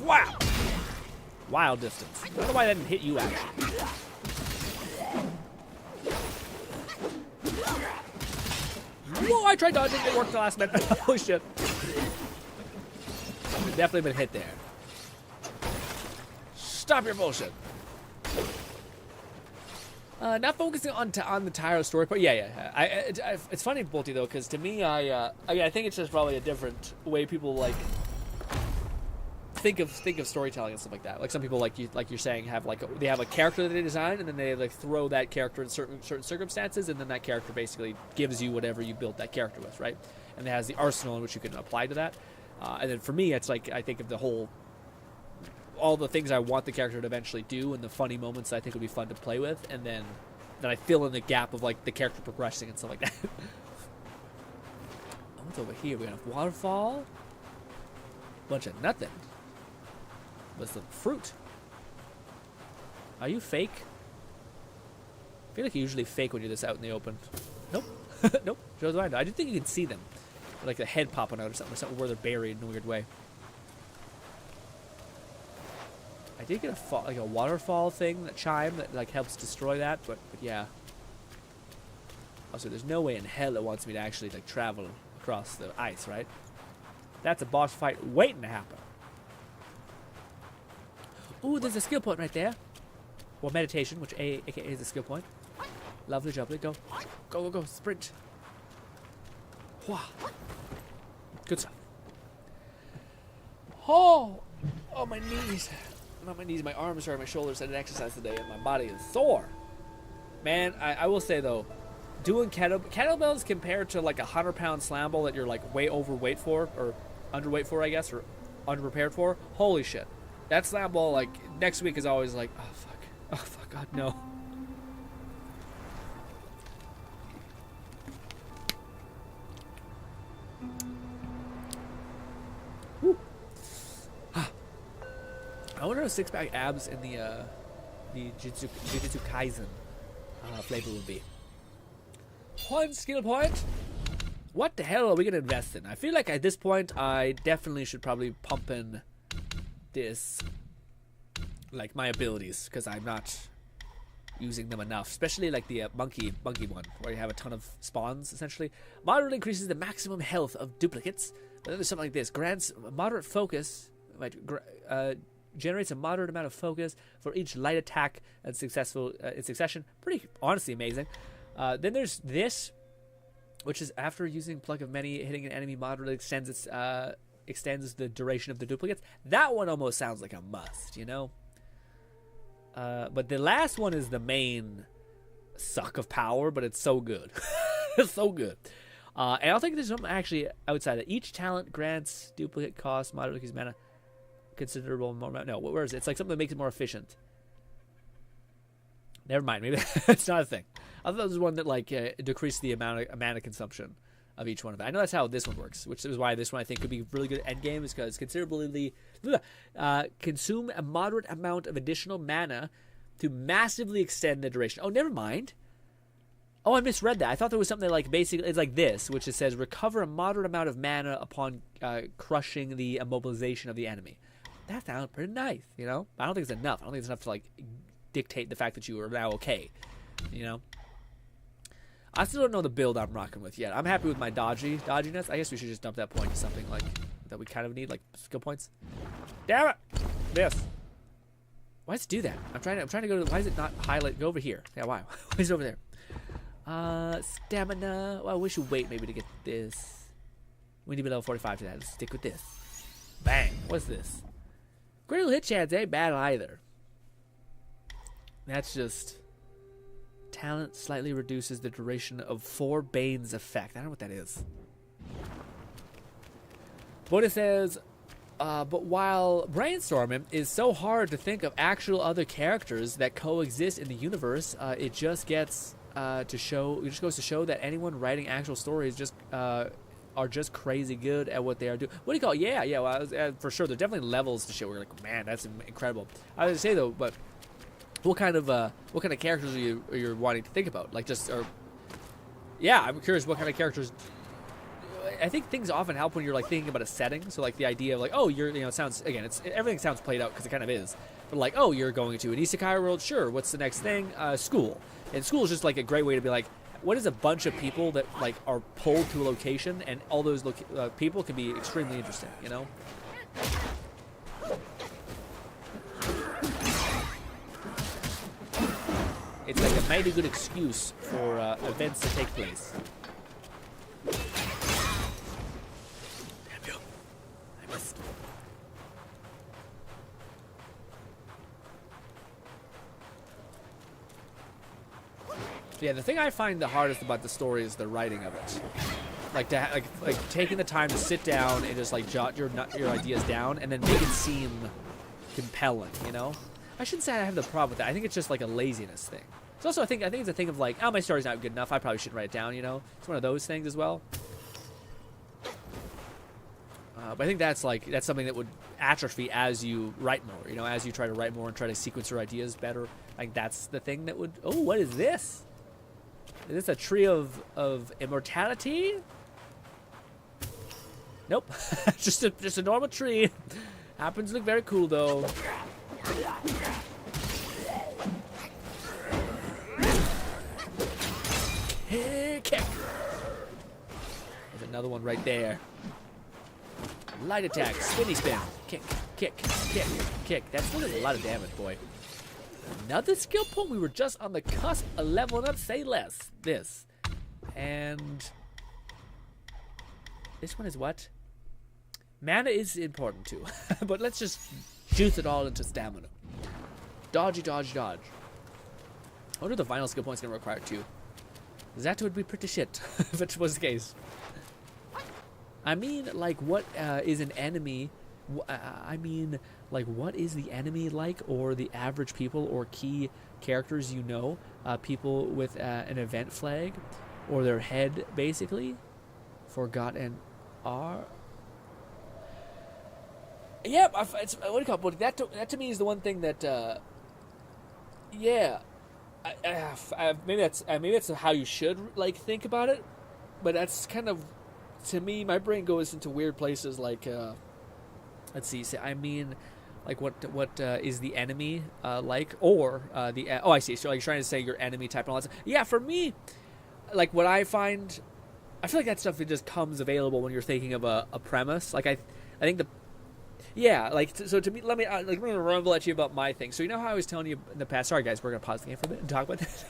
Wow! Wild distance. I don't know why that didn't hit you, actually. Whoa, I tried dodging, it worked the last minute. Holy shit. Definitely been hit there. Stop your bullshit. Not focusing on the Tyro story, but yeah. It's funny, Bolty, though, because to me, I think it's just probably a different way people like think of storytelling and stuff like that. Like some people, like you're saying, have they have a character that they design, and then they like throw that character in certain circumstances, and then that character basically gives you whatever you built that character with, right? And it has the arsenal in which you can apply to that. And then for me, it's like I think of all the things I want the character to eventually do, and the funny moments that I think would be fun to play with, and then I fill in the gap of like the character progressing and stuff like that. What's over here? We got a waterfall, bunch of nothing, with some fruit. Are you fake? I feel like you're usually fake when you're this out in the open. Nope. Nope. Shows what I know. I didn't think you could see them, like the head popping out or something where they're buried in a weird way. I did get a waterfall thing, that chime that like helps destroy that, but yeah. Also, there's no way in hell it wants me to actually like travel across the ice, right? That's a boss fight waiting to happen. Ooh, there's a skill point right there. Or meditation, which aka is a skill point. Lovely jubbly, go. Go, sprint. Wah. Good stuff. Oh, my knees. Not my knees, my arms hurt, my shoulders. I did exercise today, and my body is sore. Man, I will say though, doing kettlebells compared to like a 100-pound slam ball that you're like way overweight for, or underweight for, I guess, or underprepared for. Holy shit, that slam ball like next week is always like, oh fuck, God no. I wonder if six-pack abs in the Jujutsu Kaisen flavor would be. One skill point? What the hell are we going to invest in? I feel like at this point, I definitely should probably pump in this, like my abilities, because I'm not using them enough. Especially like the monkey one, where you have a ton of spawns, essentially. Moderately increases the maximum health of duplicates. But then there's something like this. Grants moderate focus, generates a moderate amount of focus for each light attack and successful in succession. Pretty honestly amazing. Then there's this, which is after using plug of many, hitting an enemy moderately extends the duration of the duplicates. That one almost sounds like a must, you know. But the last one is the main suck of power, but it's so good. It's so good. And I don't think there's something actually outside that. Each talent grants duplicate cost, moderate increase mana, considerable more. No, where is it? It's like something that makes it more efficient. Never mind. Maybe it's not a thing. I thought it was one that like decreased the amount of mana consumption of each one of them. I know that's how this one works, which is why this one I think could be really good at endgame, is because considerably consume a moderate amount of additional mana to massively extend the duration. Oh, never mind. Oh, I misread that. I thought there was something like basically it's like this, which it says recover a moderate amount of mana upon crushing the immobilization of the enemy. That sounds pretty nice, you know. I don't think it's enough. I don't think it's enough to like dictate the fact that you are now okay, you know. I still don't know the build I'm rocking with yet. I'm happy with my dodginess. I guess we should just dump that point to something like that we kind of need, like skill points. Damn it! This. Why does it do that? I'm trying to go to. Why is it not highlight? Go over here. Yeah, why? Why is it over there? Stamina. Well, we should wait maybe to get this. We need to be level 45 to that. Let's stick with this. Bang. What's this? Critical hit chance ain't bad either. That's just. Talent slightly reduces the duration of 4 Bane's effect. I don't know what that is. But it says, but while brainstorming is so hard to think of actual other characters that coexist in the universe, it just gets to show. It just goes to show that anyone writing actual stories just are just crazy good at what they are doing. What do you call it? Yeah. Well, for sure, there's definitely levels to shit. We're like, man, that's incredible. I was gonna say though, but. What kind of characters are you wanting to think about? Like yeah, I'm curious what kind of characters. I think things often help when you're like thinking about a setting. So like the idea of like, oh, it sounds again, everything sounds played out because it kind of is. But like, oh, you're going to an isekai world, sure. What's the next thing? School. And school is just like a great way to be like, what is a bunch of people that like are pulled to a location, and all those people can be extremely interesting, you know. It's like a mighty good excuse for events to take place. Damn you. I missed. Yeah, the thing I find the hardest about the story is the writing of it. Like taking the time to sit down and just like jot your ideas down and then make it seem compelling, you know? I shouldn't say I have the problem with that. I think it's just like a laziness thing. It's also I think it's a thing of like, oh, my story's not good enough. I probably shouldn't write it down. You know, it's one of those things as well. But I think that's something that would atrophy as you write more. You know, as you try to write more and try to sequence your ideas better. Like that's the thing that would. Oh, what is this? Is this a tree of immortality? Nope, just a normal tree. Happens to look very cool though. Hey, kick. There's another one right there. Light attack, spinny spin, kick. That's a lot of damage, boy. Another skill point. We were just on the cusp of leveling up. Say less. This, and this one is what? Mana is important too, but let's just juice it all into stamina. Dodgy. I wonder if the final skill point's gonna require 2. That would be pretty shit if it was the case. I mean, like, what is an enemy? I mean, like, what is the enemy like, or the average people or key characters you know? People with an event flag, or their head, basically. Forgotten are. Yeah, it's, what do you call it? That to me is the one thing that. Yeah. Maybe that's how you should like think about it, but that's kind of, to me, my brain goes into weird places. Like, let's see. I mean, like what is the enemy like, or the I see. So like you're trying to say your enemy type and all that stuff. Yeah, for me, like what I find, I feel like that stuff it just comes available when you're thinking of a premise. Like I think the. Yeah, like, so to me, let me rumble at you about my thing. So you know how I was telling you in the past, sorry guys, we're going to pause the game for a bit and talk about this.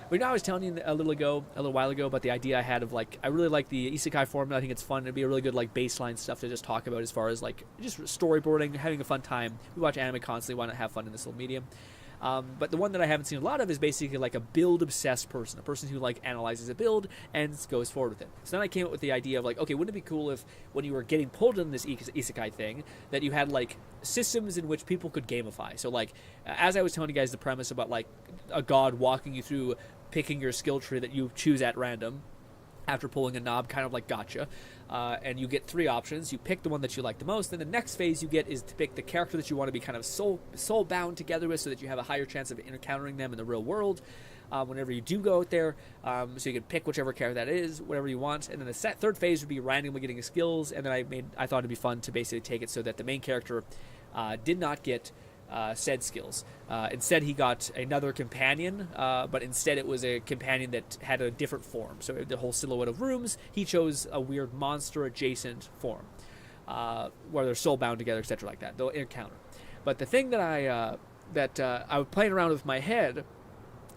But I was telling you a little while ago about the idea I had of like I really like the isekai formula. I think it's fun. It'd be a really good like baseline stuff to just talk about as far as like just storyboarding, having a fun time. We watch anime constantly. Why not have fun in this little medium? But the one that I haven't seen a lot of is basically like a build-obsessed person, a person who like analyzes a build and goes forward with it. So then I came up with the idea of like, okay, wouldn't it be cool if when you were getting pulled into this isekai thing, that you had like systems in which people could gamify. So like, as I was telling you guys the premise about like a god walking you through picking your skill tree that you choose at random after pulling a knob, kind of like gotcha. And you get 3 options. You pick the one that you like the most. Then the next phase you get is to pick the character that you want to be kind of soul bound together with, so that you have a higher chance of encountering them in the real world whenever you do go out there. So you can pick whichever character that is, whatever you want. And then the third phase would be randomly getting skills. And then I thought it'd be fun to basically take it so that the main character did not get said skills. Instead, he got another companion, but instead it was a companion that had a different form. So the whole silhouette of rooms, he chose a weird monster-adjacent form, where they're soul-bound together, etc. like that. They'll encounter. But the thing that I was playing around with my head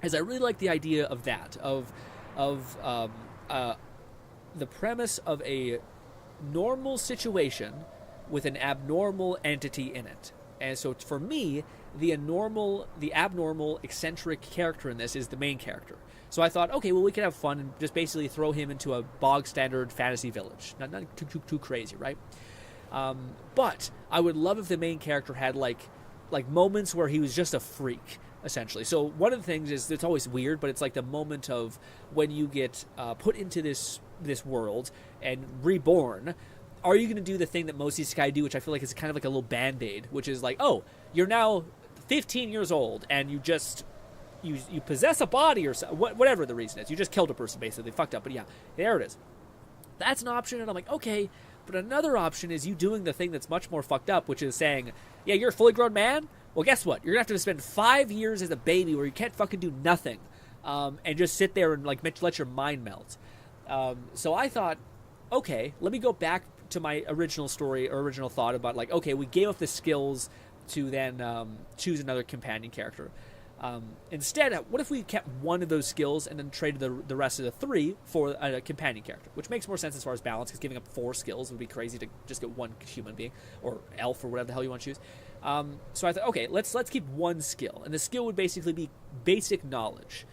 is I really like the idea of that, of the premise of a normal situation with an abnormal entity in it. And so for me, the abnormal, eccentric character in this is the main character. So I thought, okay, well, we could have fun and just basically throw him into a bog standard fantasy village. Not too crazy, right? But I would love if the main character had like moments where he was just a freak, essentially. So one of the things is, it's always weird, but it's like the moment of when you get put into this world and reborn. Are you going to do the thing that most isekai do, which I feel like is kind of like a little band-aid, which is like, oh, you're now 15 years old, and you possess a body or whatever the reason is. You just killed a person, basically. Fucked up, but yeah, there it is. That's an option, and I'm like, okay, but another option is you doing the thing that's much more fucked up, which is saying, yeah, you're a fully grown man? Well, guess what? You're going to have to spend 5 years as a baby where you can't fucking do nothing, and just sit there and like let your mind melt. So I thought, okay, let me go back to my original story or original thought about like, okay, we gave up the skills to then choose another companion character. Instead, what if we kept one of those skills and then traded the rest of the 3 for a companion character, which makes more sense as far as balance, because giving up 4 skills would be crazy to just get one human being or elf or whatever the hell you want to choose. So I thought, okay, let's keep one skill, and the skill would basically be basic knowledge.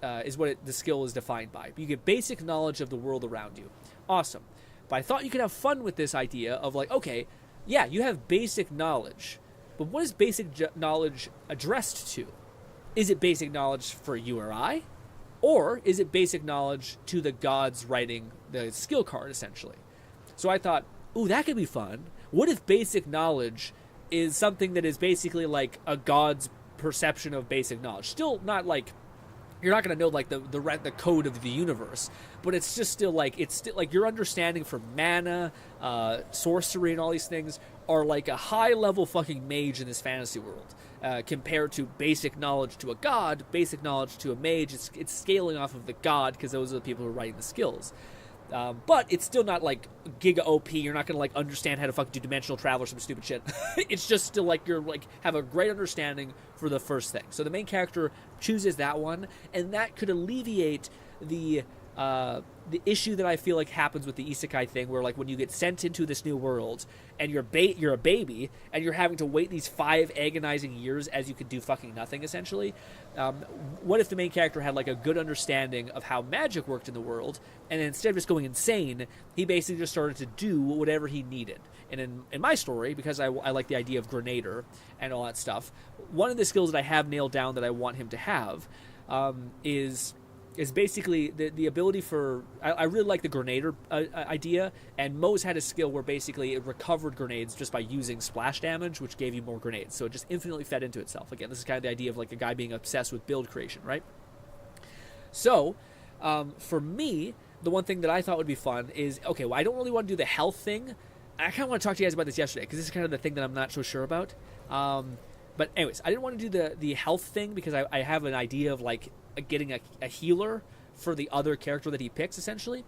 Is what the skill is defined by. You get basic knowledge of the world around you. Awesome. But I thought you could have fun with this idea of like, okay, yeah, you have basic knowledge, but what is basic knowledge addressed to? Is it basic knowledge for you or I? Or is it basic knowledge to the gods writing the skill card, essentially? So I thought, ooh, that could be fun. What if basic knowledge is something that is basically like a god's perception of basic knowledge? Still not like, you're not going to know like the code of the universe, but it's still like your understanding for mana, sorcery, and all these things are like a high level fucking mage in this fantasy world, compared to basic knowledge to a god, basic knowledge to a mage. It's scaling off of the god, because those are the people who are writing the skills. But it's still not like giga OP. You're not going to like understand how to fucking do dimensional travel or some stupid shit. It's just still like you're like have a great understanding for the first thing. So the main character chooses that one, and that could alleviate the issue that I feel like happens with the isekai thing, where like when you get sent into this new world and you're a baby and you're having to wait these 5 agonizing years as you could do fucking nothing, essentially. What if the main character had like a good understanding of how magic worked in the world, and instead of just going insane, he basically just started to do whatever he needed? And in my story, because I like the idea of Grenader and all that stuff, one of the skills that I have nailed down that I want him to have is basically the ability for... I really like the Grenader idea, and Mo's had a skill where basically it recovered grenades just by using splash damage, which gave you more grenades. So it just infinitely fed into itself. Again, this is kind of the idea of like a guy being obsessed with build creation, right? So, for me, the one thing that I thought would be fun is, okay, well, I don't really want to do the health thing. I kind of want to talk to you guys about this yesterday, because this is kind of the thing that I'm not so sure about. But anyways, I didn't want to do the health thing because I have an idea of like getting a healer for the other character that he picks, essentially.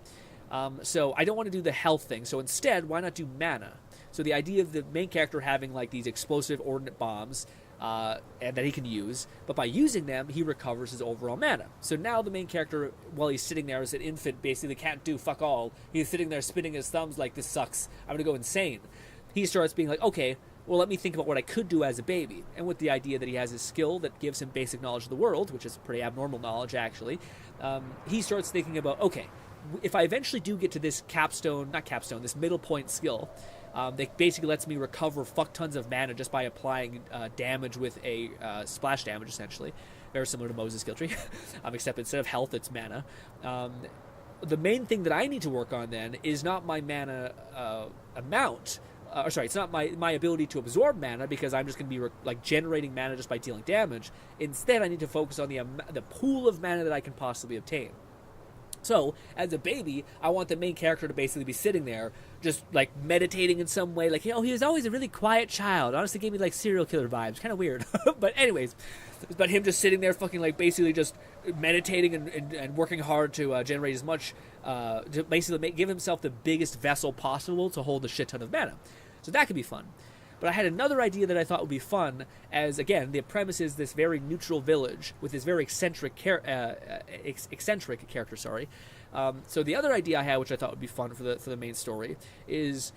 So I don't want to do the health thing. So instead, why not do mana? So the idea of the main character having like these explosive ordnance bombs and that he can use, but by using them, he recovers his overall mana. So now the main character, while he's sitting there as an infant, basically can't do fuck all. He's sitting there spinning his thumbs like, this sucks, I'm gonna go insane. He starts being like, okay, well, let me think about what I could do as a baby. And with the idea that he has his skill that gives him basic knowledge of the world, which is pretty abnormal knowledge, actually, he starts thinking about, okay, if I eventually do get to this this middle point skill, that basically lets me recover fuck tons of mana just by applying damage with a splash damage, essentially. Very similar to Moses' skill tree, except instead of health, it's mana. The main thing that I need to work on then is not my mana amount. It's not my ability to absorb mana, because I'm just going to be generating mana just by dealing damage. Instead, I need to focus on the pool of mana that I can possibly obtain. So, as a baby, I want the main character to basically be sitting there, just, meditating in some way. He was always a really quiet child. Honestly, gave me, serial killer vibes. Kind of weird. But anyways, but him just sitting there fucking, basically just meditating and working hard to generate as much, to basically give himself the biggest vessel possible to hold a shit ton of mana. So that could be fun. But I had another idea that I thought would be fun, as, again, the premise is this very neutral village with this very eccentric character, sorry. So the other idea I had, which I thought would be fun for the main story, is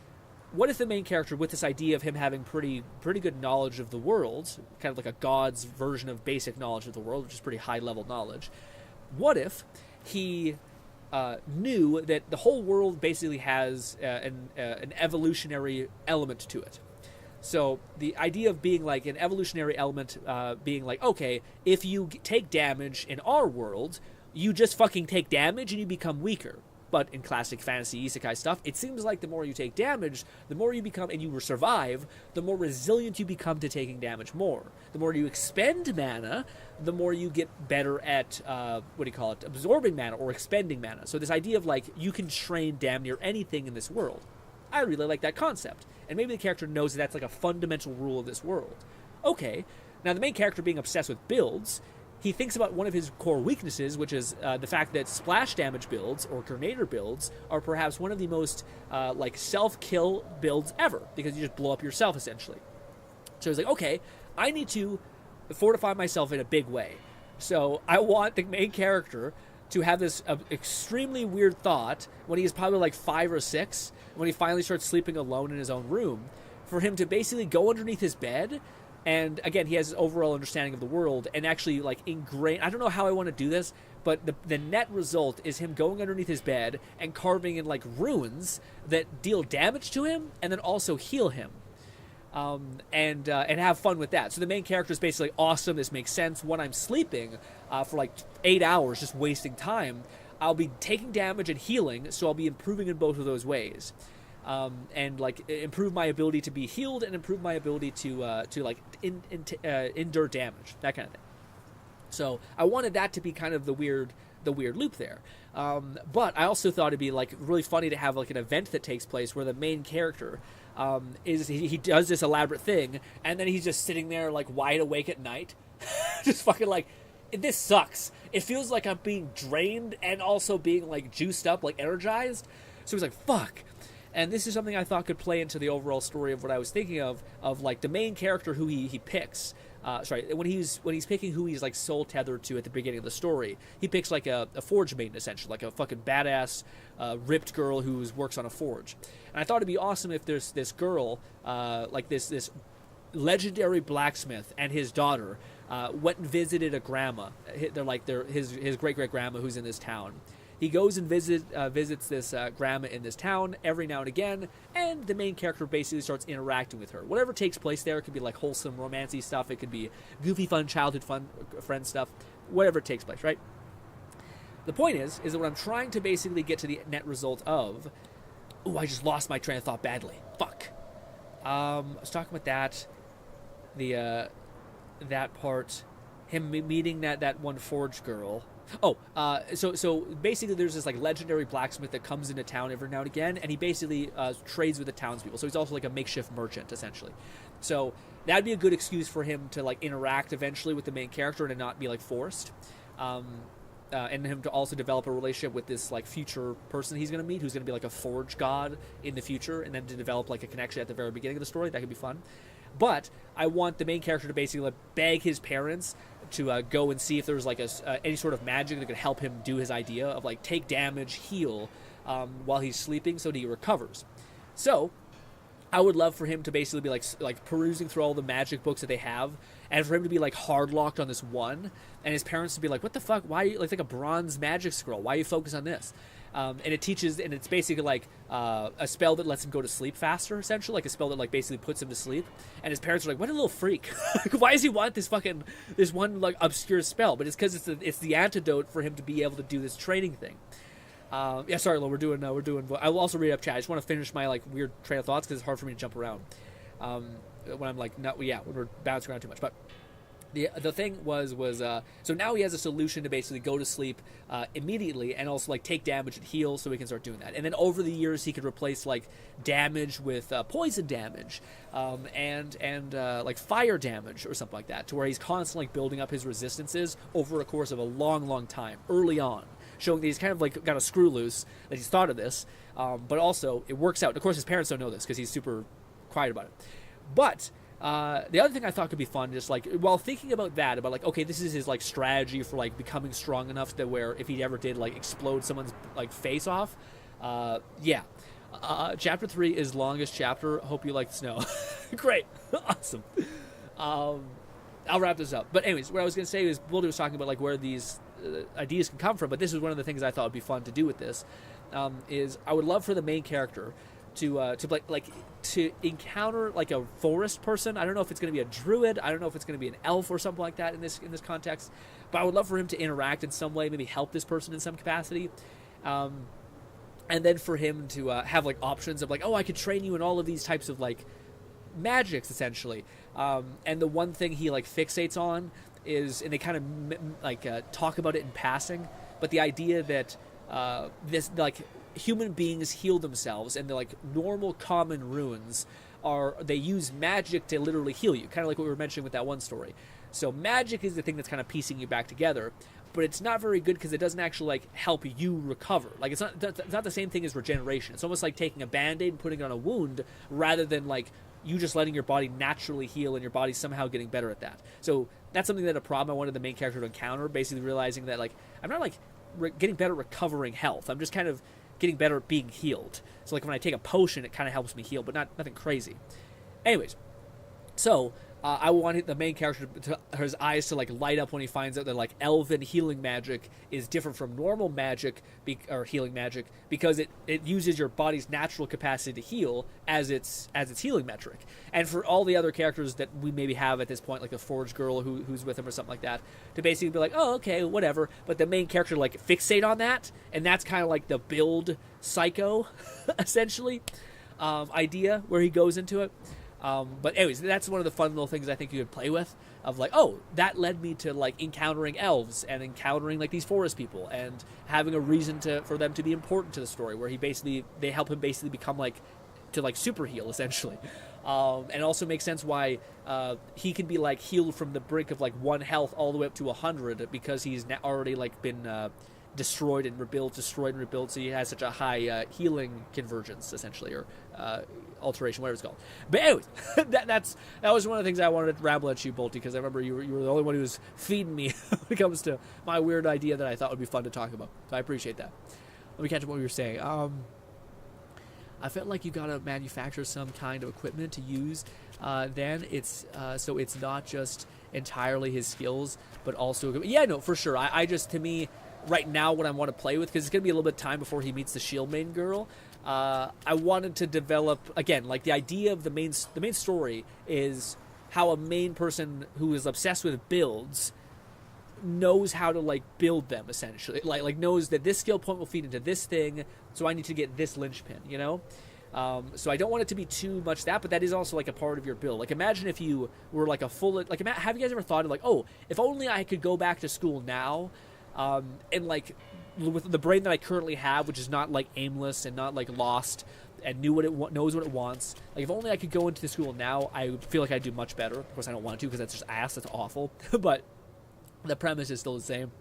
what if the main character, with this idea of him having pretty good knowledge of the world, kind of like a god's version of basic knowledge of the world, which is pretty high-level knowledge, what if he knew that the whole world basically has an evolutionary element to it? So the idea of being an evolutionary element, being okay, if you take damage in our world, you just fucking take damage and you become weaker. But in classic fantasy isekai stuff, it seems like the more you take damage, the more you become, and you survive, the more resilient you become to taking damage more. The more you expend mana, the more you get better at, absorbing mana or expending mana. So this idea of you can train damn near anything in this world. I really like that concept. And maybe the character knows that that's a fundamental rule of this world. Okay, now the main character being obsessed with builds, he thinks about one of his core weaknesses, which is the fact that splash damage builds or grenader builds are perhaps one of the most self-kill builds ever, because you just blow up yourself essentially. So he's okay, I need to fortify myself in a big way. So I want the main character to have this extremely weird thought when he's probably 5 or 6, when he finally starts sleeping alone in his own room, for him to basically go underneath his bed, and again, he has his overall understanding of the world, and actually ingrain. I don't know how I want to do this, but the net result is him going underneath his bed and carving in runes that deal damage to him and then also heal him. And have fun with that. So the main character is basically awesome. This makes sense. When I'm sleeping for 8 hours, just wasting time, I'll be taking damage and healing, so I'll be improving in both of those ways. And improve my ability to be healed and improve my ability to endure damage, that kind of thing. So I wanted that to be kind of the weird loop there. But I also thought it'd be really funny to have an event that takes place where the main character he does this elaborate thing, and then he's just sitting there wide awake at night, just fucking this sucks. It feels like I'm being drained and also being juiced up, energized. So he's fuck. And this is something I thought could play into the overall story of what I was thinking of the main character who he picks. When he's picking who he's soul tethered to at the beginning of the story, he picks a forge maiden, essentially, a fucking badass ripped girl who works on a forge. And I thought it'd be awesome if there's this girl, this legendary blacksmith and his daughter went and visited a grandma. They're his great great grandma who's in this town. He goes and visits this grandma in this town every now and again, and the main character basically starts interacting with her. Whatever takes place there, it could be wholesome, romancy stuff, it could be goofy, fun, childhood fun, friend stuff, whatever takes place, right? The point is that what I'm trying to basically get to the net result of... Ooh, I just lost my train of thought badly. Fuck. I was talking about that. That part. Him meeting that one forge girl. So basically there's this legendary blacksmith that comes into town every now and again, and he basically trades with the townspeople. So he's also a makeshift merchant, essentially. So that'd be a good excuse for him to interact eventually with the main character and to not be forced. And him to also develop a relationship with this future person he's going to meet, who's going to be a forge god in the future, and then to develop a connection at the very beginning of the story. That could be fun. But I want the main character to basically beg his parents to go and see if there's like any sort of magic that could help him do his idea of like take damage, heal while he's sleeping so that he recovers. So I would love for him to basically be like perusing through all the magic books that they have, and for him to be like hard locked on this one, and his parents to be like, "What the fuck? Why are you like a bronze magic scroll? Why are you focused on this?" And it teaches, and it's basically like a spell that lets him go to sleep faster, essentially, like a spell that like basically puts him to sleep. And his parents are like, "What a little freak! Why does he want this one like obscure spell?" But it's because it's the antidote for him to be able to do this training thing. Yeah, sorry, Lo, we're doing. I will also read up chat. I just want to finish my like weird train of thoughts because it's hard for me to jump around when I'm like when we're bouncing around too much. But the thing was so now he has a solution to basically go to sleep immediately and also like take damage and heal, so he can start doing that. And then over the years he could replace like damage with poison damage and like fire damage or something like that, to where he's constantly like, building up his resistances over a course of a long time early on, showing that he's kind of like got a screw loose, that he's thought of this, but also it works out. And of course his parents don't know this because he's super quiet about it. But the other thing I thought could be fun, just like while thinking about that, about like, okay, this is his like strategy for like becoming strong enough that where if he ever did like explode someone's like face off, chapter 3 is longest chapter. Hope you like the snow. Great. Awesome. I'll wrap this up. But anyways, what I was going to say is Boulder was talking about like where these ideas can come from, but this is one of the things I thought would be fun to do with this, is I would love for the main character to encounter like a forest person. I don't know if it's going to be a druid. I don't know if it's going to be an elf or something like that in this context. But I would love for him to interact in some way, maybe help this person in some capacity, and then for him to have like options of like, oh, I could train you in all of these types of like magics essentially. And the one thing he like fixates on is, and they kind of talk about it in passing, but the idea that this like human beings heal themselves, and they're like normal common runes they use magic to literally heal you, kind of like what we were mentioning with that one story. So magic is the thing that's kind of piecing you back together, but it's not very good because it doesn't actually like help you recover. Like it's not the same thing as regeneration. It's almost like taking a band-aid and putting it on a wound, rather than like you just letting your body naturally heal and your body somehow getting better at that. So that's something that a problem I wanted the main character to encounter, basically realizing that like I'm not like getting better at recovering health. I'm just kind of getting better at being healed. So like when I take a potion, it kind of helps me heal, but nothing crazy. Anyways, so I wanted the main character his eyes to like light up when he finds out that like elven healing magic is different from normal magic or healing magic, because it uses your body's natural capacity to heal as its healing metric. And for all the other characters that we maybe have at this point, like the forge girl who's with him or something like that, to basically be like, oh, okay, whatever. But the main character like fixate on that, and that's kind of like the build psycho essentially idea where he goes into it. But anyways, that's one of the fun little things I think you could play with, of like, oh, that led me to like encountering elves and encountering like these forest people and having a reason for them to be important to the story, where they help him basically become like to like super heal essentially. And it also makes sense why he can be like healed from the brink of like 1 health all the way up to 100, because he's already like been destroyed and rebuilt, so he has such a high healing convergence essentially, or alteration, whatever it's called. But anyways, that was one of the things I wanted to rabble at you, Bolty, because I remember you were the only one who was feeding me when it comes to my weird idea that I thought would be fun to talk about. So I appreciate that. Let me catch up what you were saying. I felt like you gotta manufacture some kind of equipment to use. Then it's so it's not just entirely his skills, but also for sure. I just, to me, right now, what I want to play with, because it's gonna be a little bit of time before he meets the Shield Maiden girl. I wanted to develop, again, like the idea of the main story is how a main person who is obsessed with builds knows how to like build them essentially, like knows that this skill point will feed into this thing, so I need to get this linchpin, you know. So I don't want it to be too much that, but that is also like a part of your build. Like imagine if you were like have you guys ever thought of like, oh, if only I could go back to school now, and like with the brain that I currently have, which is not like aimless and not like lost and knows what it wants. Like if only I could go into the school now, I feel like I'd do much better. Of course I don't want to, because that's just ass. That's awful. But the premise is still the same.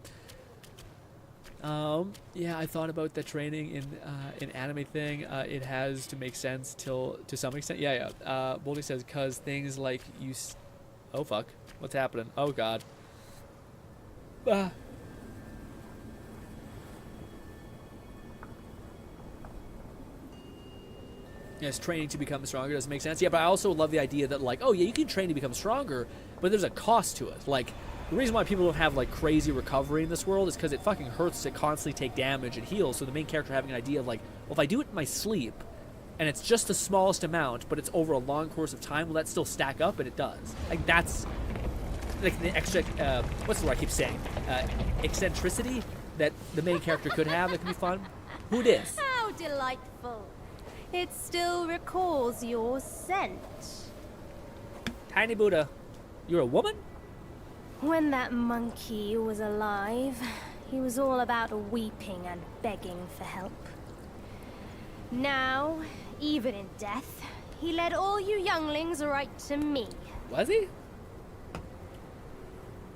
Yeah, I thought about the training in anime thing. It has to make sense to some extent. Yeah. Boldy says, cause things like oh fuck, what's happening? Oh god. Yes, training to become stronger doesn't make sense. Yeah, but I also love the idea that, like, oh yeah, you can train to become stronger, but there's a cost to it. Like, the reason why people don't have, like, crazy recovery in this world is because it fucking hurts to constantly take damage and heal, so the main character having an idea of, like, well, if I do it in my sleep, and it's just the smallest amount, but it's over a long course of time, will that still stack up? And it does. Like, that's, like, the extra, what's the word I keep saying? Eccentricity that the main character could have that could be fun. Who dis? How delightful. It still recalls your scent. Tiny Buddha, you're a woman? When that monkey was alive, he was all about weeping and begging for help. Now, even in death, he led all you younglings right to me. Was he?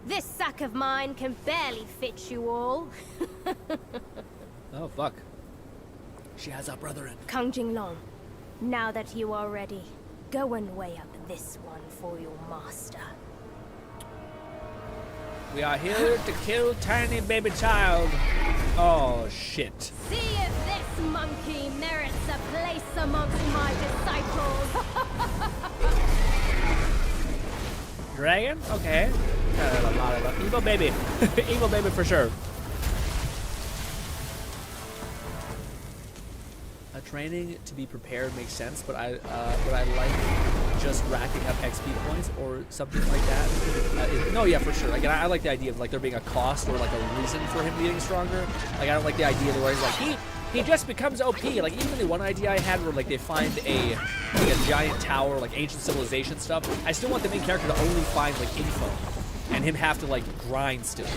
This sack of mine can barely fit you all. Oh, fuck. She has our brother in. Kang Jinglong, now that you are ready, go and weigh up this one for your master. We are here to kill tiny baby child. Oh, shit. See if this monkey merits a place amongst my disciples. Dragon? Okay. A lot of them. Evil baby. Evil baby for sure. Training to be prepared makes sense, but I like just racking up XP points or something like that. No, yeah, for sure. Like, I like the idea of, like, there being a cost or, like, a reason for him getting stronger. Like, I don't like the idea where he's like, he just becomes OP. Like, even the one idea I had where, like, they find a giant tower, like ancient civilization stuff. I still want the main character to only find, like, info, and him have to, like, grind still.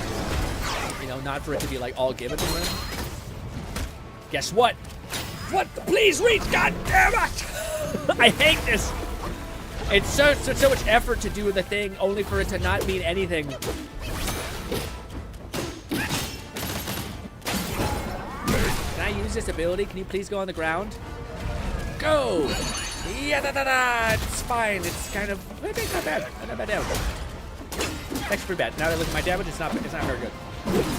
You know, not for it to be, like, all given to him. Guess what? What? Please reach! God damn it! I hate this. It's so much effort to do the thing, only for it to not mean anything. Can I use this ability? Can you please go on the ground? Go! Yeah, it's fine. It's kind of not bad. Not bad damage. That's pretty bad. Now that I look at my damage, it's not very good.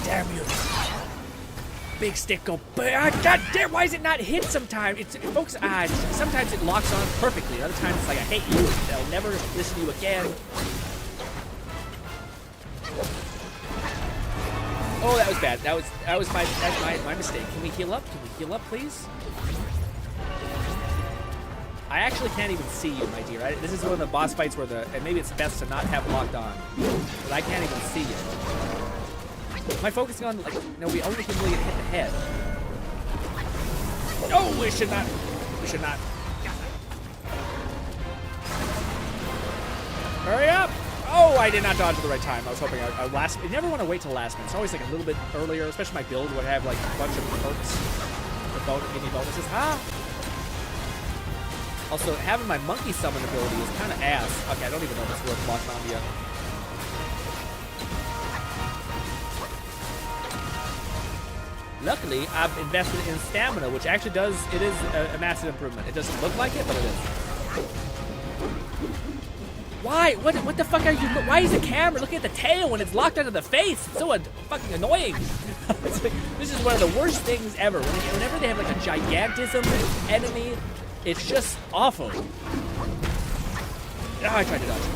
Damn you! Big stick go. God damn! Why is it not hit sometimes? Folks. Sometimes it locks on perfectly. Other times it's like, I hate you. I'll never listen to you again. Oh, that was bad. That's my mistake. Can we heal up? Can we heal up, please? I actually can't even see you, my dear. This is one of the boss fights where and maybe it's best to not have locked on, but I can't even see you. Am I focusing on, like, no, we only can really hit the head. No, we should not. We should not. Hurry up! Oh, I did not dodge at the right time. I was hoping I never want to wait till last minute. It's always, like, a little bit earlier, especially my build would have, like, a bunch of perks. Mini bonuses. Also, having my monkey summon ability is kind of ass. Okay, I don't even know if it's worth locking on yet. Luckily, I've invested in stamina, which actually it is a massive improvement. It doesn't look like it, but it is. Why? What the fuck are you, why is the camera looking at the tail when it's locked onto the face? It's so fucking annoying. It's like, this is one of the worst things ever. Whenever they have, like, a gigantism enemy, it's just awful. Oh, I tried to dodge.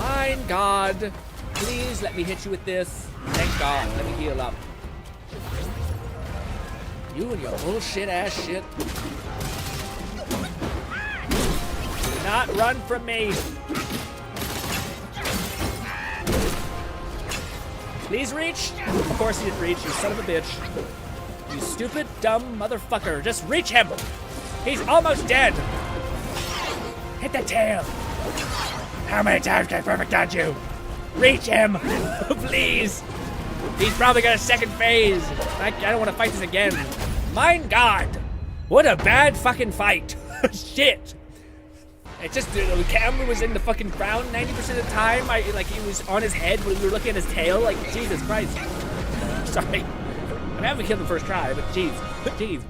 My God. Please let me hit you with this. Thank God. Let me heal up. You and your bullshit ass shit. Do not run from me. Please reach. Of course he didn't reach, you son of a bitch. You stupid, dumb motherfucker. Just reach him. He's almost dead. Hit the tail. How many times can I perfect dodge you? Reach him. Please. He's probably got a second phase. I don't want to fight this again. Mein God. What a bad fucking fight. Shit. It just, the camera was in the fucking ground 90% of the time. He was on his head when we were looking at his tail. Like, Jesus Christ. Sorry. I'm having to kill the first try, but jeez. Jeez.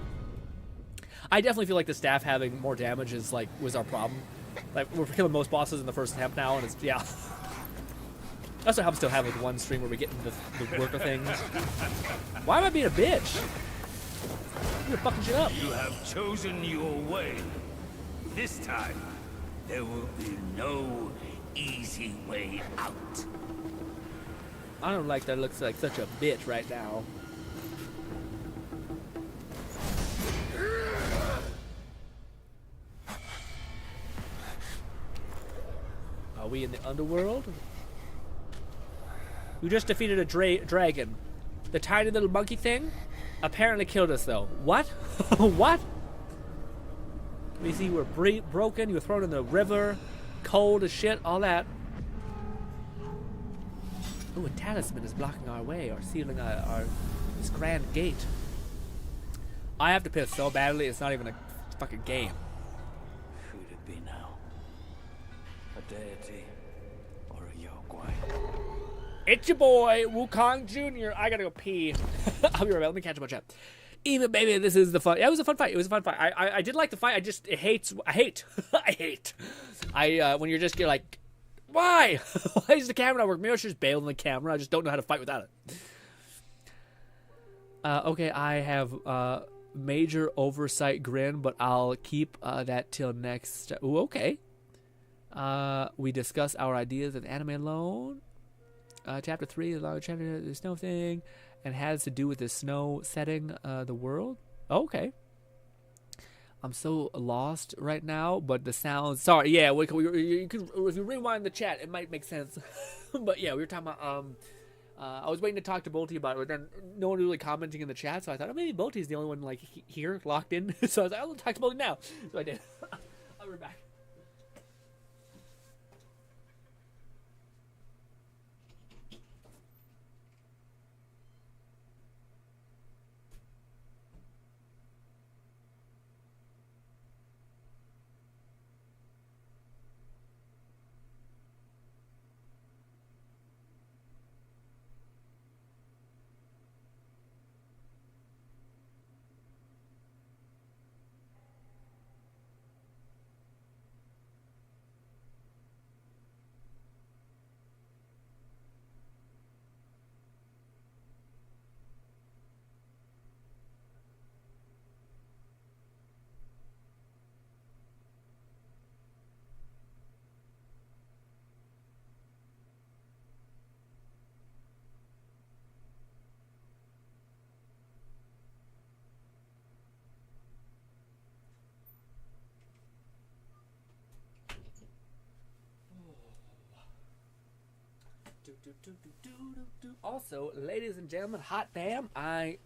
I definitely feel like the staff having more damage is like was our problem. Like we're killing most bosses in the first attempt now, and it's yeah. Also helps to have like one stream where we get into the work of things. Why am I being a bitch? You're fucking shit up. You have chosen your way. This time, there will be no easy way out. I don't like that. It looks like such a bitch right now. Are we in the underworld? We just defeated a dragon. The tiny little monkey thing apparently killed us, though. What? What? We see we're broken. You were thrown in the river. Cold as shit. All that. Ooh, a talisman is blocking our way or sealing this grand gate. I have to piss so badly, it's not even a fucking game. Who'd it be now? A deity or a Yogwai? It's your boy, Wukong Jr. I gotta go pee. I'll be right back. Let me catch up on chat. Even baby, this is the fun. Yeah, it was a fun fight. It was a fun fight. I did like the fight. I hate. When you're like, why? Why does the camera not work? Maybe I should just bail on the camera. I just don't know how to fight without it. Okay, I have major oversight grin, but I'll keep that till next. Ooh, okay. We discuss our ideas of anime alone. Chapter 3, the snow thing, and has to do with the snow setting the world. Okay. I'm so lost right now, but the sounds. Sorry, yeah. You could, if you rewind the chat, it might make sense. But yeah, we were talking about. I was waiting to talk to Bolty about it, but then no one was really commenting in the chat, so I thought, oh, maybe Bolty's the only one like here, locked in. So I was like, I'll talk to Bolty now. So I did. I'll be back. Also, ladies and gentlemen, hot damn, I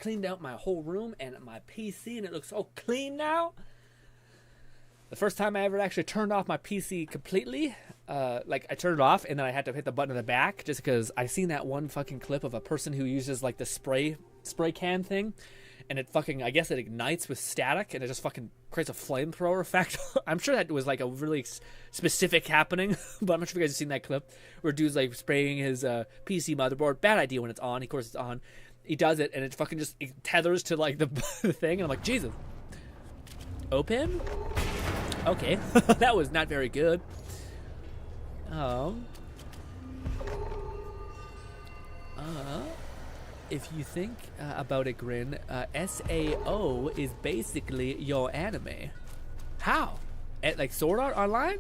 cleaned out my whole room and my PC, and it looks so clean now. The first time I ever actually turned off my PC completely, like I turned it off and then I had to hit the button in the back just because I seen that one fucking clip of a person who uses like the spray can thing, and it fucking, I guess it ignites with static and it just fucking creates a flamethrower effect. I'm sure that was like a really specific happening, but I'm not sure if you guys have seen that clip where dude's like spraying his PC motherboard. Bad idea when it's on. Of course it's on. He does it and it fucking just tethers to like the thing, and I'm like, Jesus. Open? Okay. That was not very good. If you think about it, Grin, SAO is basically your anime. How? At like Sword Art Online?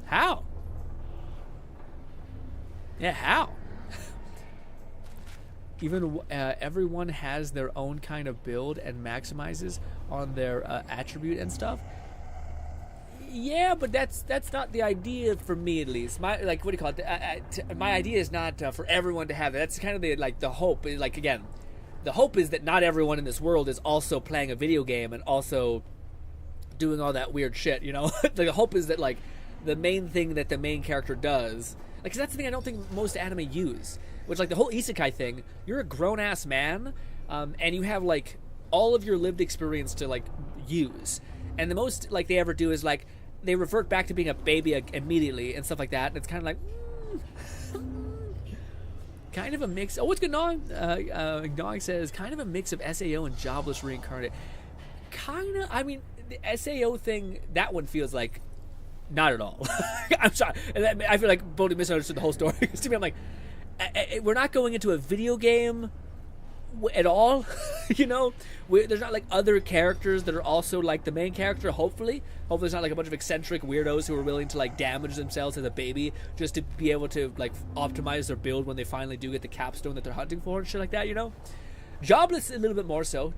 How? Yeah, how? Even everyone has their own kind of build and maximizes on their attribute and stuff. Yeah, but that's not the idea for me, at least. My what do you call it? My idea is not for everyone to have it. That's kind of the hope. Like again, the hope is that not everyone in this world is also playing a video game and also doing all that weird shit. You know, the hope is that like the main thing that the main character does, like, 'cause that's the thing I don't think most anime use. Which, like, the whole isekai thing, you're a grown-ass man, and you have, like, all of your lived experience to, like, use. And the most, like, they ever do is, like, they revert back to being a baby immediately and stuff like that, and it's kind of like, Kind of a mix. Oh, what's good, Nog? Nog says, kind of a mix of SAO and jobless reincarnate. Kind of, I mean, the SAO thing, that one feels like not at all. I'm sorry. I feel like Bodhi misunderstood the whole story. To me, I'm like, we're not going into a video game at all. You know, there's not like other characters that are also like the main character. Hopefully there's not like a bunch of eccentric weirdos who are willing to like damage themselves as a baby just to be able to like optimize their build when they finally do get the capstone that they're hunting for and shit like that, you know. Jobless a little bit more so.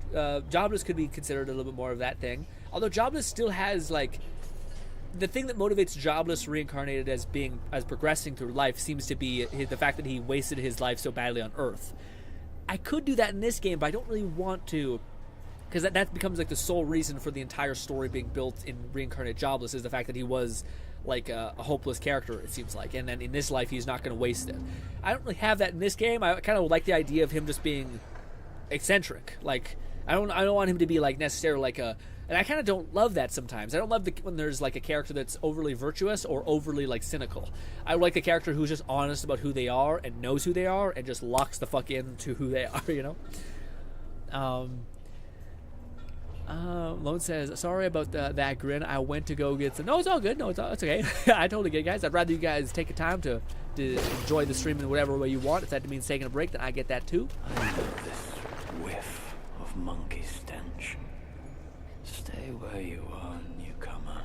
Jobless could be considered a little bit more of that thing, although Jobless still has like the thing that motivates Jobless reincarnated as progressing through life seems to be the fact that he wasted his life so badly on Earth. I could do that in this game, but I don't really want to, because that becomes like the sole reason for the entire story being built in Reincarnate Jobless is the fact that he was like a hopeless character, it seems like, and then in this life he's not going to waste it. I don't really have that in this game. I kind of like the idea of him just being eccentric. Like I don't want him to be like necessarily like a. And I kind of don't love that sometimes. I don't love when there's like a character that's overly virtuous or overly like cynical. I like a character who's just honest about who they are and knows who they are and just locks the fuck into who they are, you know? Lone says, sorry about that grin. I went to go get some. No, it's all good. No, it's okay. I totally get it, guys. I'd rather you guys take a time to enjoy the stream in whatever way you want. If that means taking a break, then I get that too. I know this whiff of monkey stench. Stay where you are, newcomer.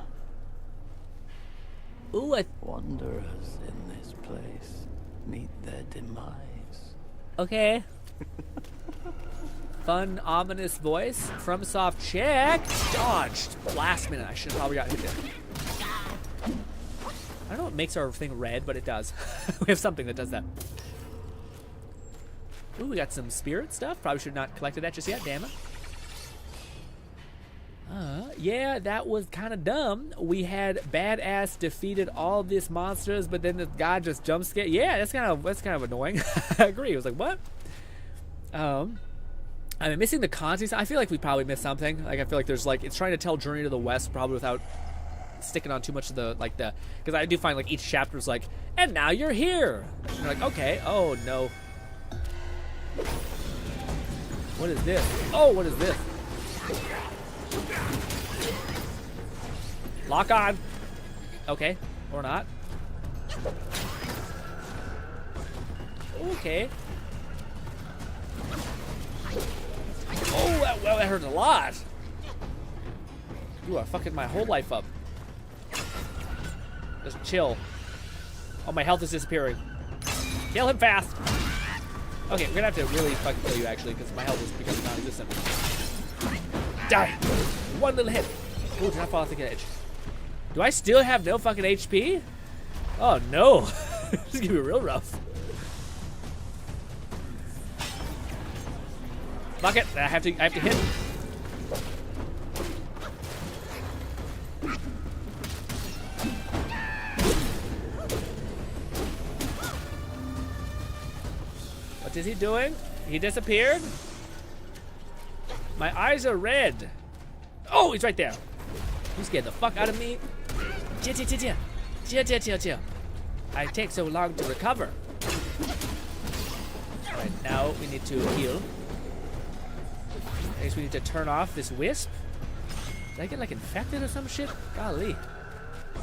Ooh, wanderers in this place meet their demise. Okay. Fun, ominous voice. From soft check. Dodged. Last minute. I should have probably got hit there. I don't know what makes our thing red, but it does. We have something that does that. Ooh, we got some spirit stuff. Probably should have not collected that just yet. Damn it. Yeah, that was kind of dumb. We had badass defeated all these monsters, but then the guy just jump scared. Yeah, that's kind of annoying. I agree. It was like, what? I'm missing the context. I feel like we probably missed something. Like I feel like there's like it's trying to tell Journey to the West probably without sticking on too much of the because I do find like each chapter is like, and now you're here. And you're like, okay. Oh no. What is this? Oh, what is this? Lock on. Okay, or not. Okay. Oh, that hurt a lot. You are fucking my whole life up. Just chill. Oh, my health is disappearing. Kill him fast. Okay, we're gonna have to really fucking kill you actually, because my health is becoming non-existent. Die. One little hit. Oh, did I fall off the edge? Do I still have no fucking HP? Oh no. This is gonna be real rough. Fuck it. I have to hit. What is he doing? He disappeared? My eyes are red. Oh, he's right there. You scared the fuck out of me. I take so long to recover. Alright, now we need to heal. I guess we need to turn off this wisp. Did I get like infected or some shit? Golly.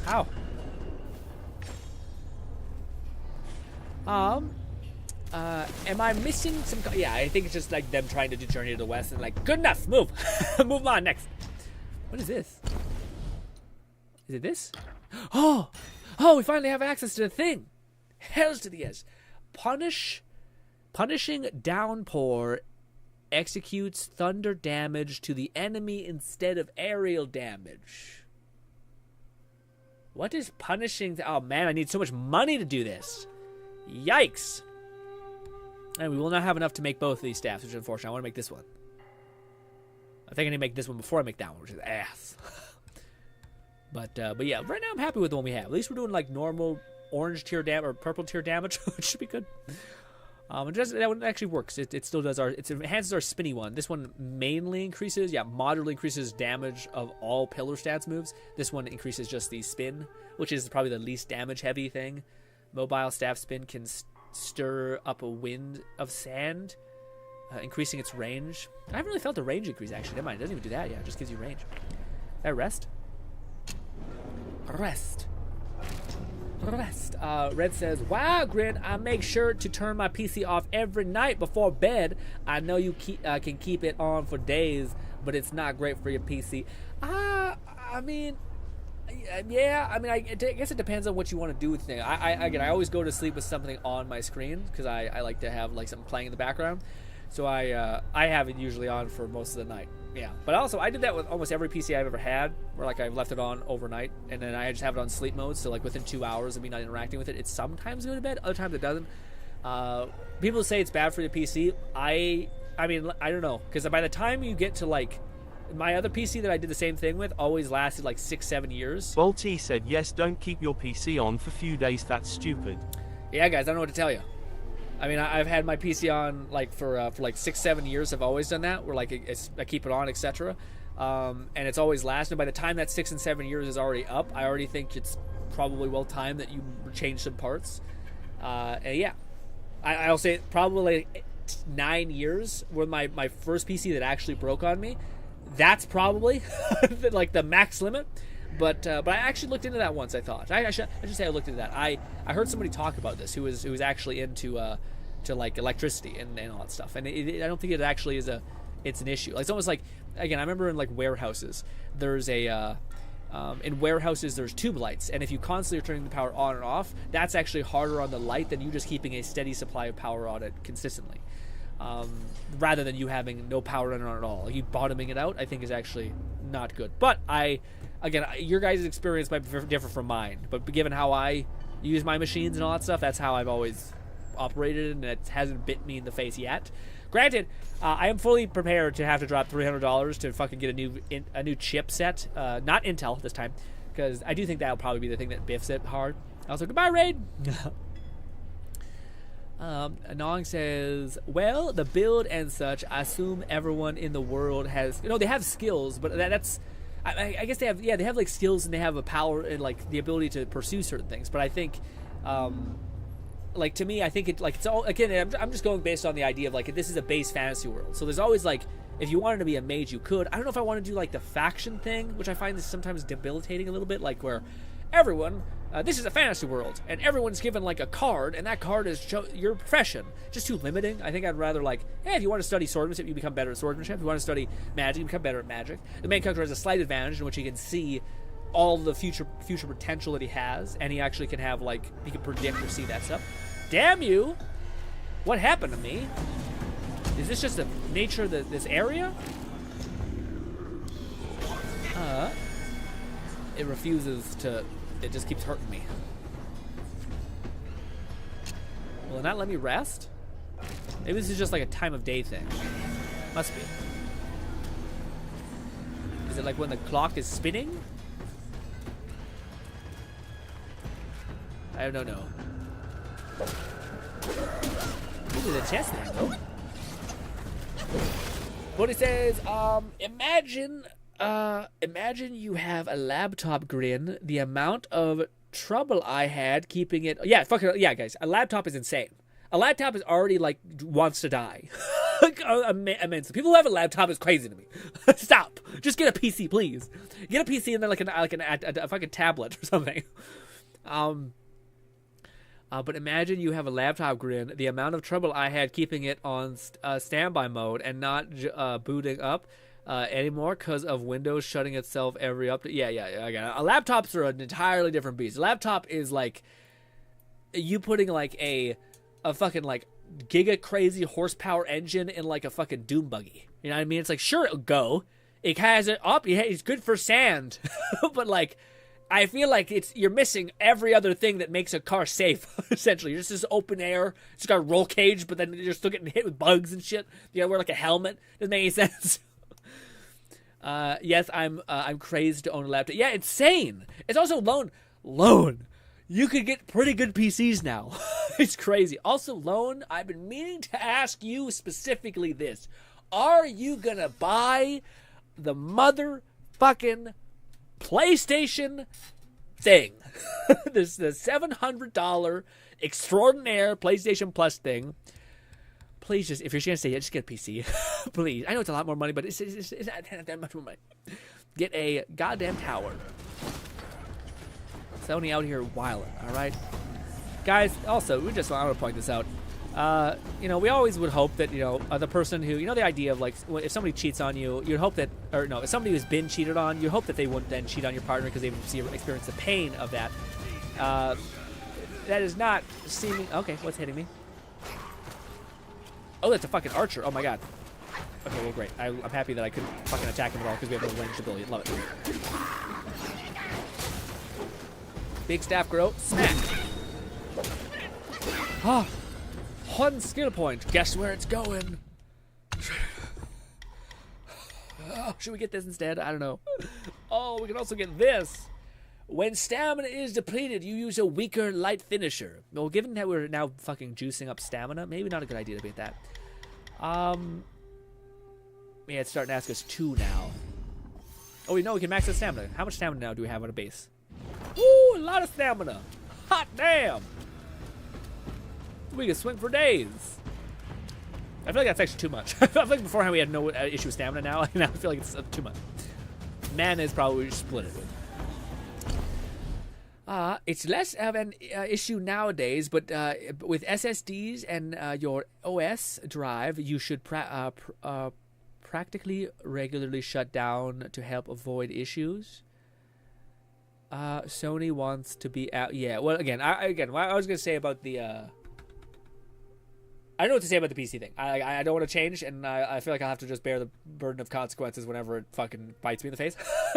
How? Am I missing some? Yeah, I think it's just like them trying to do Journey to the West and like, good enough, move. Move on, next. What is this? Is it this? Oh, we finally have access to the thing. Hells to the yes. Punishing downpour executes thunder damage to the enemy instead of aerial damage. What is punishing? Oh man, I need so much money to do this. Yikes. And we will not have enough to make both of these staffs, which is unfortunate. I want to make this one. I think I need to make this one before I make that one, which is ass. But yeah, right now I'm happy with the one we have. At least we're doing like normal orange tier damage or purple tier damage, which should be good. That one actually works. It still does it enhances our spinny one. This one mainly increases, moderately increases damage of all pillar stats moves. This one increases just the spin, which is probably the least damage heavy thing. Mobile staff spin can stir up a wind of sand, increasing its range. I haven't really felt the range increase, actually. Never mind, it doesn't even do that. Yeah, it just gives you range. That rest? Rest. Red says, wow, Grin, I make sure to turn my PC off every night before bed. I know you can keep it on for days, but it's not great for your PC. I mean, yeah, I mean, I guess it depends on what you want to do with things. I always go to sleep with something on my screen because I like to have like something playing in the background. So I have it usually on for most of the night. Yeah, but also I did that with almost every PC I've ever had, where like I've left it on overnight, and then I just have it on sleep mode. So like within 2 hours of me not interacting with it, it sometimes goes to bed, other times it doesn't. People say it's bad for the PC. I mean, I don't know, because by the time you get to like my other PC that I did the same thing with, always lasted like 6-7 years. Bolty said, yes, don't keep your PC on for few days. That's stupid. Yeah, guys, I don't know what to tell you. I mean, I've had my PC on like for like 6-7 years. I've always done that, where like I keep it on, etc. And it's always lasted. By the time that 6 and 7 years is already up, I already think it's probably well timed that you change some parts. And yeah, I'll say probably 9 years were my first PC that actually broke on me. That's probably like the max limit. But I actually looked into that once. I thought I should say I looked into that. I heard somebody talk about this who was actually into to like electricity and all that stuff. And I don't think it actually is it's an issue. Like, it's almost like, again, I remember in like warehouses, there's in warehouses there's tube lights, and if you constantly are turning the power on and off, that's actually harder on the light than you just keeping a steady supply of power on it consistently. Rather than you having no power on it at all. Like, you bottoming it out, I think, is actually not good. But again, your guys' experience might be different from mine, but given how I use my machines and all that stuff, that's how I've always operated, and it hasn't bit me in the face yet. Granted, I am fully prepared to have to drop $300 to fucking get a new chipset, not Intel this time, because I do think that'll probably be the thing that biffs it hard. Also, goodbye, Raid. Anong says, well, the build and such, I assume everyone in the world has, they have skills, but that's, I guess they have like skills, and they have a power and like the ability to pursue certain things. But I think, like, to me, I think it's all, again, I'm just going based on the idea of like, this is a base fantasy world. So there's always like, if you wanted to be a mage, you could. I don't know if I want to do like the faction thing, which I find is sometimes debilitating a little bit, like where everyone, this is a fantasy world, and everyone's given like a card, and that card is your profession. Just too limiting. I think I'd rather like, hey, if you want to study swordsmanship, you become better at swordsmanship. If you want to study magic, you become better at magic. The main character has a slight advantage in which he can see all the future potential that he has, and he actually can have like, he can predict or see that stuff. Damn you! What happened to me? Is this just the nature of this area? It refuses to. It just keeps hurting me. Will it not let me rest? Maybe this is just like a time of day thing. Must be. Is it like when the clock is spinning? I don't know. This is a chest thing, though. But it says, imagine you have a laptop, Grin. The amount of trouble I had keeping it. Yeah, yeah, guys. A laptop is insane. A laptop is already like wants to die. Immensely. People who have a laptop is crazy to me. Stop. Just get a PC, please. Get a PC and then a fucking tablet or something. But imagine you have a laptop, Grin. The amount of trouble I had keeping it on standby mode and not booting up anymore because of Windows shutting itself every update. Yeah, I got it. Laptops are an entirely different beast. A laptop is like you putting like a fucking like giga crazy horsepower engine in like a fucking Doom buggy. You know what I mean? It's like, sure, it'll go. It has it up. Yeah, it's good for sand, but like, I feel like you're missing every other thing that makes a car safe. Essentially, just this open air. It's got a roll cage, but then you're still getting hit with bugs and shit. You gotta wear like a helmet. Doesn't make any sense. Yes, I'm crazed to own a laptop. Yeah, insane. It's also loan. You could get pretty good PCs now. It's crazy. Also, loan. I've been meaning to ask you specifically this: are you gonna buy the motherfucking PlayStation thing? There's the $700 extraordinaire PlayStation Plus thing. Please just, if you're going to say it, just get a PC. Please. I know it's a lot more money, but it's not that much more money. Get a goddamn tower. Sony out here wilding, all right? Guys, also, I want to point this out. You know, we always would hope that, you know, the person who, you know, the idea of, like, if somebody cheats on you, you'd hope that, or no, if somebody who's been cheated on, you hope that they wouldn't then cheat on your partner because they would experience the pain of that. That is not seeming, okay, what's hitting me? Oh, that's a fucking archer. Oh, my God. Okay, well, great. I'm happy that I couldn't fucking attack him at all because we have no ranged ability. Love it. Big staff grow. Smack. Ah. One skill point. Guess where it's going? Should we get this instead? I don't know. Oh, we can also get this. When stamina is depleted, you use a weaker light finisher. Well, given that we're now fucking juicing up stamina, maybe not a good idea to beat that. Yeah, it's starting to ask us 2 now. Oh, we know we can max the stamina. How much stamina now do we have on a base? Ooh, a lot of stamina. Hot damn. We can swing for days. I feel like that's actually too much. I feel like beforehand we had no issue with stamina now. Now I feel like it's too much. Mana is probably what we split it with. It's less of an issue nowadays, but with SSDs and your OS drive, you should practically regularly shut down to help avoid issues. Sony wants to be out. Yeah, well, again, I was going to say about the... I don't know what to say about the PC thing. I don't want to change, and I feel like I'll have to just bear the burden of consequences whenever it fucking bites me in the face.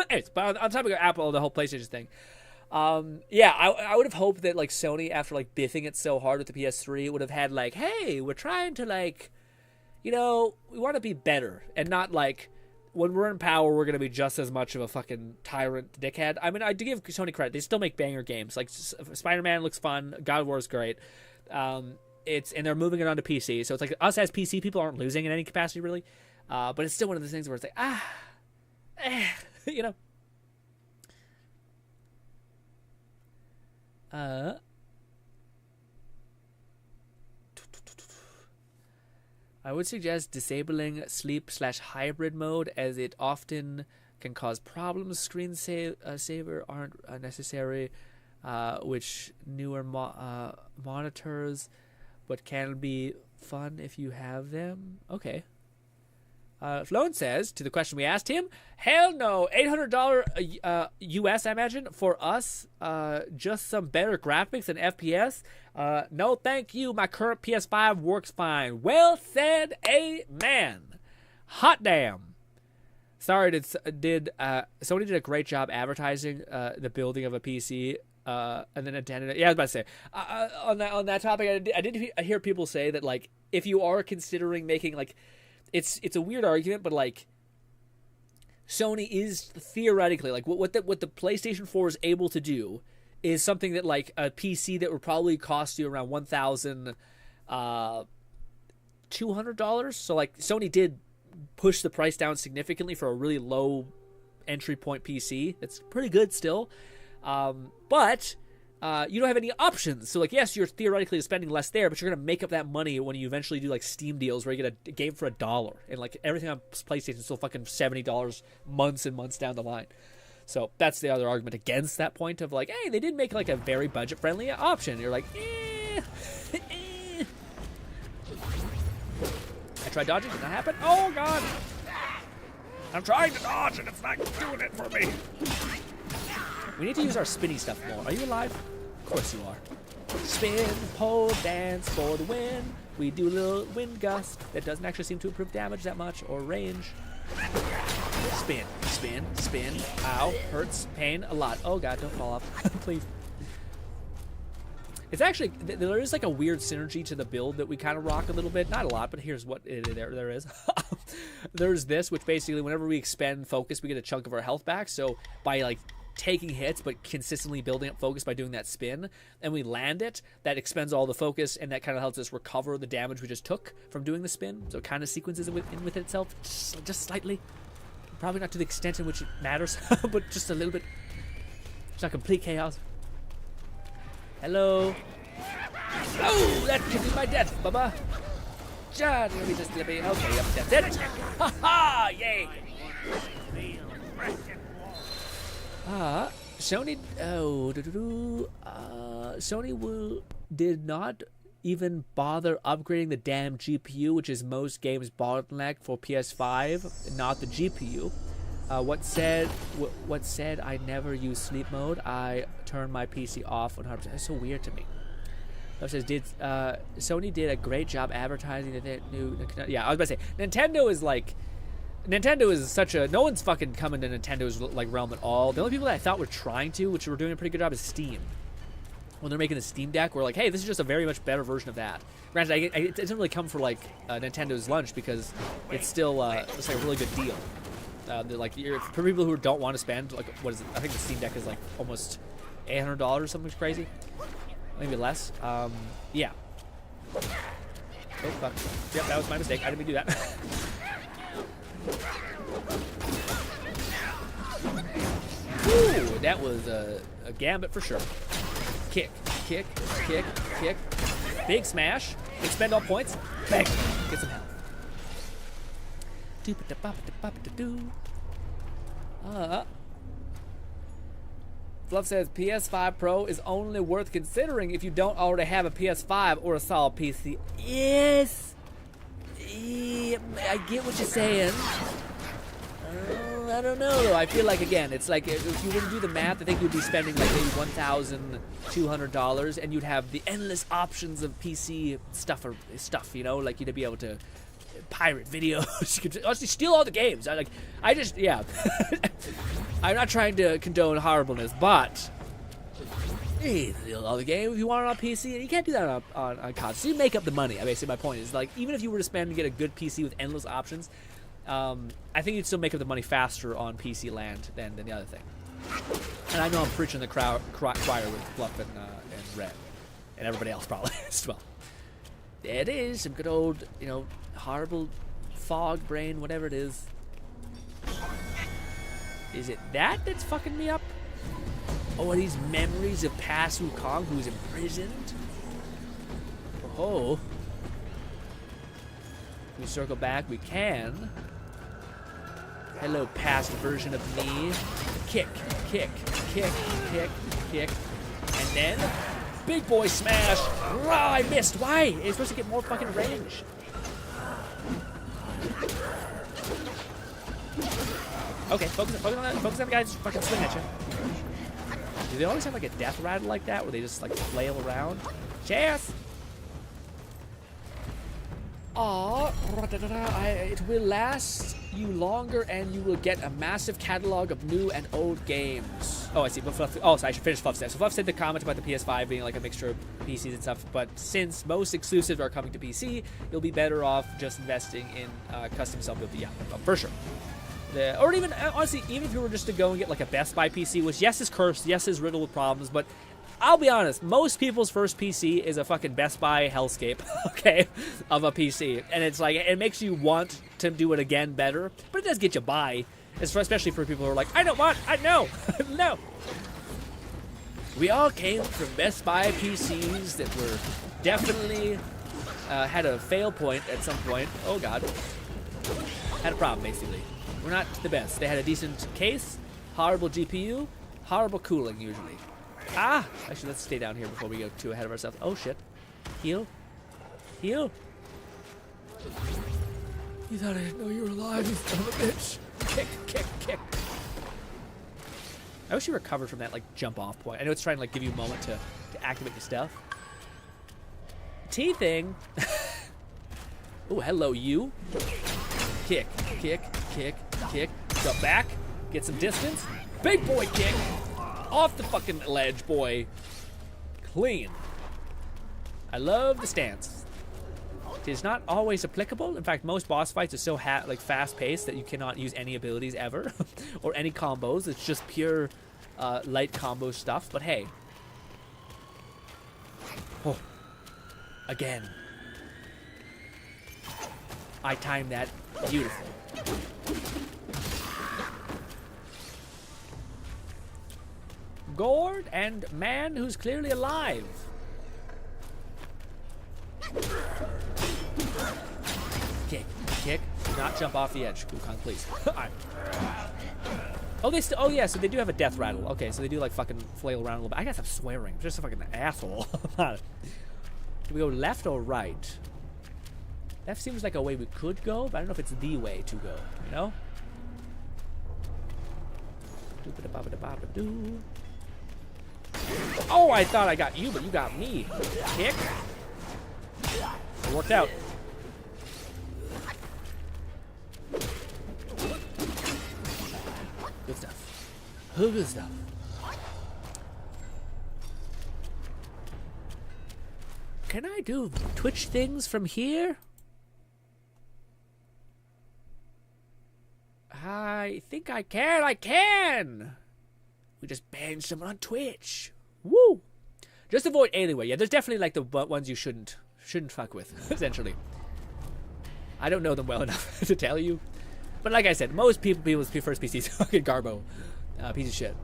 Anyways, but on top of Apple, the whole PlayStation thing. Yeah, I would have hoped that, like, Sony, after, like, biffing it so hard with the PS3, would have had, like, hey, we're trying to, like, you know, we want to be better, and not, like, when we're in power, we're going to be just as much of a fucking tyrant dickhead. I mean, I do give Sony credit. They still make banger games. Like, Spider-Man looks fun. God of War is great. And they're moving it onto PC, so it's like us as PC people aren't losing in any capacity, really. But it's still one of those things where it's like, you know. I would suggest disabling sleep/hybrid mode, as it often can cause problems. Screen saver aren't necessary, which newer monitors, but can be fun if you have them. Okay. Floan says, to the question we asked him, hell no, $800 US, I imagine, for us, just some better graphics and FPS. No, thank you, my current PS5 works fine. Well said, amen. Hot damn. Sorry, Sony did a great job advertising the building of a PC, and then Nintendo. Yeah, I was about to say, on that topic, I did hear people say that, like, if you are considering making, like, it's a weird argument, but, like, Sony is theoretically, like, what the PlayStation 4 is able to do is something that, like, a PC that would probably cost you around $1,200. So, like, Sony did push the price down significantly for a really low entry point PC. That's pretty good still. But you don't have any options. So, like, yes, you're theoretically spending less there, but you're going to make up that money when you eventually do, like, Steam deals where you get a game for $1. And, like, everything on PlayStation is still fucking $70 months and months down the line. So that's the other argument against that point of, like, hey, they did make, like, a very budget-friendly option. You're like, I tried dodging, did not happen. Oh, God. I'm trying to dodge, and it's not doing it for me. We need to use our spinny stuff more. Are you alive? Of course you are. Spin, pole, dance for the win. We do a little wind gust that doesn't actually seem to improve damage that much or range. Spin, spin, spin. Ow, hurts, pain, a lot. Oh, God, don't fall off. Please. It's actually, there is, like, a weird synergy to the build that we kind of rock a little bit. Not a lot, but here's what there is. There's this, which basically whenever we expend focus, we get a chunk of our health back. So by, like, taking hits but consistently building up focus by doing that spin, and we land it, that expends all the focus, and that kind of helps us recover the damage we just took from doing the spin. So it kind of sequences it with itself just slightly. Probably not to the extent in which it matters, but just a little bit. It's not complete chaos. Hello. Oh, that could be my death, Bubba. John, let me just let me. Okay, yep, that's it. Ha ha! Yay! Sony. Sony did not even bother upgrading the damn GPU, which is most games' bottleneck for PS5, not the GPU. What said I never use sleep mode. I turned my PC off 100%. That's so weird to me. It says, Sony did a great job advertising the new... Yeah, I was about to say, Nintendo is such a... No one's fucking coming to Nintendo's like realm at all. The only people that I thought were trying to, which were doing a pretty good job, is Steam. When they're making the Steam Deck, we're like, hey, this is just a very much better version of that. Granted, it doesn't really come for like Nintendo's lunch because it's still it's like a really good deal. Like for people who don't want to spend like what is it? I think the Steam Deck is like almost $800 or something crazy, maybe less. Yeah. Oh fuck. Yep, that was my mistake. I didn't mean to do that. Ooh, that was a gambit for sure. Kick, kick, kick, kick. Big smash. Expend all points. Bang. Get some health. Fluff says PS5 Pro is only worth considering if you don't already have a PS5 or a solid PC. Yes. I get what you're saying. I don't know though. I feel like again, it's like if you were to do the math, I think you'd be spending like maybe $1,200, and you'd have the endless options of PC stuff, you know, like you'd be able to pirate videos. You could honestly steal all the games. I'm not trying to condone horribleness, but you can steal all the games if you want it on PC, and you can't do that on console. So you make up the money. Basically, my point is like even if you were to spend and get a good PC with endless options. I think you'd still make up the money faster on PC land than the other thing. And I know I'm preaching the choir with Fluff and Red. And everybody else probably as well. There it is, some good old, you know, horrible fog brain, whatever it is. Is it that's fucking me up? Oh, are these memories of past Wukong who's imprisoned? Oh. If we circle back, we can. Hello, past version of me. Kick, kick, kick, kick, kick. And then, big boy smash. Oh, I missed. Why? It's supposed to get more fucking range. Okay, focus on that. Focus on the guy just fucking swing at you. Do they always have like a death rattle like that where they just like flail around? Cheers! Aw, it will last you longer and you will get a massive catalog of new and old games. Oh, I see. But Fluff, so I should finish Fluff said. So Fluff said the comment about the PS5 being like a mixture of PCs and stuff, but since most exclusives are coming to PC, you'll be better off just investing in custom self-built. Yeah, for sure. Or even, honestly, even if you were just to go and get like a Best Buy PC, which yes is cursed, yes is riddled with problems, but I'll be honest, most people's first PC is a fucking Best Buy hellscape, okay, of a PC. And it's like, it makes you want to do it again better, but it does get you by, especially for people who are like, no. We all came from Best Buy PCs that were definitely, had a fail point at some point. Oh God. Had a problem, basically. We're not the best. They had a decent case, horrible GPU, horrible cooling usually. Actually, let's stay down here before we go too ahead of ourselves. Oh shit. Heal. Heal. You thought I didn't know you were alive, you son of a bitch. Kick, kick, kick. I wish you recovered from that like jump off point. I know it's trying to like give you a moment to activate your stuff. T thing. Oh, hello you. Kick, kick, kick, kick. Jump back. Get some distance. Big boy kick. Off the fucking ledge, boy. Clean. I love the stance. It is not always applicable. In fact, most boss fights are so like fast-paced that you cannot use any abilities ever, or any combos. It's just pure light combo stuff. But hey, oh, again, I timed that beautifully. Gourd and man who's clearly alive. Do not jump off the edge, Wukong, please. Alright. Oh, they still. Oh, yeah. So they do have a death rattle. Okay, so they do like fucking flail around a little bit. I guess I'm swearing. I'm just a fucking asshole. Do we go left or right? Left seems like a way we could go, but I don't know if it's the way to go. You know? Oh, I thought I got you, but you got me. Kick. It worked out. Good stuff. Good stuff. Can I do Twitch things from here? I think I can. I can. We just banned someone on Twitch. Woo! Just avoid Alienware. Yeah, there's definitely like the ones you shouldn't fuck with. Essentially, I don't know them well enough to tell you. But like I said, most people's first PC's fucking Garbo, piece of shit,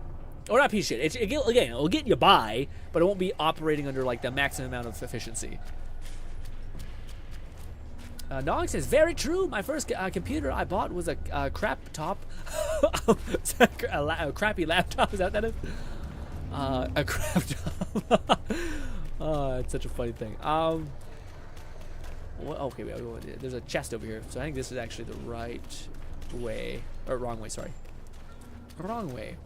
or not piece of shit. It'll get you by, but it won't be operating under like the maximum amount of efficiency. Nog says, very true. My first computer I bought was a crap top. A crappy laptop. Is that what that is? A crap top. Oh, it's such a funny thing. Okay, wait, there's a chest over here. So I think this is actually the right way. Or wrong way, sorry. Wrong way.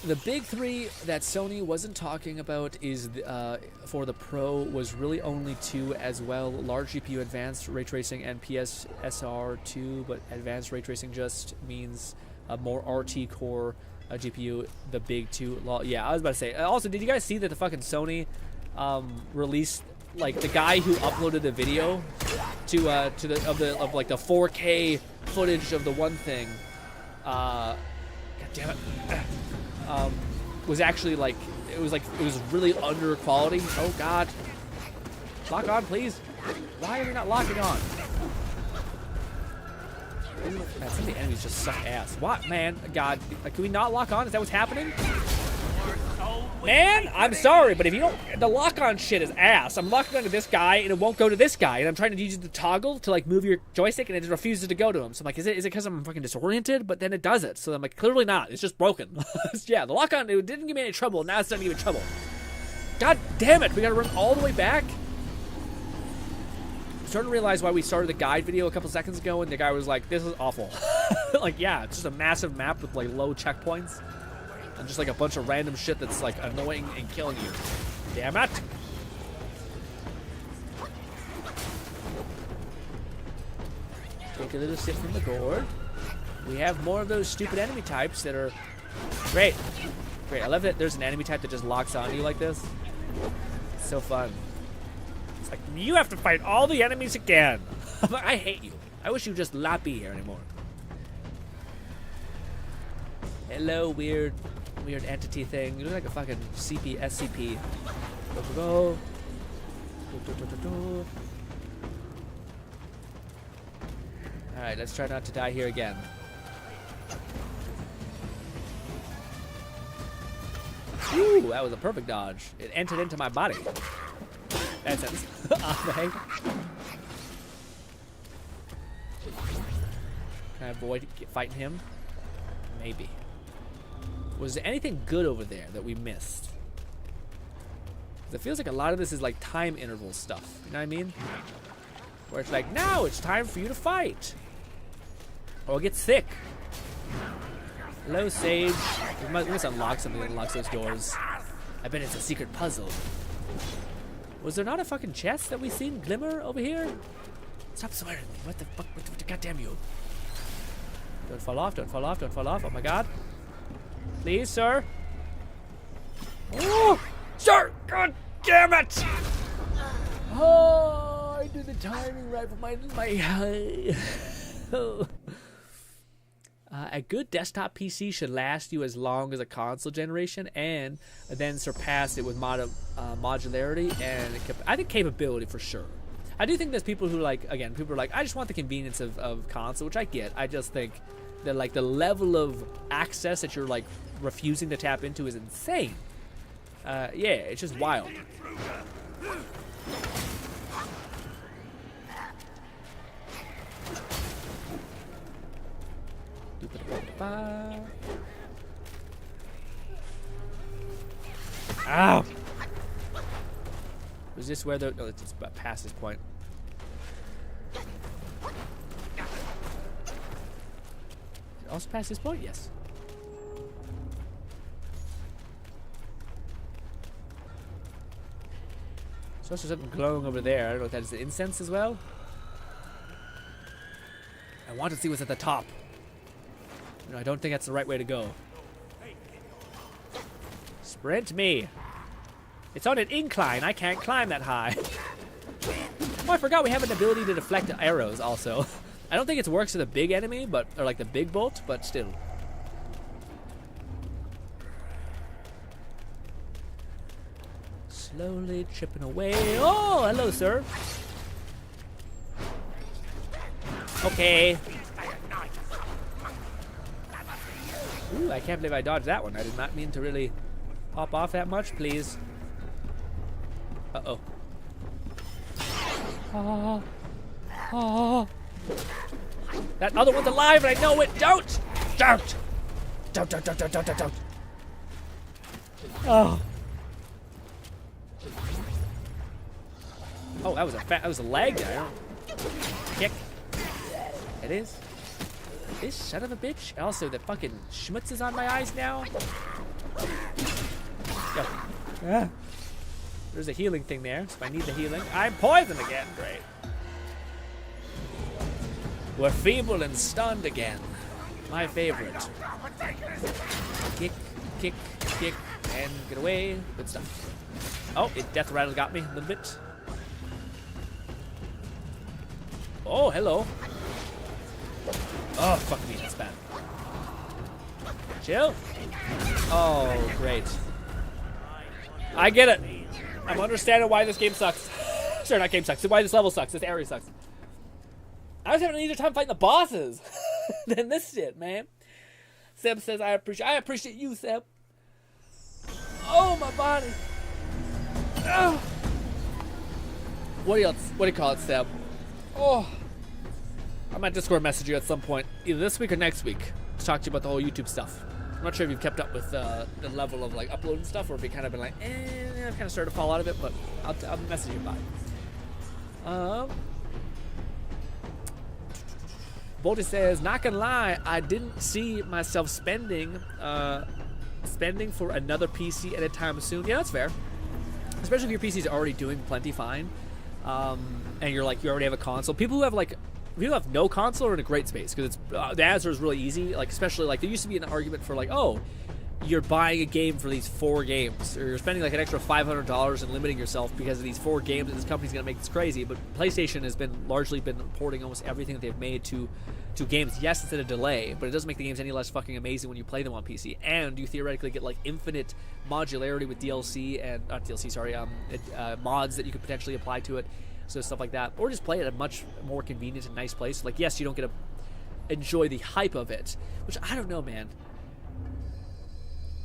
The big three that Sony wasn't talking about is for the Pro was really only two as well. Large GPU, advanced ray tracing, and PSSR2, but advanced ray tracing just means a more RT core GPU. The big two. Yeah, I was about to say. Also, did you guys see that the fucking Sony released like the guy who uploaded the video to the 4K footage of the one thing? God damn it. Was actually like it was really under quality. Oh god. Lock on, please. Why are we not locking on? Man, some of the enemies just suck ass. What, man? God, can we not lock on? Is that what's happening? Man, I'm sorry, but if you don't, the lock-on shit is ass. I'm locking onto this guy, and it won't go to this guy, and I'm trying to use the toggle to, like, move your joystick, and it just refuses to go to him. So I'm like, is it because I'm fucking disoriented? But then it does it. So I'm like, clearly not. It's just broken. Yeah, the lock-on, it didn't give me any trouble. Now it's starting to give me trouble. God damn it. We gotta run all the way back? I'm starting to realize why we started the guide video a couple seconds ago, and the guy was like, this is awful. Like, yeah, it's just a massive map with, like, low checkpoints. And just like a bunch of random shit that's like annoying and killing you. Damn it! Take a little sip from the gourd. We have more of those stupid enemy types that are great. Great. I love that there's an enemy type that just locks on you like this. It's so fun. It's like, you have to fight all the enemies again. I hate you. I wish you would just not be here anymore. Hello, weird entity thing. You look like a fucking SCP. Go. Alright, let's try not to die here again. Ooh, that was a perfect dodge. It entered into my body. Bad sentence. Can I avoid fighting him? Maybe. Was there anything good over there that we missed? It feels like a lot of this is like time interval stuff. You know what I mean? Where it's like, now it's time for you to fight. Or get sick. Hello, Sage. We must unlock something that unlocks those doors. I bet it's a secret puzzle. Was there not a fucking chest that we seen glimmer over here? Stop swearing at me. What the fuck? What the goddamn you? Don't fall off, don't fall off, don't fall off. Oh my god. Please, sir. Oh, sir! God damn it! Oh, I did the timing right for my a good desktop PC should last you as long as a console generation, and then surpass it with modularity and I think capability for sure. I do think there's people who like, again, people are like, I just want the convenience of console, which I get. I just think that like the level of access that you're like refusing to tap into is insane. Yeah, it's just wild. fire. Ow! Was this where the... No, it's past this point. Also past this point? Yes. So there's something glowing over there. I don't know if that is the incense as well. I want to see what's at the top. No, I don't think that's the right way to go. Sprint me. It's on an incline. I can't climb that high. Oh, I forgot we have an ability to deflect arrows also. I don't think it works with a big enemy, but or like the big bolt, but still. Slowly chipping away. Oh, hello, sir. Okay. Ooh, I can't believe I dodged that one. I did not mean to really pop off that much, please. Uh-oh. Oh. Oh. That other one's alive and I know it. Don't! Don't! Don't. Oh. Oh, that was a lag there. Kick. It is. This son of a bitch. Also, the fucking schmutz is on my eyes now. Yo. Ah. There's a healing thing there, so I need the healing. I'm poisoned again. Great. We're feeble and stunned again. My favorite. Kick, kick, kick, and get away. Good stuff. Oh, it death rattle got me a little bit. Oh, hello. Oh, fuck me, that's bad. Chill. Oh, great. I get it. I'm understanding why this game sucks. Sorry, not game sucks. Why this level sucks. This area sucks. I was having an easier time fighting the bosses than this shit, man. Seb says, I appreciate you, Seb. Oh, my body. Oh. What do you call it, Seb? Oh. I might Discord message you at some point, either this week or next week, to talk to you about the whole YouTube stuff. I'm not sure if you've kept up with the level of like uploading stuff, or if you've kind of been like, I've kind of started to fall out of it, but I'll message you about it. Bolty says, not gonna lie, I didn't see myself spending for another PC anytime soon. Yeah, that's fair. Especially if your PC is already doing plenty fine, and you already have a console. People who have no console are in a great space, because it's the answer is really easy. Like, especially like there used to be an argument for like, oh, you're buying a game for these 4 games, or you're spending like an extra $500 and limiting yourself because of these 4 games, and this company's gonna make this crazy. But PlayStation has largely been porting almost everything that they've made to games. Yes, it's at a delay, but it doesn't make the games any less fucking amazing when you play them on PC. And you theoretically get like infinite modularity with DLC and not DLC, sorry, mods that you could potentially apply to it. So stuff like that, or just play it at a much more convenient and nice place. Like, yes, you don't get to enjoy the hype of it, which I don't know, man.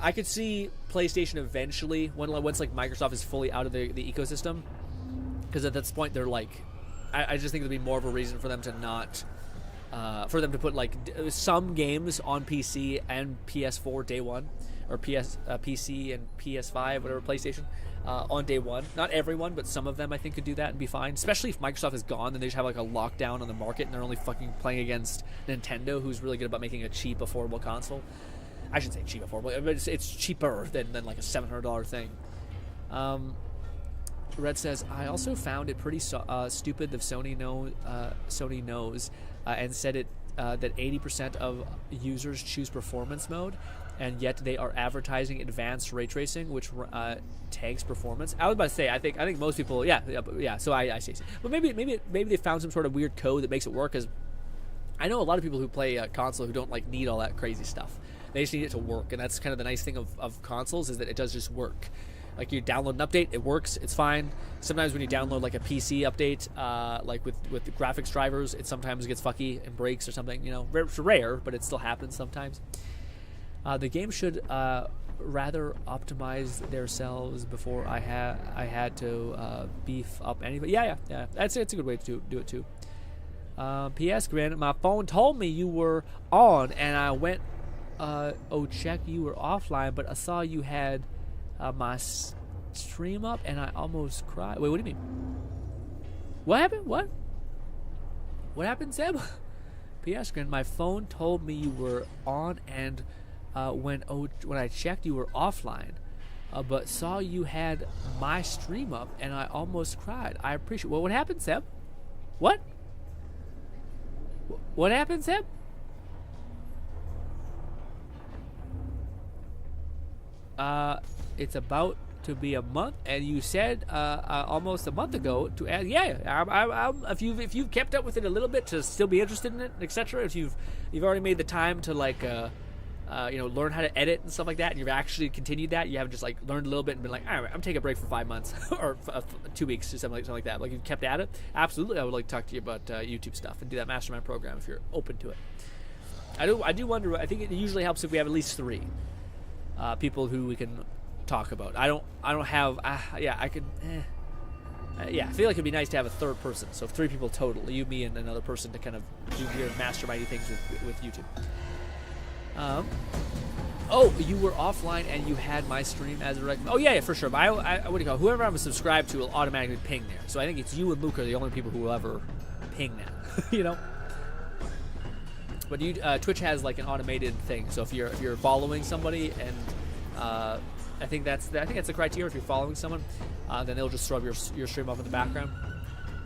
I could see PlayStation eventually, once like Microsoft is fully out of the ecosystem, because at this point they're like, I just think there'd be more of a reason for them to not, for them to put like some games on PC and PS4 day one, or PC and PS5, whatever, PlayStation. On day one. Not everyone, but some of them I think could do that and be fine. Especially if Microsoft is gone, then they just have like a lockdown on the market and they're only fucking playing against Nintendo, who's really good about making a cheap, affordable console. I shouldn't say cheap, affordable, but it's cheaper than like a $700 thing. Red says, I also found it pretty stupid that Sony knows and said it that 80% of users choose performance mode, and yet they are advertising advanced ray tracing, which tags performance. I was about to say, I think most people, yeah. So I see. But maybe they found some sort of weird code that makes it work. Because I know a lot of people who play console who don't like need all that crazy stuff. They just need it to work, and that's kind of the nice thing of consoles, is that it does just work. Like, you download an update, it works, it's fine. Sometimes when you download like a PC update, like with the graphics drivers, it sometimes gets fucky and breaks or something. You know, it's rare, but it still happens sometimes. The game should rather optimize themselves before I had to beef up anything. Yeah. It's a good way to do it too. P.S. Grin, my phone told me you were on, and I went check, you were offline, but I saw you had my stream up, and I almost cried. Wait, what do you mean? What happened? What happened, Seb? P.S. Grin, my phone told me you were on, and when I checked, you were offline. But saw you had my stream up, and I almost cried. I appreciate. Well, what happened, Seb? What? What happened, Seb? It's about to be a month, and you said almost a month ago to add. Yeah, if you've kept up with it a little bit to still be interested in it, etc. If you've already made the time to like learn how to edit and stuff like that, and you've actually continued that, you haven't just like learned a little bit and been like, all right, I'm taking a break for 5 months or 2 weeks or something like that. Like you've kept at it. Absolutely, I would like to talk to you about YouTube stuff and do that mastermind program if you're open to it. I do wonder. I think it usually helps if we have at least 3 people who we can talk about. I don't have. I could. I feel like it'd be nice to have a third person. So 3 people total, you, me, and another person to kind of do weird mastermindy things with YouTube. You were offline and you had my stream as a recommend. Oh yeah, for sure. But I what do you call it? Whoever I'm subscribed to will automatically ping there. So I think it's you and Luke are the only people who will ever ping that. You know. But Twitch has like an automated thing. So if you're following somebody, and I think that's the criteria. If you're following someone, then they'll just throw up your stream up in the background,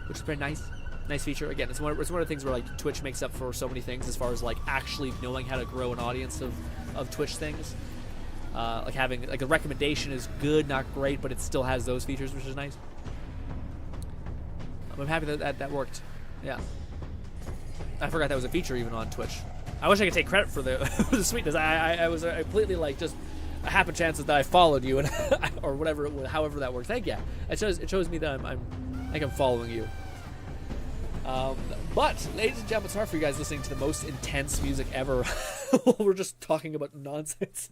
which is pretty nice. Nice feature. Again, it's one of the things where like Twitch makes up for so many things as far as like actually knowing how to grow an audience of Twitch things. Like having like a recommendation is good, not great, but it still has those features, which is nice. I'm happy that worked. Yeah. I forgot that was a feature even on Twitch. I wish I could take credit for the for the sweetness. I was completely like just a happen chance that I followed you and or whatever, however that works. Thank you. It shows me that I'm following you. But ladies and gentlemen, sorry for you guys listening to the most intense music ever. We're just talking about nonsense.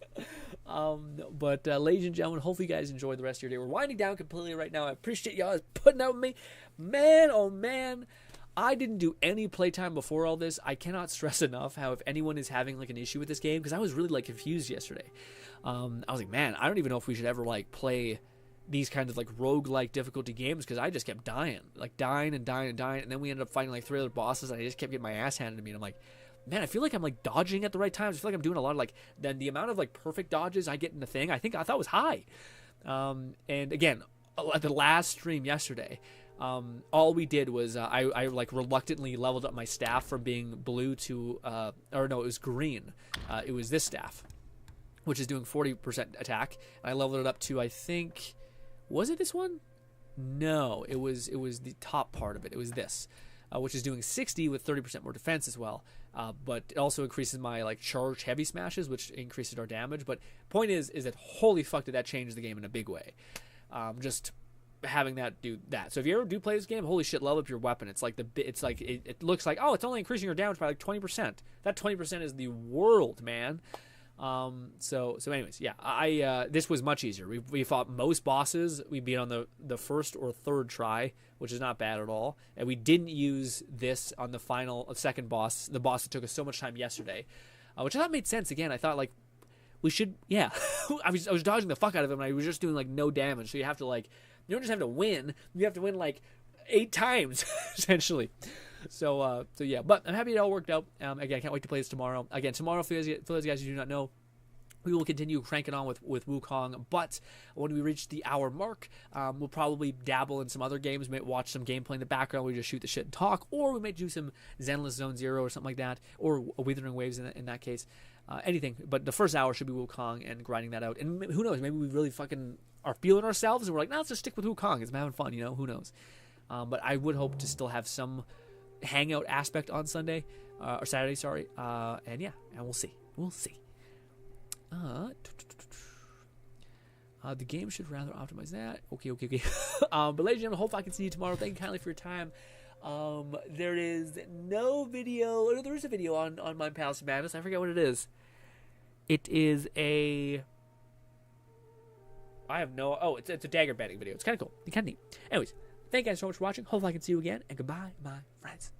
But ladies and gentlemen, hopefully you guys enjoy the rest of your day. We're winding down completely right now. I appreciate y'all putting out with me. Man, oh man. I didn't do any playtime before all this. I cannot stress enough how if anyone is having like an issue with this game, because I was really like confused yesterday. I was like, man, I don't even know if we should ever like play these kinds of like roguelike difficulty games, because I just kept dying, and then we ended up fighting like 3 other bosses, and I just kept getting my ass handed to me, and I'm like, man, I feel like I'm like dodging at the right times. I feel like I'm doing a lot of like, then the amount of like perfect dodges I get in the thing, I thought was high. And again, at the last stream yesterday, all we did was I like reluctantly leveled up my staff from being blue to it was green. It was this staff, which is doing 40% attack, and I leveled it up to, I think, was it this one? No, it was the top part of it. It was this, which is doing 60 with 30% more defense as well. But it also increases my like charge heavy smashes, which increases our damage. But point is that holy fuck did that change the game in a big way. Just having that do that. So if you ever do play this game, holy shit, level up your weapon. It's like it looks like, oh, it's only increasing your damage by like 20%. That 20% is the world, man. So anyways, yeah, this was much easier. We fought most bosses. We beat on the first or third try, which is not bad at all. And we didn't use this on the second boss, the boss that took us so much time yesterday, which I thought made sense. Again, I thought like we should, yeah, I was dodging the fuck out of him, and I was just doing like no damage. So you have to like, you don't just have to win, you have to win like 8 times essentially. So yeah, but I'm happy it all worked out. Again, I can't wait to play this tomorrow. Again, tomorrow, for those guys who do not know, we will continue cranking on with Wukong, but when we reach the hour mark, we'll probably dabble in some other games. We might watch some gameplay in the background. We just shoot the shit and talk, or we might do some Zenless Zone Zero or something like that, or Withering Waves in that case. Anything, but the first hour should be Wukong and grinding that out. And who knows, maybe we really fucking are feeling ourselves, and we're like, nah, let's just stick with Wukong. It's having fun, you know, who knows. But I would hope to still have some hangout aspect on Sunday, or Saturday, sorry. And yeah, and we'll see. The game should rather optimize that. Okay. But ladies and gentlemen, hope I can see you tomorrow. Thank you kindly for your time. There is no video. Or there is a video on my Palace of Madness. I forget what it is. It is a... it's a dagger betting video. It's kind of cool. It's kind of neat. Anyways, thank you guys so much for watching. Hopefully I can see you again. And goodbye, my friends.